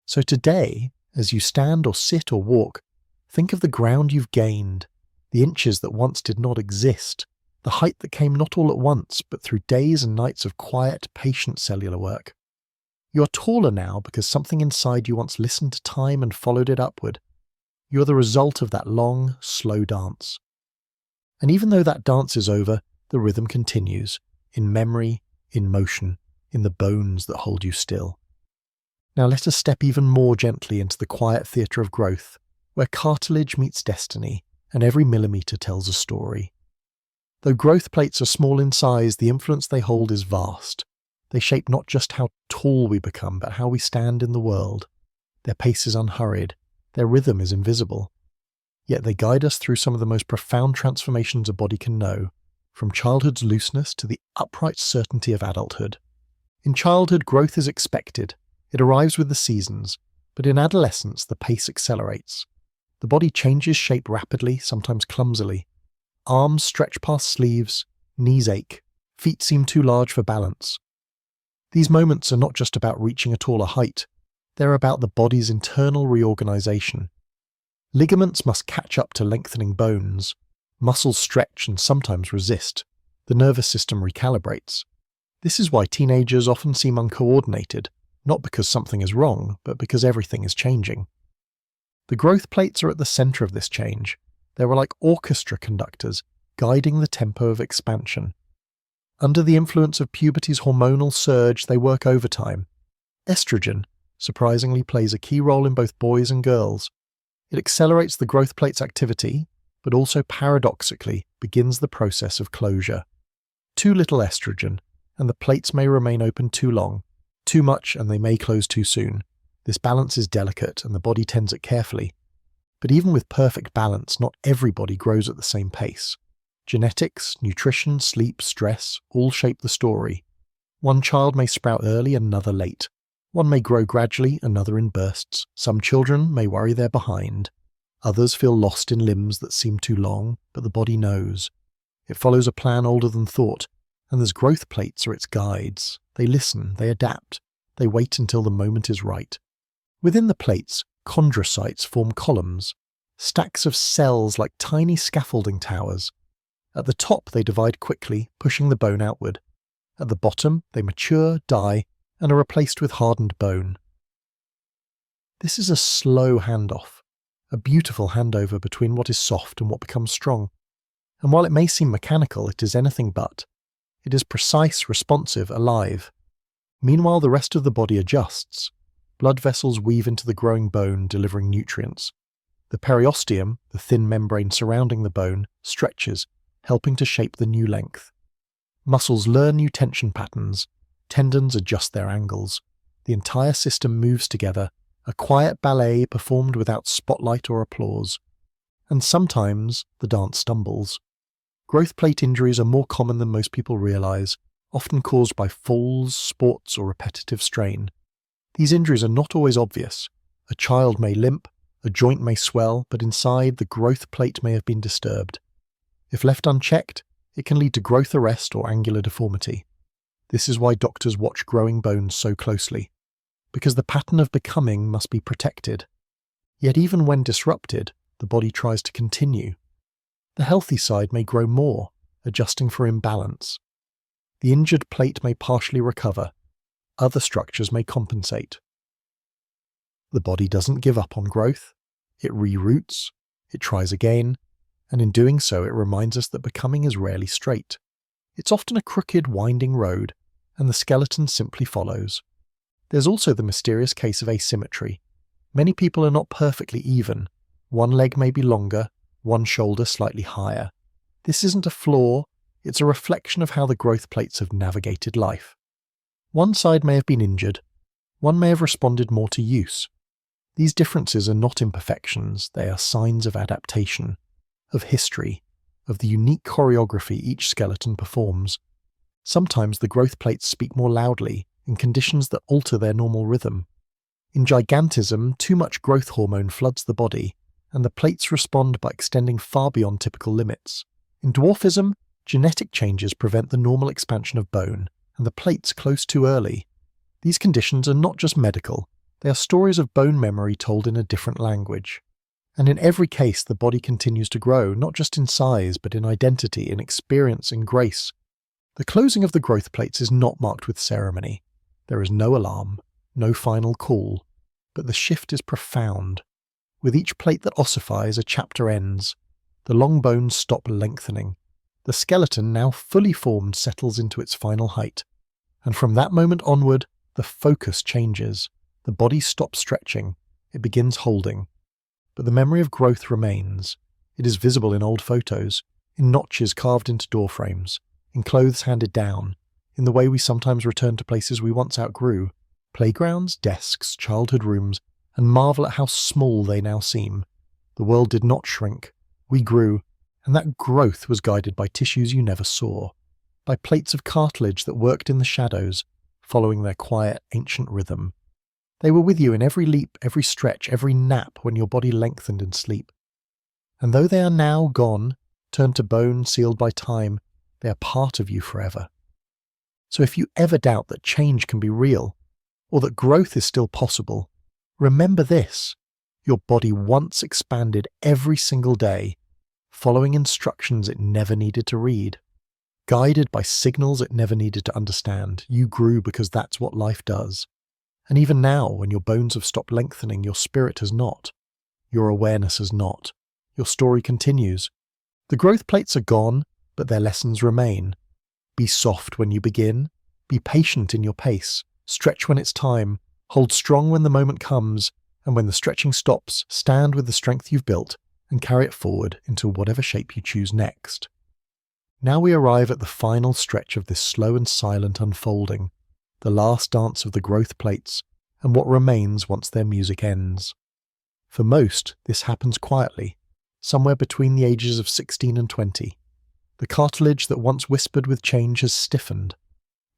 So today, as you stand or sit or walk, think of the ground you've gained, the inches that once did not exist, the height that came not all at once, but through days and nights of quiet, patient cellular work. You are taller now because something inside you once listened to time and followed it upward. You are the result of that long, slow dance. And even though that dance is over, the rhythm continues, in memory, in motion, in the bones that hold you still. Now let us step even more gently into the quiet theatre of growth, where cartilage meets destiny, and every millimetre tells a story. Though growth plates are small in size, the influence they hold is vast. They shape not just how tall we become, but how we stand in the world. Their pace is unhurried, their rhythm is invisible. Yet they guide us through some of the most profound transformations a body can know, from childhood's looseness to the upright certainty of adulthood. In childhood, growth is expected. It arrives with the seasons, but in adolescence, the pace accelerates. The body changes shape rapidly, sometimes clumsily. Arms stretch past sleeves, knees ache, feet seem too large for balance. These moments are not just about reaching a taller height, they're about the body's internal reorganization. Ligaments must catch up to lengthening bones, muscles stretch and sometimes resist, the nervous system recalibrates. This is why teenagers often seem uncoordinated, not because something is wrong, but because everything is changing. The growth plates are at the center of this change. They were like orchestra conductors, guiding the tempo of expansion. Under the influence of puberty's hormonal surge, they work overtime. Estrogen, surprisingly, plays a key role in both boys and girls. It accelerates the growth plate's activity, but also paradoxically begins the process of closure. Too little estrogen, and the plates may remain open too long. Too much, and they may close too soon. This balance is delicate, and the body tends it carefully. But even with perfect balance, not everybody grows at the same pace. Genetics, nutrition, sleep, stress all shape the story. One child may sprout early, another late. One may grow gradually, another in bursts. Some children may worry they're behind. Others feel lost in limbs that seem too long, but the body knows. It follows a plan older than thought, and those growth plates are its guides. They listen, they adapt, they wait until the moment is right. Within the plates, chondrocytes form columns, stacks of cells like tiny scaffolding towers. At the top they divide quickly, pushing the bone outward. At the bottom they mature, die, and are replaced with hardened bone. This is a slow handoff, a beautiful handover between what is soft and what becomes strong. And while it may seem mechanical, it is anything but. It is precise, responsive, alive. Meanwhile, the rest of the body adjusts. Blood vessels weave into the growing bone, delivering nutrients. The periosteum, the thin membrane surrounding the bone, stretches, helping to shape the new length. Muscles learn new tension patterns. Tendons adjust their angles. The entire system moves together, a quiet ballet performed without spotlight or applause. And sometimes the dance stumbles. Growth plate injuries are more common than most people realize, often caused by falls, sports, or repetitive strain. These injuries are not always obvious. A child may limp, a joint may swell, but inside the growth plate may have been disturbed. If left unchecked, it can lead to growth arrest or angular deformity. This is why doctors watch growing bones so closely, because the pattern of becoming must be protected. Yet even when disrupted, the body tries to continue. The healthy side may grow more, adjusting for imbalance. The injured plate may partially recover. Other structures may compensate. The body doesn't give up on growth. It reroutes, it tries again, and in doing so it reminds us that becoming is rarely straight. It's often a crooked, winding road, and the skeleton simply follows. There's also the mysterious case of asymmetry. Many people are not perfectly even. One leg may be longer, one shoulder slightly higher. This isn't a flaw, it's a reflection of how the growth plates have navigated life. One side may have been injured, one may have responded more to use. These differences are not imperfections, they are signs of adaptation, of history, of the unique choreography each skeleton performs. Sometimes the growth plates speak more loudly in conditions that alter their normal rhythm. In gigantism, too much growth hormone floods the body, and the plates respond by extending far beyond typical limits. In dwarfism, genetic changes prevent the normal expansion of bone, and the plates close too early. These conditions are not just medical, they are stories of bone memory told in a different language. And in every case, the body continues to grow, not just in size, but in identity, in experience, in grace. The closing of the growth plates is not marked with ceremony. There is no alarm, no final call, but the shift is profound. With each plate that ossifies, a chapter ends. The long bones stop lengthening. The skeleton, now fully formed, settles into its final height. And from that moment onward, the focus changes. The body stops stretching. It begins holding. But the memory of growth remains. It is visible in old photos, in notches carved into door frames, in clothes handed down, in the way we sometimes return to places we once outgrew, playgrounds, desks, childhood rooms, and marvel at how small they now seem. The world did not shrink. We grew, and that growth was guided by tissues you never saw, by plates of cartilage that worked in the shadows, following their quiet, ancient rhythm. They were with you in every leap, every stretch, every nap when your body lengthened in sleep. And though they are now gone, turned to bone, sealed by time, they are part of you forever. So if you ever doubt that change can be real, or that growth is still possible, remember this: your body once expanded every single day, following instructions it never needed to read. Guided by signals it never needed to understand, you grew because that's what life does. And even now, when your bones have stopped lengthening, your spirit has not. Your awareness has not. Your story continues. The growth plates are gone, but their lessons remain. Be soft when you begin. Be patient in your pace. Stretch when it's time. Hold strong when the moment comes. And when the stretching stops, stand with the strength you've built and carry it forward into whatever shape you choose next. Now we arrive at the final stretch of this slow and silent unfolding, the last dance of the growth plates, and what remains once their music ends. For most, this happens quietly, somewhere between the ages of 16 and 20. The cartilage that once whispered with change has stiffened.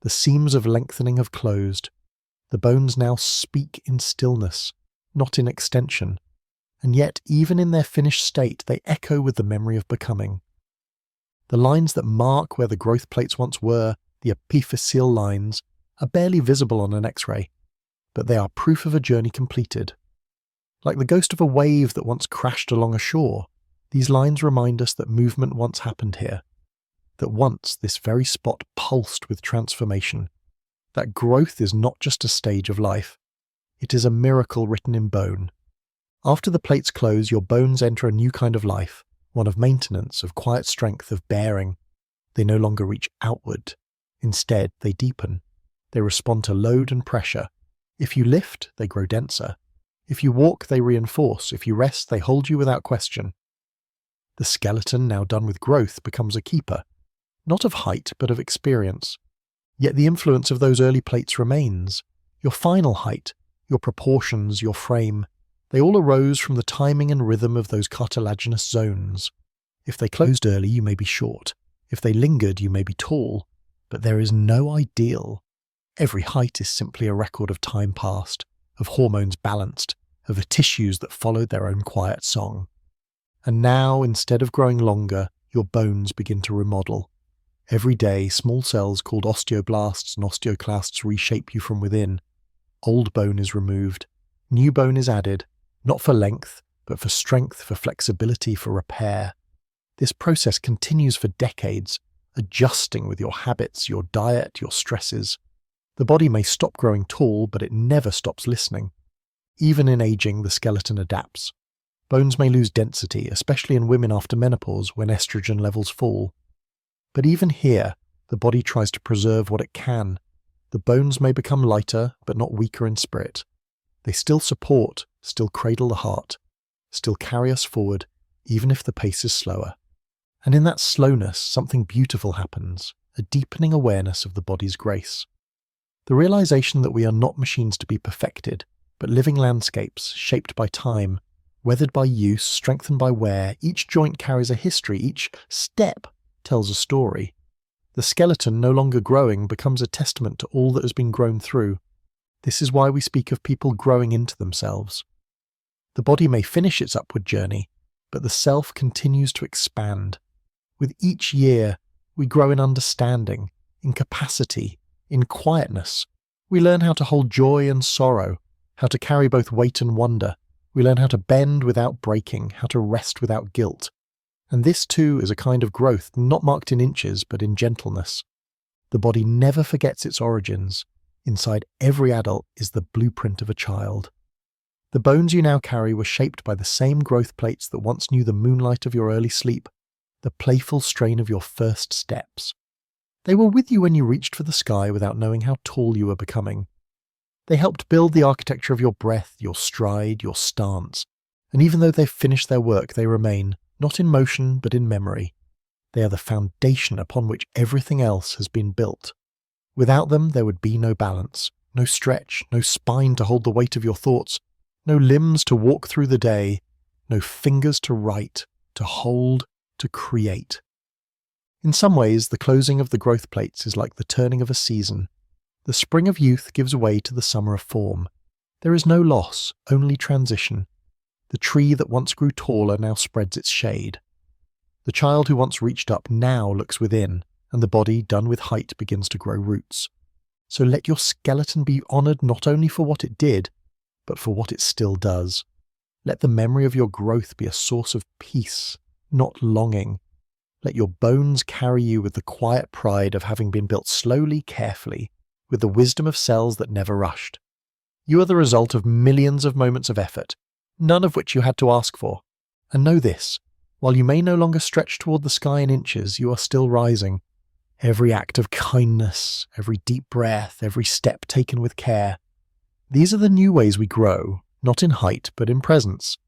The seams of lengthening have closed. The bones now speak in stillness, not in extension. And yet, even in their finished state, they echo with the memory of becoming. The lines that mark where the growth plates once were, the epiphyseal lines, are barely visible on an X-ray, but they are proof of a journey completed. Like the ghost of a wave that once crashed along a shore, these lines remind us that movement once happened here, that once this very spot pulsed with transformation, that growth is not just a stage of life, it is a miracle written in bone. After the plates close, your bones enter a new kind of life, one of maintenance, of quiet strength, of bearing. They no longer reach outward. Instead, they deepen. They respond to load and pressure. If you lift, they grow denser. If you walk, they reinforce. If you rest, they hold you without question. The skeleton, now done with growth, becomes a keeper, not of height, but of experience. Yet the influence of those early plates remains. Your final height, your proportions, your frame, they all arose from the timing and rhythm of those cartilaginous zones. If they closed early, you may be short. If they lingered, you may be tall. But there is no ideal. Every height is simply a record of time past, of hormones balanced, of the tissues that followed their own quiet song. And now, instead of growing longer, your bones begin to remodel. Every day, small cells called osteoblasts and osteoclasts reshape you from within. Old bone is removed. New bone is added, not for length, but for strength, for flexibility, for repair. This process continues for decades, adjusting with your habits, your diet, your stresses. The body may stop growing tall, but it never stops listening. Even in aging, the skeleton adapts. Bones may lose density, especially in women after menopause when estrogen levels fall. But even here, the body tries to preserve what it can. The bones may become lighter, but not weaker in spirit. They still support, still cradle the heart, still carry us forward, even if the pace is slower. And in that slowness, something beautiful happens, a deepening awareness of the body's grace. The realization that we are not machines to be perfected, but living landscapes shaped by time, weathered by use, strengthened by wear. Each joint carries a history, each step tells a story. The skeleton, no longer growing, becomes a testament to all that has been grown through. This is why we speak of people growing into themselves. The body may finish its upward journey, but the self continues to expand. With each year, we grow in understanding, in capacity, in quietness. We learn how to hold joy and sorrow, how to carry both weight and wonder. We learn how to bend without breaking, how to rest without guilt. And this too is a kind of growth not marked in inches, but in gentleness. The body never forgets its origins. Inside every adult is the blueprint of a child. The bones you now carry were shaped by the same growth plates that once knew the moonlight of your early sleep, the playful strain of your first steps. They were with you when you reached for the sky without knowing how tall you were becoming. They helped build the architecture of your breath, your stride, your stance. And even though they've finished their work, they remain, not in motion, but in memory. They are the foundation upon which everything else has been built. Without them, there would be no balance, no stretch, no spine to hold the weight of your thoughts, no limbs to walk through the day, no fingers to write, to hold, to create. In some ways, the closing of the growth plates is like the turning of a season. The spring of youth gives way to the summer of form. There is no loss, only transition. The tree that once grew taller now spreads its shade. The child who once reached up now looks within, and the body, done with height, begins to grow roots. So let your skeleton be honoured not only for what it did, but for what it still does. Let the memory of your growth be a source of peace, not longing. Let your bones carry you with the quiet pride of having been built slowly, carefully, with the wisdom of cells that never rushed. You are the result of millions of moments of effort, none of which you had to ask for. And know this, while you may no longer stretch toward the sky in inches, you are still rising. Every act of kindness, every deep breath, every step taken with care. These are the new ways we grow, not in height, but in presence.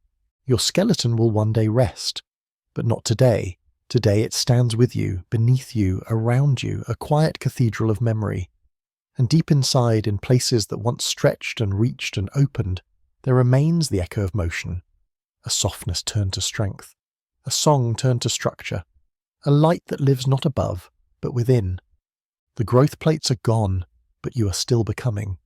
Your skeleton will one day rest, but not today. Today it stands with you, beneath you, around you, a quiet cathedral of memory. And deep inside, in places that once stretched and reached and opened, there remains the echo of motion. A softness turned to strength, a song turned to structure, a light that lives not above, but within. The growth plates are gone, but you are still becoming.